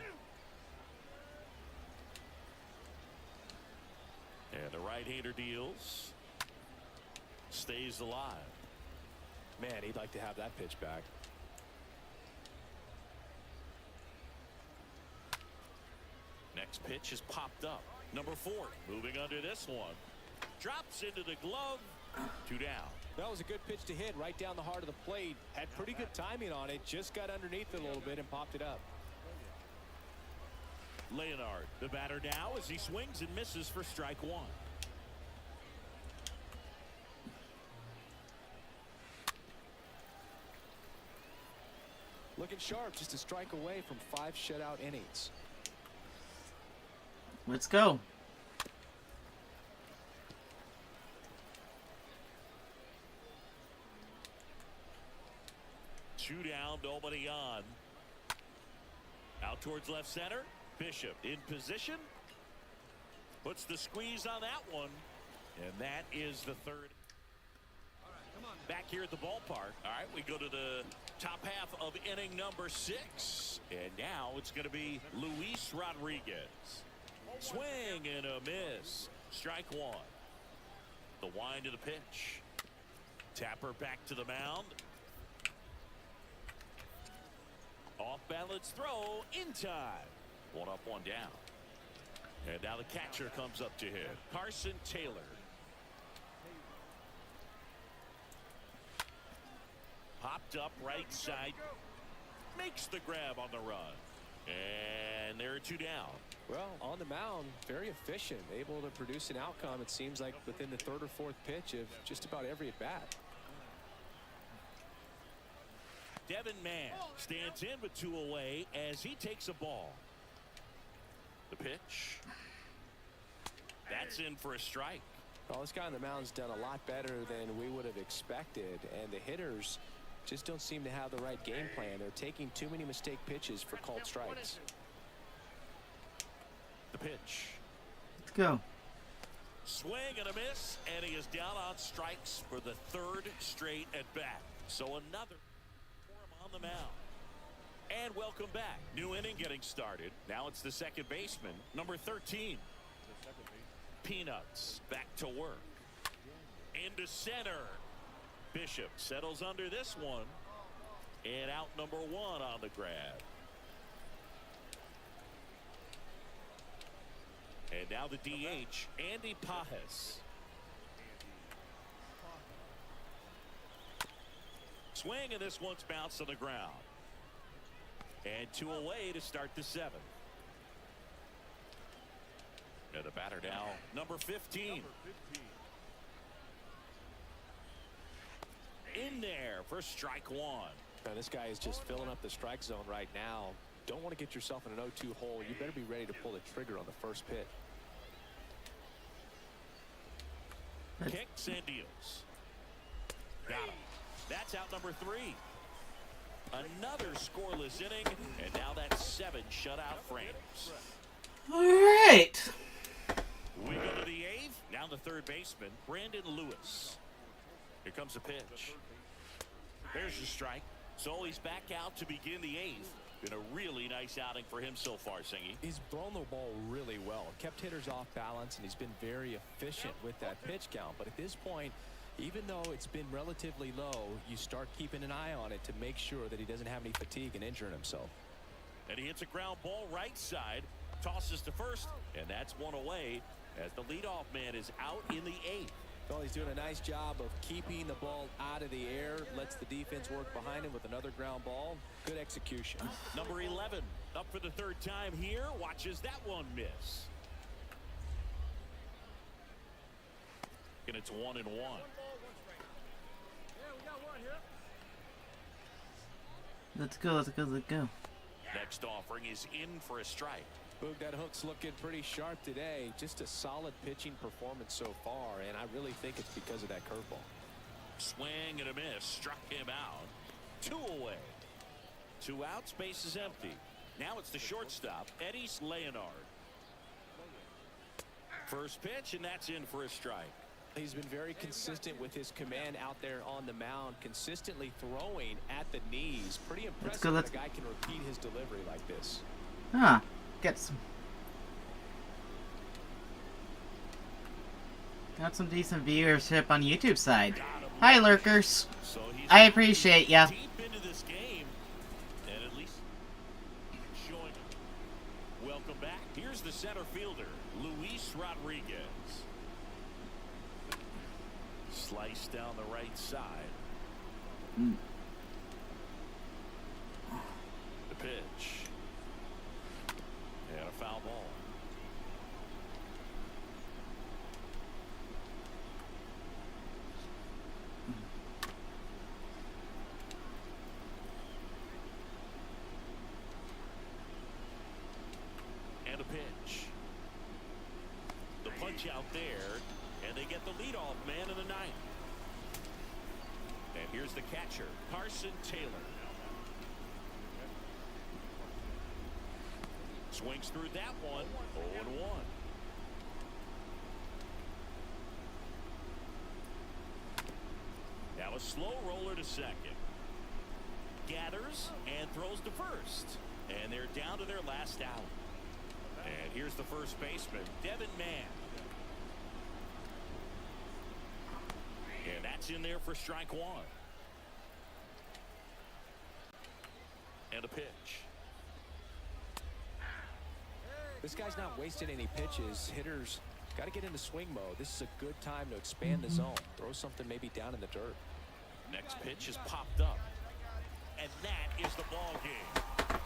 And the right-hander deals. Stays alive. Man, he'd like to have that pitch back. Next pitch is popped up. Number 4, moving under this one. Drops into the glove. 2 down. That was a good pitch to hit right down the heart of the plate. Had pretty good timing on it. Just got underneath it a little bit and popped it up. Leonard, the batter now as he swings and misses for strike 1. Looking sharp, just a strike away from 5 shutout innings. Let's go. Two down, nobody on. Out towards left center. Bishop in position. Puts the squeeze on that one. And that is the third. Back here at the ballpark. All right, we go to the top half of inning number 6. And now it's going to be Luis Rodriguez. Swing and a miss. Strike 1. The wind of the pitch. Tapper back to the mound. Off balance throw in time. 1 up, 1 down. And now the catcher comes up to hit. Carson Taylor. Popped up right side. Makes the grab on the run. And there are 2 down. Well, on the mound, very efficient. Able to produce an outcome, it seems like, within the 3rd or 4th pitch of just about every at-bat. Devin Mann stands in with 2 away as he takes a ball. The pitch. That's in for a strike. Well, this guy on the mound's done a lot better than we would have expected, and the hitters just don't seem to have the right game plan. They're taking too many mistake pitches for called strikes. The pitch. Let's go. Swing and a miss, and he is down on strikes for the 3rd straight at bat. So another for him on the mound. And welcome back. New inning getting started. Now it's the second baseman, number 13. peanuts. Back to work. Into center. Bishop settles under this one. And out number 1 on the grab. And now the DH, Andy Pajes. Swing, and this one's bounced on the ground. And 2 away to start the 7th. And the batter now, number 15. In there for strike 1. Now, this guy is just filling up the strike zone right now. Don't want to get yourself in an 0-2 hole. You better be ready to pull the trigger on the first pitch. Kicks and deals. Got him. That's out number 3. Another scoreless inning, and now that's 7 shutout frames. All right. We go to the 8th. Now the third baseman, Brandon Lewis. Here comes a pitch. There's your strike. So he's back out to begin the 8th. Been a really nice outing for him so far, Singy. He's thrown the ball really well. Kept hitters off balance, and he's been very efficient with that pitch count. But at this point, even though it's been relatively low, you start keeping an eye on it to make sure that he doesn't have any fatigue and injuring himself. And he hits a ground ball right side. Tosses to first, and that's 1 away as the leadoff man is out in the 8th. Well, he's doing a nice job of keeping the ball out of the air. Lets the defense work behind him with another ground ball. Good execution. Number 11 up for the 3rd time here. Watches that one miss. And it's 1-1. Let's go, let's go, let's go. Next offering is in for a strike. Boog, that hook's looking pretty sharp today. Just a solid pitching performance so far, and I really think it's because of that curveball. Swing and a miss. Struck him out. 2 away. 2 outs. Base is empty. Now it's the shortstop, Eddys Leonard. First pitch, and that's in for a strike. He's been very consistent with his command out there on the mound, consistently throwing at the knees. Pretty impressive that a guy can repeat his delivery like this. Huh. Got some decent viewership on YouTube side. Hi, lurkers. I appreciate ya. Deep into this game, and at least showing it. Welcome back. Here's the center fielder, Luis Rodriguez. Slice down the right side. The pitch. And a foul ball. And a pitch. The punch out there, and they get the leadoff man in the 9th. And here's the catcher, Carson Taylor. Swings through that one. 0-1. Now a slow roller to second. Gathers and throws to first. And they're down to their last out. And here's the first baseman, Devin Mann. And that's in there for strike 1. And a pitch. This guy's not wasting any pitches. Hitters got to get into swing mode. This is a good time to expand the zone. Throw something maybe down in the dirt. Next pitch is popped up. And that is the ball game.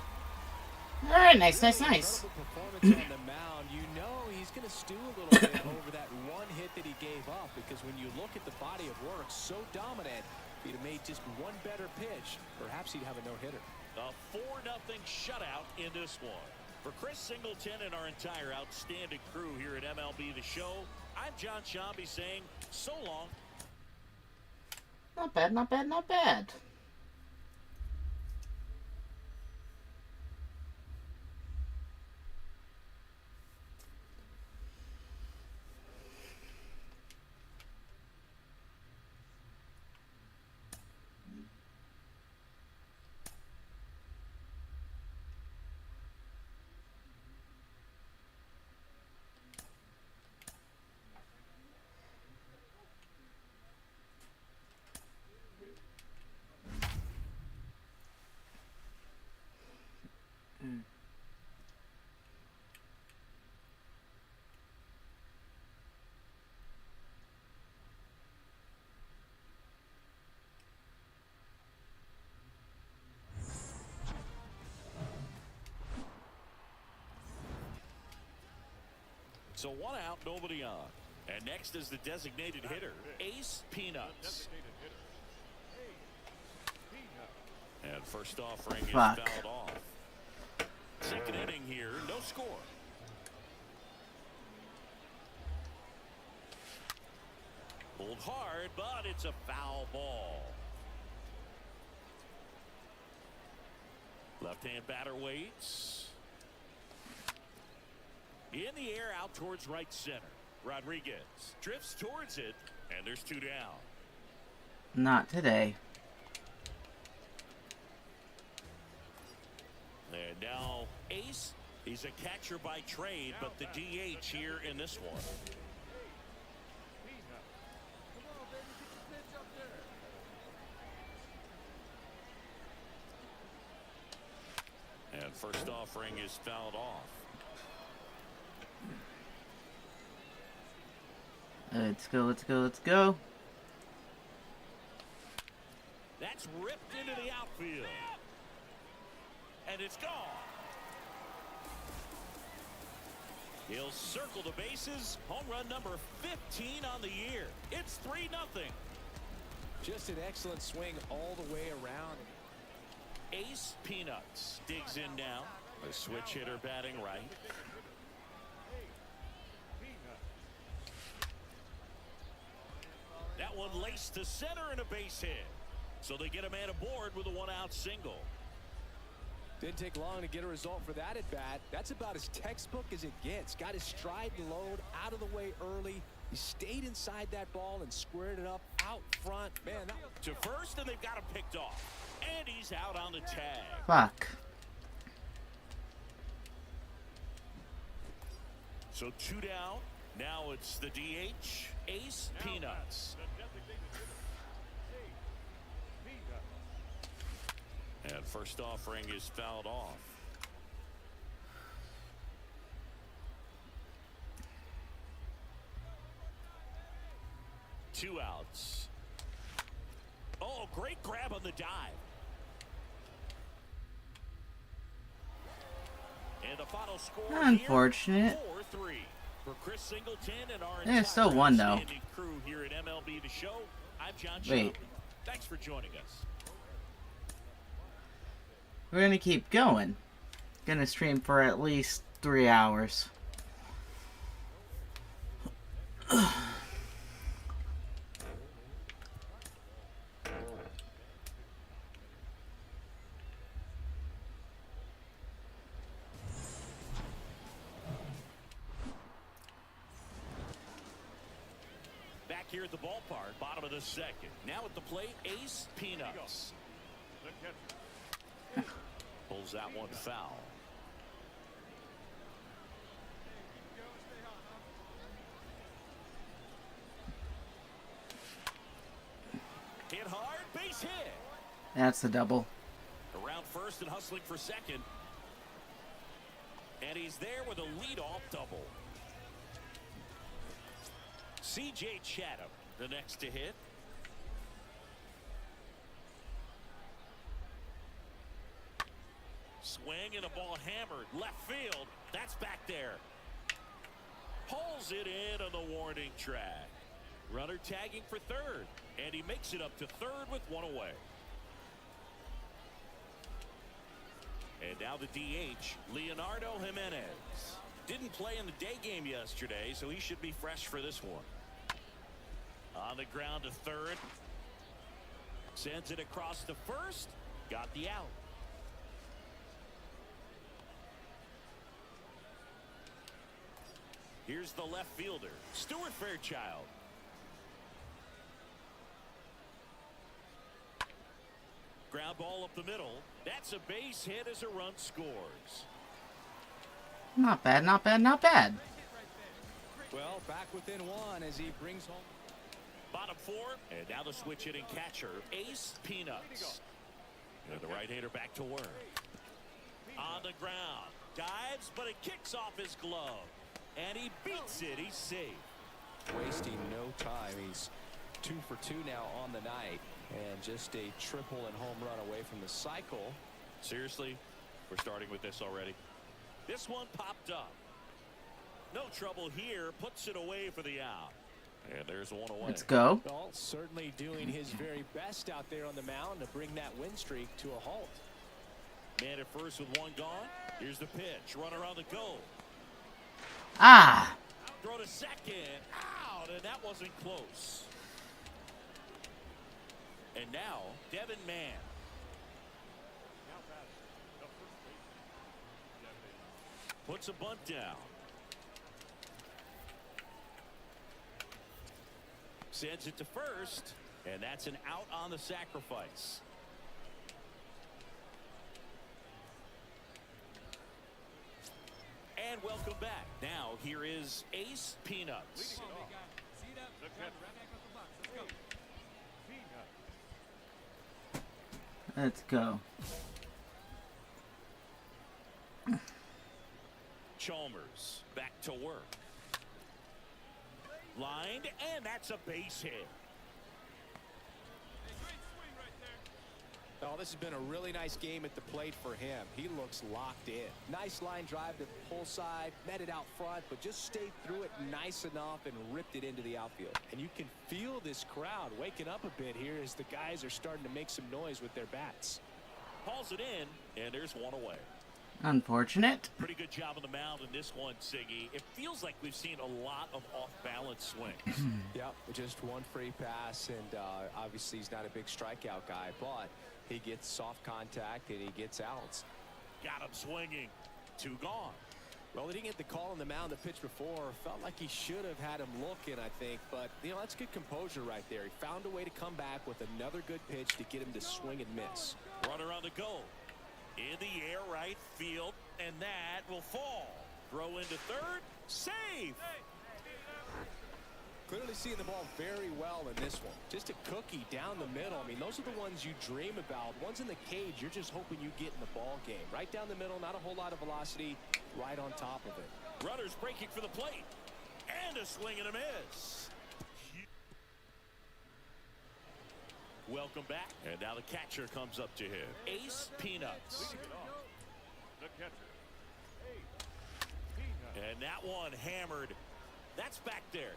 All right, nice, nice, nice. Performance on the mound. You know he's going to stew a little bit over that one hit that he gave up, because when you look at the body of work, so dominant, if he'd have made just one better pitch, perhaps he'd have a no-hitter. A 4-0 shutout in this one. For Chris Singleton and our entire outstanding crew here at MLB The Show, I'm John Shambi saying so long. Not bad, not bad, not bad. So 1 out, nobody on. And next is the designated hitter, Ace Peanuts. And first offering is fouled off. Second inning here, no score. Pulled hard, but it's a foul ball. Left-hand batter waits. In the air, out towards right center. Rodriguez drifts towards it, and there's 2 down. Not today. And now Ace, he's a catcher by trade, but the DH here in this one. And first offering is fouled off. Let's go, let's go, let's go. That's ripped into the outfield. And it's gone. He'll circle the bases. Home run number 15 on the year. It's 3-0. Just an excellent swing all the way around. Ace Peanuts digs in now. A switch hitter batting right. That one laced to center and a base hit. So they get a man aboard with a 1-out single. Didn't take long to get a result for that at bat. That's about as textbook as it gets. Got his stride and load out of the way early. He stayed inside that ball and squared it up out front. Man, to first, and they've got him picked off. And he's out on the tag. Fuck. So 2 down. Now it's the DH, Ace Peanuts. And first offering is fouled off. Two outs. Oh, great grab on the dive. And the final score unfortunate. 4-3 for Chris Singleton and our Yeah, still one though. crew here at MLB The Show. I'm John Wait. Shelby. Thanks for joining us. We're gonna keep going. Gonna stream for at least 3 hours. Back here at the ballpark, bottom of the second. Now at the plate, Ace Peanuts. Pulls that one foul. Hit hard, base hit. That's the double. Around first and hustling for second. And he's there with a leadoff double. C.J. Chatham, the next to hit. Swing and a ball hammered left field. That's back there. Pulls it in on the warning track. Runner tagging for third, and he makes it up to third with one away. And now the DH, Leonardo Jimenez. Didn't play in the day game yesterday, so he should be fresh for this one. On the ground to third. Sends it across to first. Got the out. Here's the left fielder, Stuart Fairchild. Ground ball up the middle. That's a base hit as a run scores. Not bad, not bad, not bad. Well, back within one as he brings home. Bottom four, and now the switch hitting catcher, Ace Peanuts. And the right-hander back to work. On the ground, dives, but it kicks off his glove. And he beats it. He's safe. Wasting no time. He's 2 for 2 now on the night. And just a triple and home run away from the cycle. Seriously, we're starting with this already. This one popped up. No trouble here. Puts it away for the out. And there's one away. Let's go. Well, certainly doing his very best out there on the mound to bring that win streak to a halt. Man at first with one gone. Here's the pitch. Runner on the go. Ah. Throw to second. Out. And that wasn't close. And now, Devin Mann. Puts a bunt down. Sends it to first. And that's an out on the sacrifice. And welcome back. Now, here is Ace Peanuts. Let's go. Chalmers back to work. Lined, and that's a base hit. Oh, this has been a really nice game at the plate for him. He looks locked in. Nice line drive to the pull side, met it out front, but just stayed through it nice enough and ripped it into the outfield. And you can feel this crowd waking up a bit here as the guys are starting to make some noise with their bats. Hauls it in, and there's one away. Unfortunate. Pretty good job on the mound in this one, Siggy. It feels like we've seen a lot of off-balance swings. Yep, just one free pass, and obviously he's not a big strikeout guy, but he gets soft contact and he gets outs. Got him swinging. 2 gone. Well, he didn't get the call on the mound the pitch before. Felt like he should have had him looking, I think. But, you know, that's good composure right there. He found a way to come back with another good pitch to get him to swing and miss. Runner on the go. In the air, right field, and that will fall. Throw into third. Safe. Clearly seeing the ball very well in this one. Just a cookie down the middle. I mean, those are the ones you dream about. Ones in the cage, you're just hoping you get in the ball game. Right down the middle, not a whole lot of velocity, right on top of it. Runners breaking for the plate. And a swing and a miss. Welcome back. And now the catcher comes up to him. Ace Peanuts. The catcher. And that one hammered. That's back there.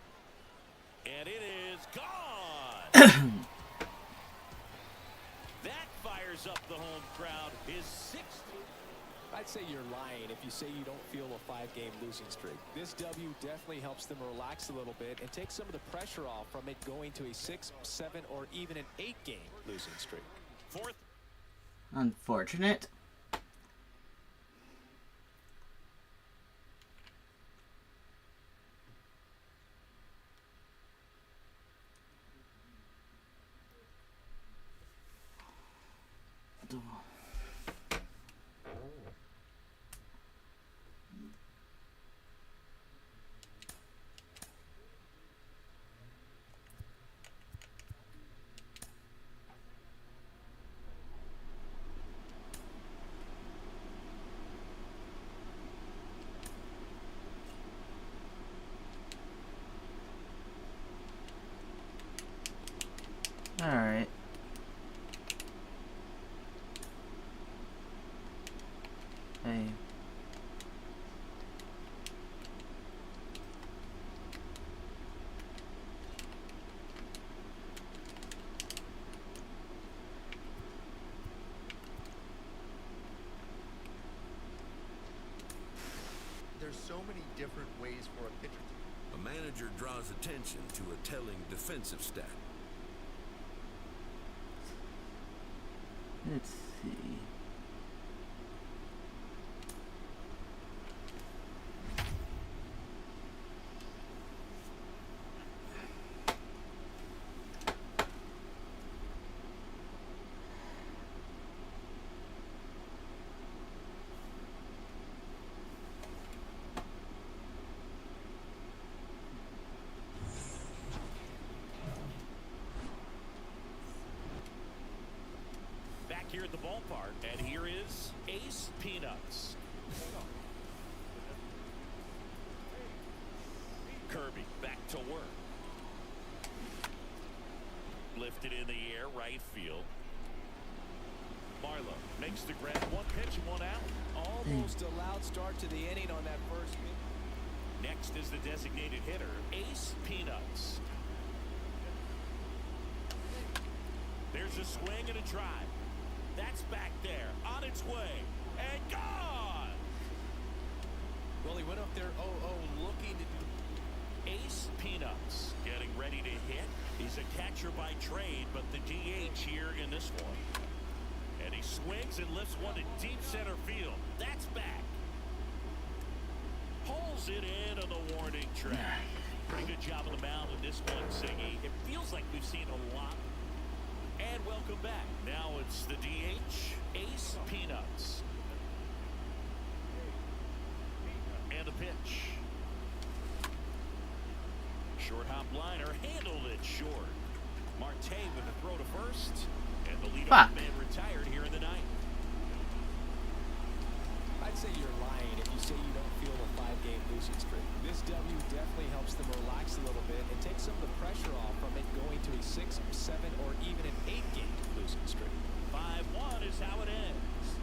And it is gone. That fires up the home crowd. His 6th. I'd say you're lying if you say you don't feel a 5-game losing streak. This W definitely helps them relax a little bit and take some of the pressure off from it going to a 6, 7, or even an 8-game losing streak. 4th. Unfortunate. All right. Hey. There's so many different ways for a pitcher to... A manager draws attention to a telling defensive stat. Let's see. Here at the ballpark, and here is Ace Peanuts. Kirby back to work. Lifted in the air, right field. Marlowe makes the grab. 1 pitch, 1 out. Almost a loud start to the inning on that first pitch. Next is the designated hitter, Ace Peanuts. There's a swing and a drive. That's back there, on its way, and gone! Well, he went up there 0-0 looking to do... Ace Peanuts getting ready to hit. He's a catcher by trade, but the DH here in this one. And he swings and lifts one to deep center field. That's back. Pulls it into the warning track. Pretty good job on the mound with this one, Siggy. It feels like we've seen a lot. And welcome back. Now it's the DH, Ace Peanuts. And the pitch. Short hop liner, handled it short. Marte with a throw to first. And the leadoff man retired here in the ninth. I'd say you're lying if you say you don't feel a 5-game losing streak. This W definitely helps them relax a little bit and take some of the pressure off from it going to a 6, 7, or even an 8-game losing streak. 5-1 is how it ends.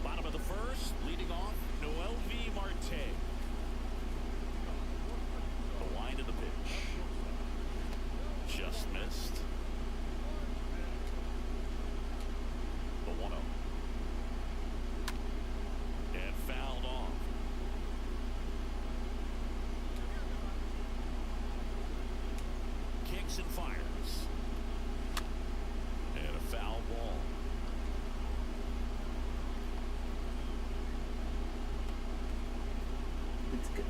Bottom of the first, leading off, Noel V. Marte. The wind of the pitch. Just missed. The 1-0. And fouled off. Kicks and fires. And a foul ball. It's good.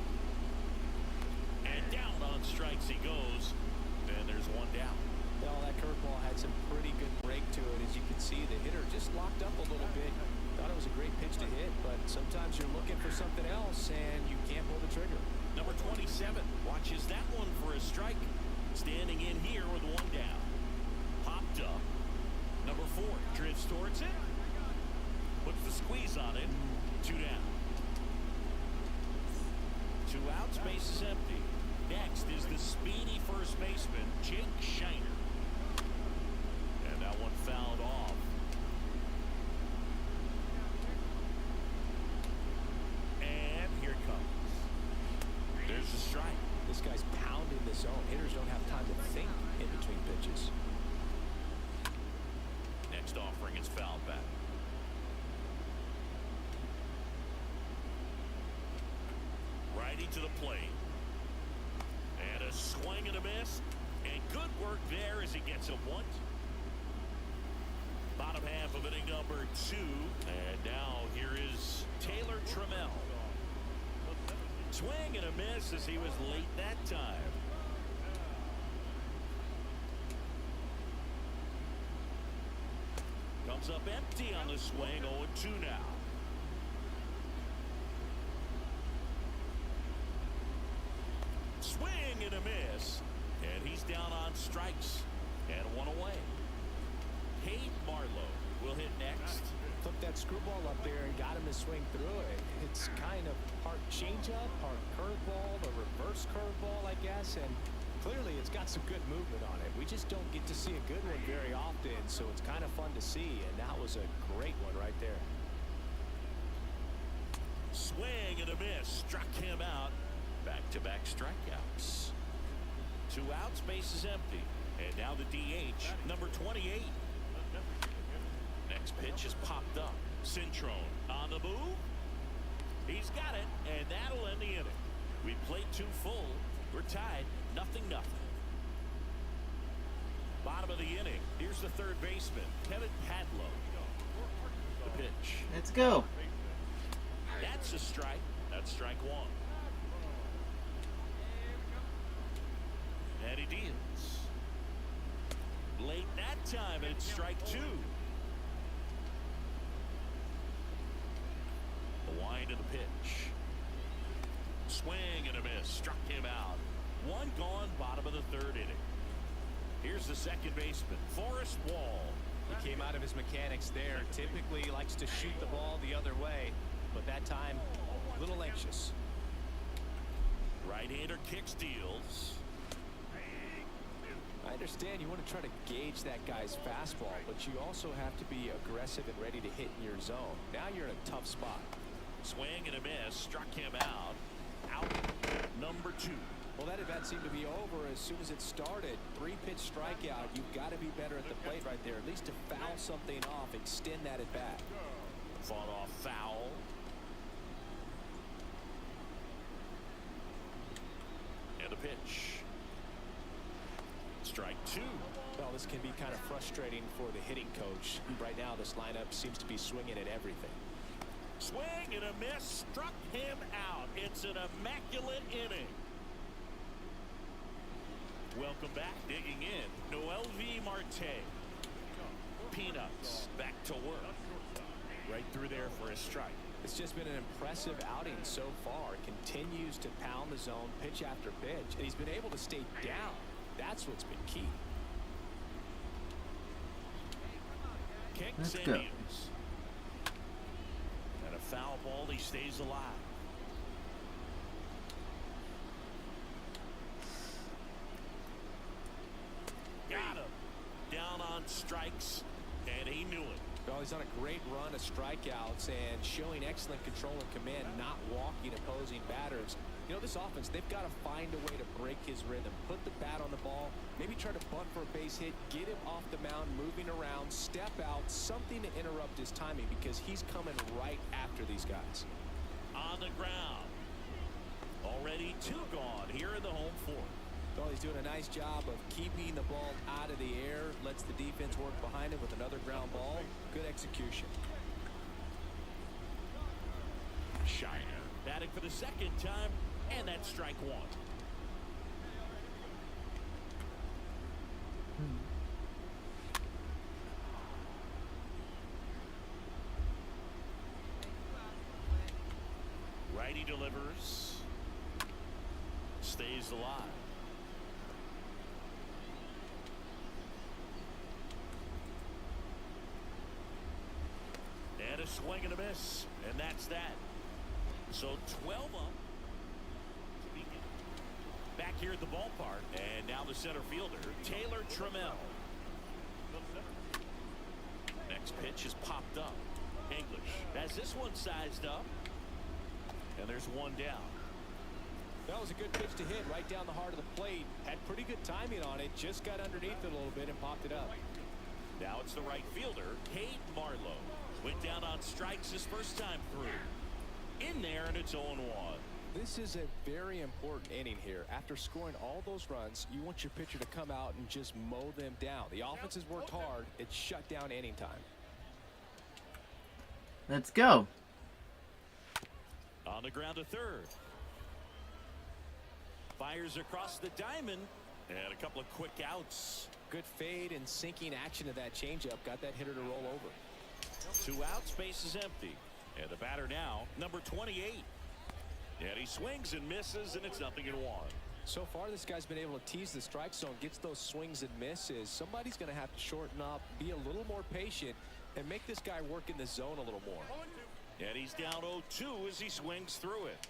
And down on strikes he goes. And there's one down. Well, that curveball had some pretty good break to it. As you can see, the hitter just locked up a little bit. Thought it was a great pitch to hit, but sometimes you're looking for something else, and you can't pull the trigger. Number 27 watches that one for a strike. Standing in here with one down. Popped up. Number 4 drifts towards it. Puts the squeeze on it. 2 down. 2 outs, base is empty. Next is the speedy first baseman, Jake Shiner. And that one fouled off. And here it comes. There's the strike. This guy's pounding the zone. Hitters don't have time to think in between pitches. Next offering is fouled back. Righty to the plate. And a swing and a miss. And good work there as he gets a 1. Bottom half of inning number 2. And now here is Taylor Trammell. Swing and a miss as he was late that time. Comes up empty on the swing. 0-2 now. Swing and a miss. And he's down on strikes. And 1 away. Kate Marlowe will hit next. Took that screwball up there and got him to swing through it. It's kind of part changeup, part curveball, the reverse curveball, I guess. And clearly it's got some good movement on it. We just don't get to see a good one very often, so it's kind of fun to see. And that was a great one right there. Swing and a miss. Struck him out. Back-to-back strikeouts. 2 outs, base is empty. And now the DH, number 28. Next pitch is popped up. Cintrone on the move. He's got it, and that'll end the inning. We played 2 full. We're tied, 0-0. Bottom of the inning. Here's the third baseman, Kevin Padlow. The pitch. Let's go. That's a strike. That's strike 1. And he deals. Late that time, and it's strike 2. The wind of the pitch. Swing and a miss. Struck him out. 1 gone, bottom of the 3rd inning. Here's the second baseman, Forrest Wall. He came out of his mechanics there. Typically he likes to shoot the ball the other way, but that time, a little anxious. Right-hander kick steals. I understand you want to try to gauge that guy's fastball, but you also have to be aggressive and ready to hit in your zone. Now you're in a tough spot. Swing and a miss. Struck him out. Out number 2. Well, that at bat seemed to be over as soon as it started. 3-pitch strikeout. You've got to be better at the plate right there, at least to foul something off, extend that at bat. Fought off foul. And a pitch. Strike 2. Well, this can be kind of frustrating for the hitting coach. Right now, this lineup seems to be swinging at everything. Swing and a miss. Struck him out. It's an immaculate inning. Welcome back. Digging in, Noel V. Marte. Peanuts back to work. Right through there for a strike. It's just been an impressive outing so far. Continues to pound the zone pitch after pitch, and he's been able to stay down. That's what's been key. Kicks and deals. And a foul ball. He stays alive. Got him. Down on strikes, and he knew it. Well, he's on a great run of strikeouts and showing excellent control and command, not walking opposing batters. You know, this offense, they've got to find a way to break his rhythm, put the bat on the ball, maybe try to bunt for a base hit, get him off the mound, moving around, step out, something to interrupt his timing because he's coming right after these guys. On the ground. Already 2 gone here in the home 4th. Well, he's doing a nice job of keeping the ball out of the air, lets the defense work behind him with another ground ball. Good execution. Shiner batting for the 2nd time, and that's strike 1. Righty delivers. Stays alive. And a swing and a miss, and that's that. So 12 up. Back here at the ballpark, and now the center fielder, Taylor Trammell. Next pitch is popped up. English has this one sized up, and there's one down. That was a good pitch to hit right down the heart of the plate. Had pretty good timing on it, just got underneath it a little bit and popped it up. Now it's the right fielder, Cade Marlowe. Went down on strikes his first time through. In there, and it's 0-1. This is a very important inning here. After scoring all those runs, you want your pitcher to come out and just mow them down. The offense has worked hard. It's shut down inning time. Let's go. On the ground to third. Fires across the diamond. And a couple of quick outs. Good fade and sinking action of that changeup. Got that hitter to roll over. 2 outs, base is empty. And the batter now, number 28. And he swings and misses, and it's 0-1. So far, this guy's been able to tease the strike zone, gets those swings and misses. Somebody's going to have to shorten up, be a little more patient, and make this guy work in the zone a little more. And he's down 0-2 as he swings through it.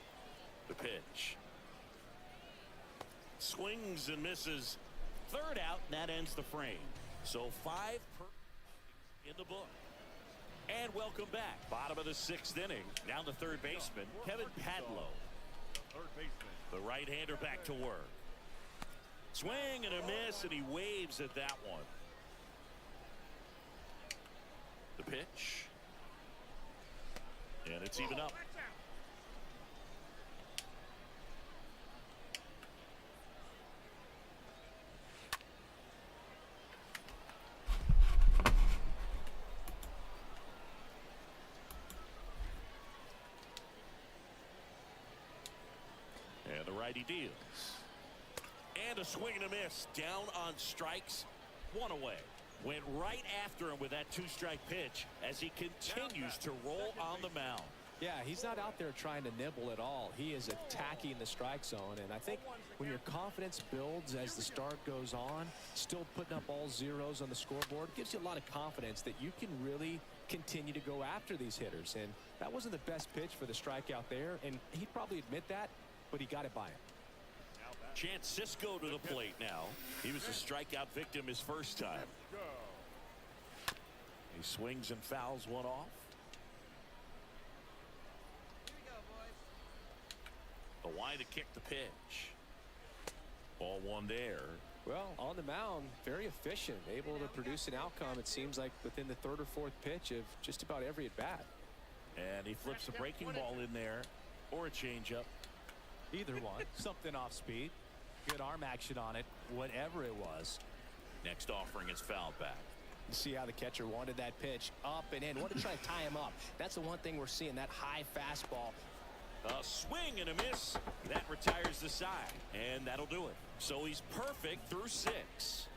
The pitch. Swings and misses. 3rd out, and that ends the frame. So 5 per in the book. And welcome back. Bottom of the 6th inning. Now the third baseman, Kevin Padlow. Third baseman. The right-hander back to work. Swing and a miss, and he waves at that one. The pitch. And it's even up. Righty deals. And a swing and a miss. Down on strikes. 1 away. Went right after him with that 2-strike pitch as he continues to roll on the mound. Yeah, he's not out there trying to nibble at all. He is attacking the strike zone. And I think when your confidence builds as the start goes on, still putting up all zeros on the scoreboard, gives you a lot of confidence that you can really continue to go after these hitters. And that wasn't the best pitch for the strikeout there. And he'd probably admit that, but he got it by him. Chance Cisco to the plate now. He was a strikeout victim his first time. He swings and fouls one off. The wide to kick the pitch. Ball one there. Well, on the mound, very efficient, able to produce an outcome, it seems like, within the third or fourth pitch of just about every at-bat. And he flips a breaking ball in there, or a changeup. Either one. Something off speed. Good arm action on it, whatever it was. Next offering is fouled back. You see how the catcher wanted that pitch up and in. Want to try to tie him up. That's the one thing we're seeing, that high fastball. A swing and a miss. That retires the side, and that'll do it. So he's perfect through 6.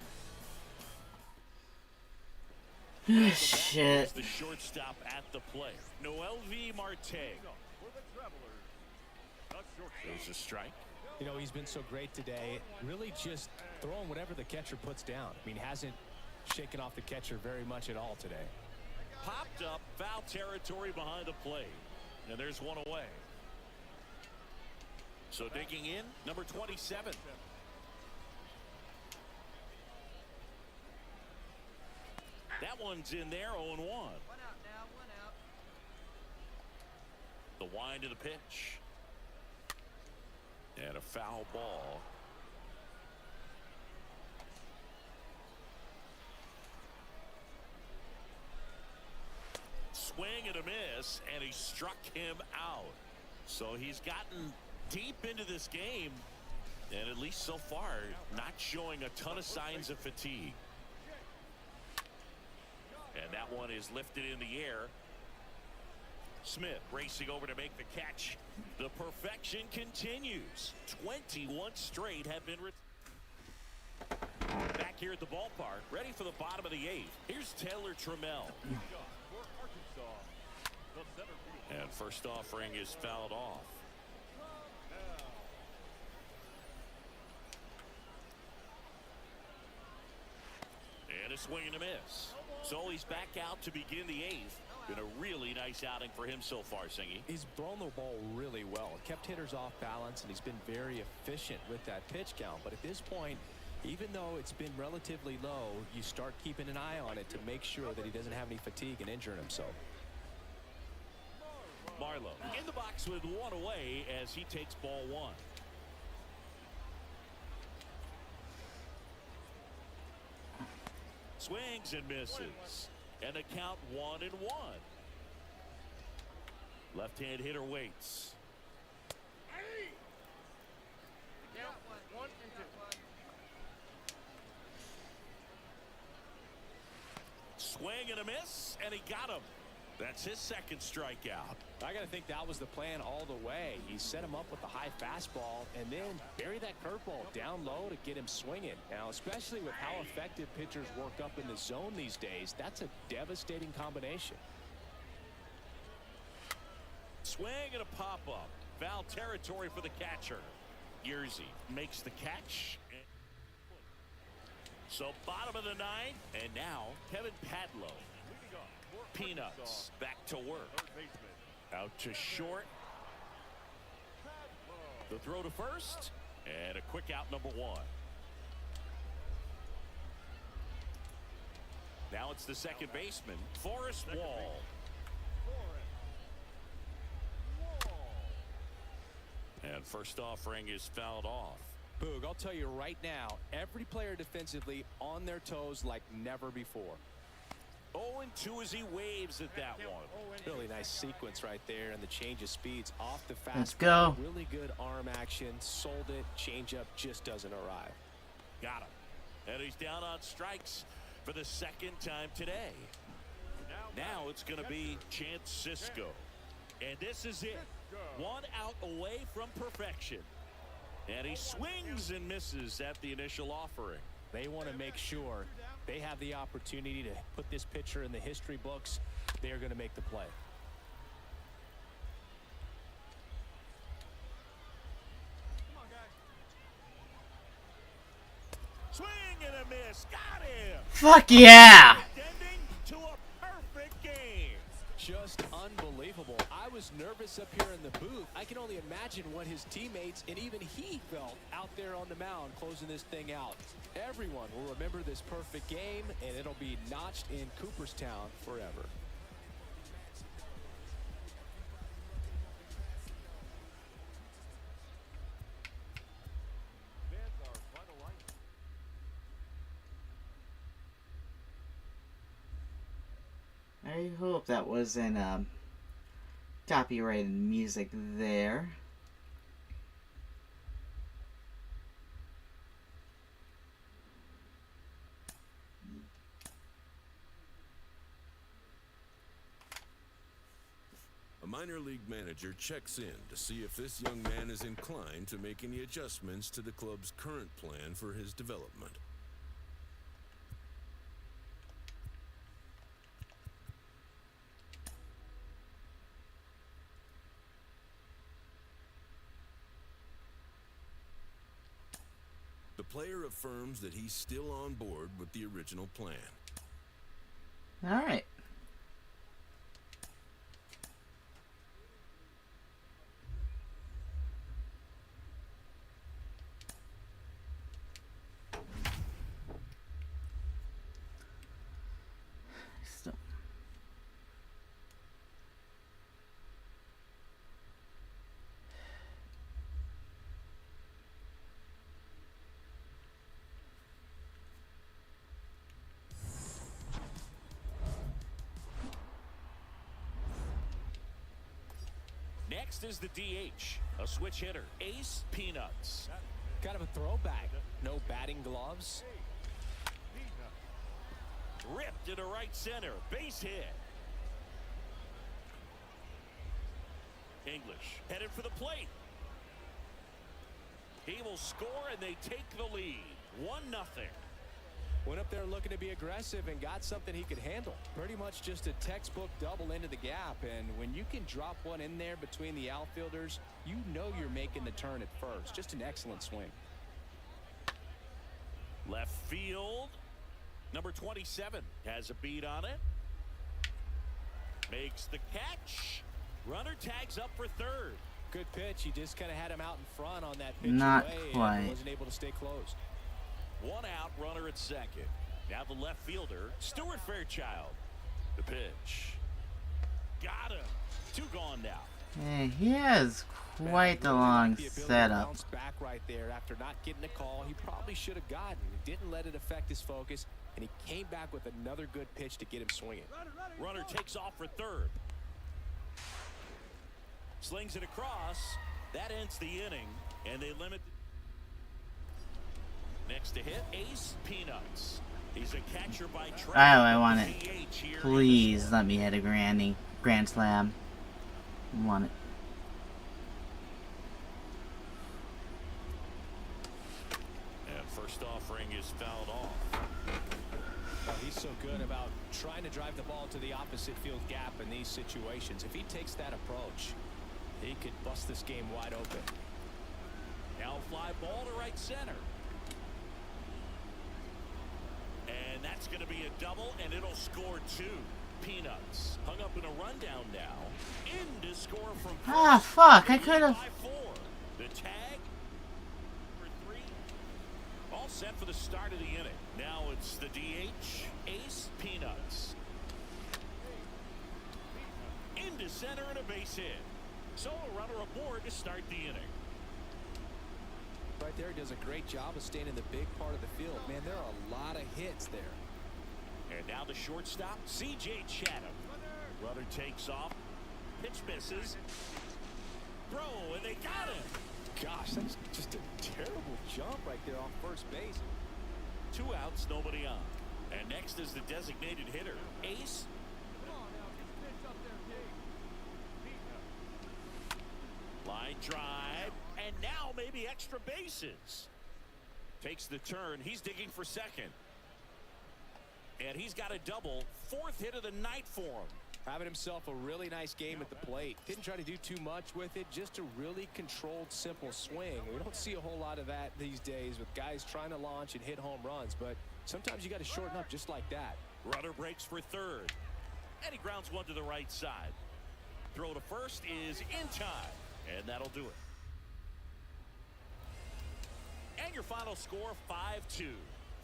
Shit. The shortstop at the plate. Noel V. Marte. There's a strike. You know, he's been so great today. Really just throwing whatever the catcher puts down. I mean, hasn't shaken off the catcher very much at all today. Popped up, foul territory behind the plate. And there's one away. So digging in, number 27. That one's in there, 0-1. 1 out now, 1 out. The wind of the pitch. And a foul ball. Swing and a miss, and he struck him out. So he's gotten deep into this game, and at least so far, not showing a ton of signs of fatigue. And that one is lifted in the air. Smith racing over to make the catch. The perfection continues. 21 straight have been back here at the ballpark, ready for the bottom of the 8th. Here's Taylor Trammell. And first offering is fouled off. And a swing and a miss. So he's back out to begin the 8th. Been a really nice outing for him so far, Singy. He's thrown the ball really well. Kept hitters off balance, and he's been very efficient with that pitch count. But at this point, even though it's been relatively low, you start keeping an eye on it to make sure that he doesn't have any fatigue and injuring himself. Marlowe in the box with one away as he takes ball 1. Swings and misses. And a count 1-1. Left-hand hitter waits. Swing and a miss, and he got him. That's his second strikeout. I got to think that was the plan all the way. He set him up with the high fastball and then bury that curveball down low to get him swinging. Now, especially with how effective pitchers work up in the zone these days, that's a devastating combination. Swing and a pop-up. Foul territory for the catcher. Yerzy makes the catch. So bottom of the 9th, and now Kevin Padlow. Peanuts back to work. Out to short. The throw to first, and a quick out, number 1. Now it's the second baseman, Forrest Wall. And first offering is fouled off. Boog, I'll tell you right now, every player defensively on their toes like never before. 0-2 as he waves at that one. Really nice sequence right there, and the change of speeds off the fastball. Let's go. Really good arm action. Sold it. Changeup just doesn't arrive. Got him. And he's down on strikes for the second time today. Now it's going to be Chance Cisco. And this is it. 1 out away from perfection. And he swings and misses at the initial offering. They want to make sure they have the opportunity to put this pitcher in the history books. They are going to make the play. Swing and a miss. Got him. Fuck yeah. Ending to a perfect game. Just unbelievable. I was was nervous up here in the booth. I can only imagine what his teammates and even he felt out there on the mound closing this thing out. Everyone will remember this perfect game, and it'll be notched in Cooperstown forever. I hope that wasn't copyrighted music there. A minor league manager checks in to see if this young man is inclined to make any adjustments to the club's current plan for his development. The player affirms that he's still on board with the original plan. All right. So. Next is the DH, a switch hitter, Ace Peanuts. Kind of a throwback. No batting gloves. Ripped into right center, base hit. English headed for the plate. He will score and they take the lead. 1-0. Went up there looking to be aggressive and got something he could handle. Pretty much just a textbook double into the gap. And when you can drop one in there between the outfielders, you know you're making the turn at first. Just an excellent swing. Left field. Number 27 has a beat on it. Makes the catch. Runner tags up for third. Good pitch. He just kind of had him out in front on that pitch Not away quite. And wasn't able to stay closed. 1 out, runner at second. Now the left fielder, Stuart Fairchild. The pitch. Got him. 2 gone now. Hey, he has quite the long setup. Bounce back right there after not getting a call he probably should have gotten. He didn't let it affect his focus, and he came back with another good pitch to get him swinging. Runner takes off for third. Slings it across. That ends the inning, and they limit. Next to hit, Ace Peanuts. He's a catcher by trade. Oh, I want it. Please let me hit a grand slam. I want it. And first offering is fouled off. Well, he's so good about trying to drive the ball to the opposite field gap in these situations. If he takes that approach, he could bust this game wide open. Now fly ball to right center. And that's going to be a double, and it'll score 2. Peanuts hung up in a rundown now. In to score from Ah, fuck! I could have. The tag for 3. All set for the start of the inning. Now it's the DH, Ace Peanuts. Into center and a base hit. So a runner aboard to start the inning. Right there, he does a great job of staying in the big part of the field. Man, there are a lot of hits there. And now the shortstop, C.J. Chatham. Runner takes off. Pitch misses. Throw, and they got him. Gosh, that's just a terrible jump right there off first base. 2 outs, nobody on. And next is the designated hitter, Ace. Line drive, and now maybe extra bases. Takes the turn. He's digging for second. And he's got a double. 4th hit of the night for him. Having himself a really nice game at the plate. Didn't try to do too much with it. Just a really controlled, simple swing. We don't see a whole lot of that these days with guys trying to launch and hit home runs. But sometimes you got to shorten up just like that. Runner breaks for third. And he grounds one to the right side. Throw to first is in time, and that'll do it. And your final score, 5-2.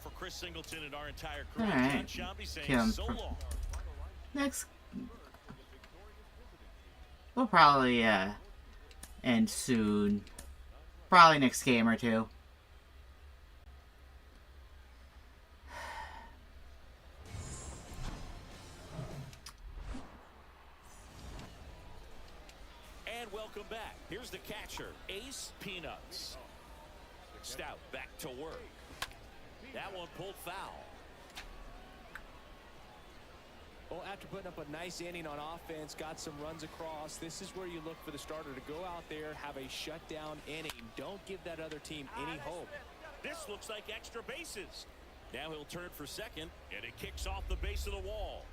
For Chris Singleton and our entire crew, All right. John Shambi saying Kill him so long. Next, we'll probably end soon. Probably next game or two. And welcome back. Here's the catcher, Ace Peanuts. Stout back to work. That one pulled foul. Well, after putting up a nice inning on offense, got some runs across, this is where you look for the starter to go out there, have a shutdown inning. Don't give that other team any hope. This looks like extra bases. Now he'll turn for second, and it kicks off the base of the wall.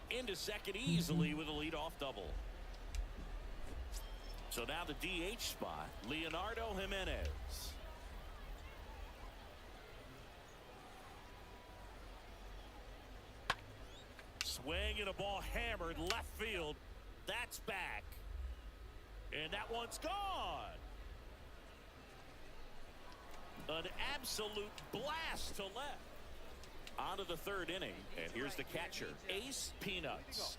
Into second easily with a leadoff double. So now the DH spot, Leonardo Jimenez. Swing and a ball hammered left field. That's back. And that one's gone. An absolute blast to left. On to the third inning. And here's the catcher, Ace Peanuts.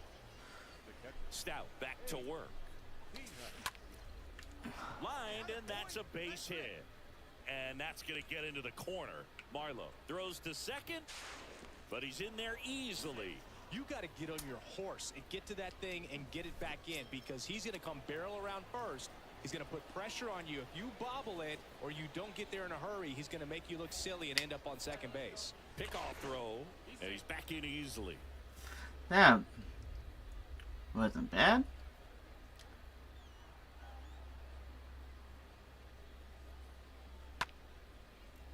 Stout back to work. Lined, and that's a base hit. And that's going to get into the corner. Marlowe throws to second, but he's in there easily. You got to get on your horse and get to that thing and get it back in, because he's going to come barrel around first. He's going to put pressure on you. If you bobble it or you don't get there in a hurry, he's going to make you look silly and end up on second base. Pickoff throw, and he's back in easily. That wasn't bad.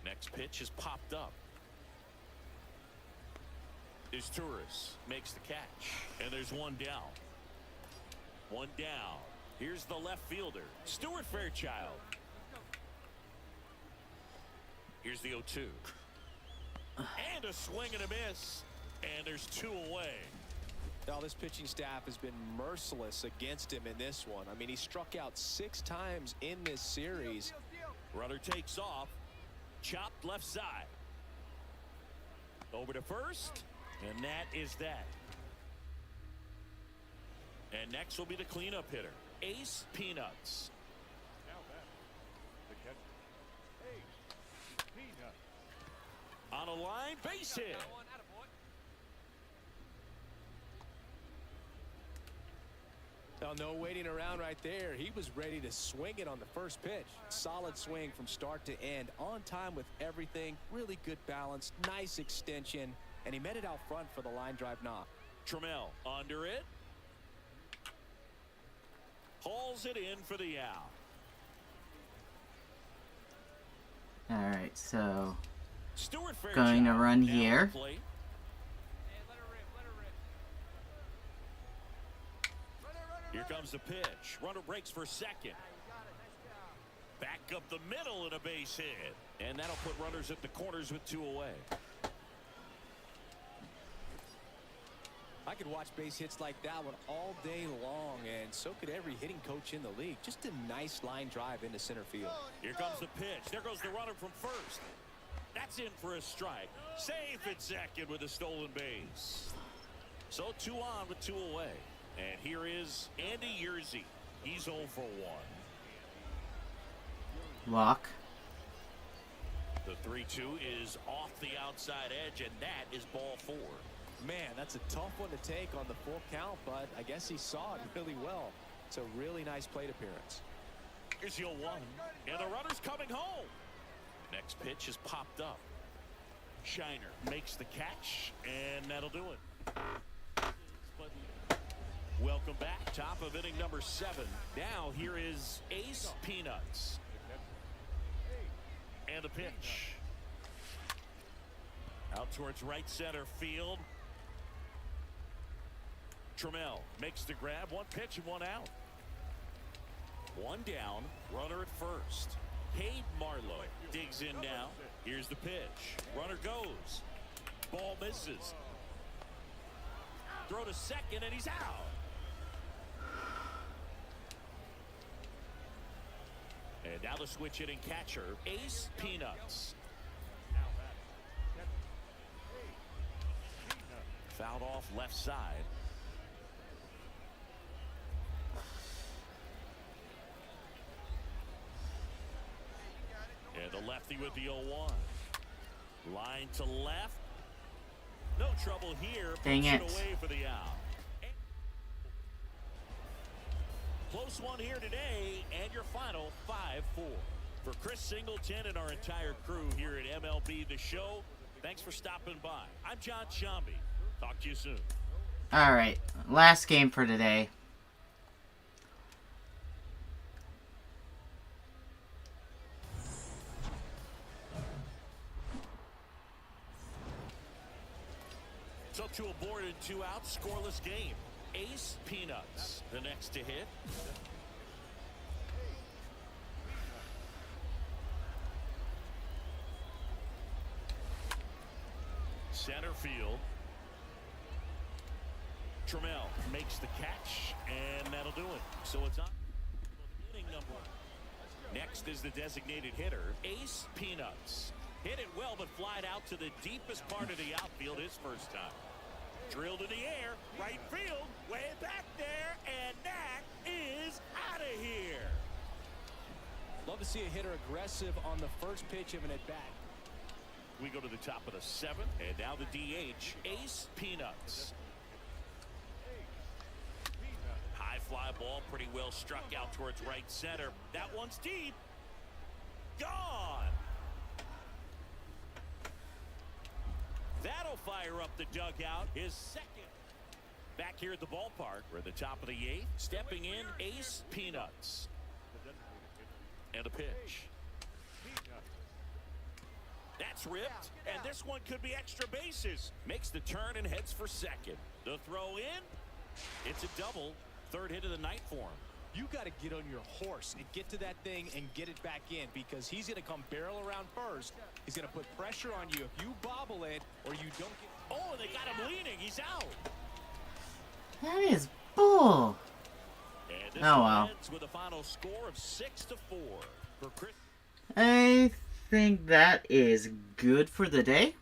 Next pitch is popped up. Is Torres makes the catch, and there's one down. One down. Here's the left fielder, Stuart Fairchild. Here's the 0-2. And a swing and a miss, and there's two away. Now, this pitching staff has been merciless against him in this one. I mean, he struck out 6 times in this series. Runner takes off, chopped left side. Over to first. And that is that. And next will be the cleanup hitter, Ace Peanuts. Now back, the catcher, Ace Peanuts. On a line, base hit. Now, no waiting around right there. He was ready to swing it on the first pitch. Solid swing from start to end. On time with everything. Really good balance. Nice extension. And he met it out front for the line drive knock. Trammell under it. Hauls it in for the out. Alright, so Stuart going to run here. Here comes the pitch. Runner breaks for second. Back up the middle and a base hit. And that'll put runners at the corners with 2 away. I could watch base hits like that one all day long, and so could every hitting coach in the league. Just a nice line drive into center field. Here comes the pitch. There goes the runner from first. That's in for a strike. Safe at second with a stolen base. So 2 on with 2 away. And here is Andy Yerzy. He's 0 for 1. Walk. The 3-2 is off the outside edge, and that is ball 4. Man, that's a tough one to take on the full count, but I guess he saw it really well. It's a really nice plate appearance. Here's the 0-1, and the runner's coming home. Next pitch is popped up. Shiner makes the catch, and that'll do it. Welcome back. Top of inning number 7. Now here is Ace Peanuts. And the pitch. Out towards right center field. Trammell makes the grab. 1 pitch and 1 out. 1 down. Runner at first. Cade Marlowe digs in now. Here's the pitch. Runner goes. Ball misses. Throw to second, and he's out. And now the switch hitting catcher, Ace Peanuts. Fouled off left side. And the lefty with the 0-1. Line to left. No trouble here. Dang it. Away for the out. Close one here today, and your final 5-4. For Chris Singleton and our entire crew here at MLB The Show, thanks for stopping by. I'm John Shambi. Talk to you soon. Alright, last game for today. So 2 aboard and 2 out, scoreless game. Ace Peanuts, the next to hit. Center field. Trammell makes the catch, and that'll do it. So it's on inning number 1. Next is the designated hitter, Ace Peanuts. Hit it well, but flied out to the deepest part of the outfield his first time. Drilled in the air, right field, way back there, and that is out of here. Love to see a hitter aggressive on the first pitch of an at-bat. We go to the top of the 7th, and now the DH, Ace Peanuts. High fly ball, pretty well struck out towards right center. That one's deep. Gone. That'll fire up the dugout. His second. Back here at the ballpark, we're at the top of the 8th. Stepping in, Ace Peanuts. And a pitch. That's ripped, and this one could be extra bases. Makes the turn and heads for second. The throw in. It's a double. 3rd hit of the night for him. You got to get on your horse and get to that thing and get it back in, because he's going to come barrel around first. He's going to put pressure on you if you bobble it or you don't get... Oh, they got him leaning. He's out. That is bull. And this oh well. Ends with a final score of 6-4 for Chris. I think that is good for the day.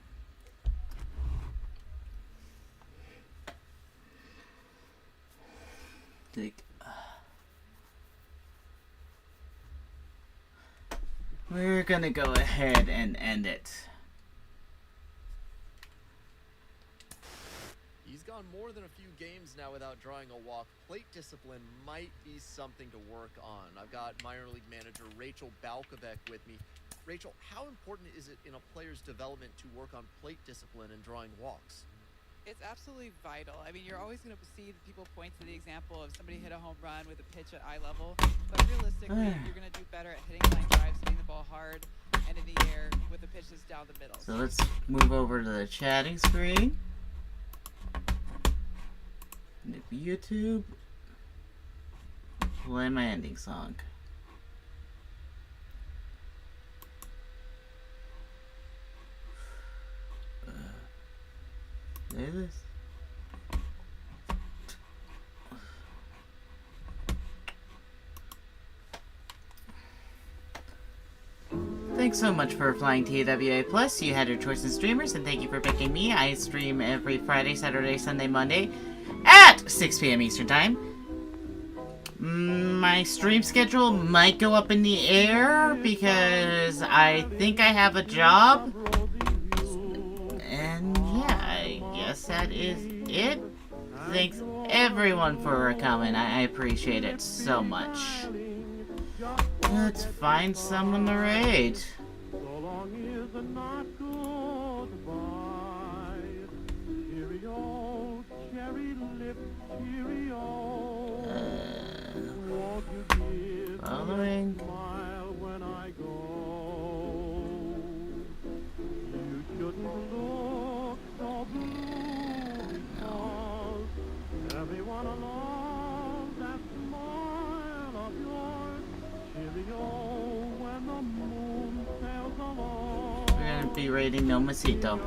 We're gonna go ahead and end it. He's gone more than a few games now without drawing a walk. Plate discipline might be something to work on. I've got minor league manager Rachel Balkovec with me. Rachel, how important is it in a player's development to work on plate discipline and drawing walks? It's absolutely vital. I mean, you're always going to see people point to the example of somebody hit a home run with a pitch at eye level, but realistically, you're going to do better at hitting line drives, hitting the ball hard and in the air with the pitches down the middle. So let's move over to the chatting screen. YouTube. Play my ending song. Play this. Thanks so much for flying TWA Plus. You had your choice in streamers, and thank you for picking me. I stream every Friday, Saturday, Sunday, Monday at 6 p.m. Eastern Time. My stream schedule might go up in the air because I think I have a job. And yeah, I guess that is it. Thanks everyone for coming. I appreciate it so much. Let's find someone to raid. Following. We're gonna be raiding Nomacito.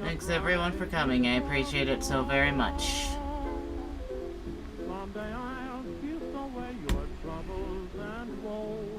Thanks everyone for coming. I appreciate it so very much. Someday I'll kiss away your troubles and woes.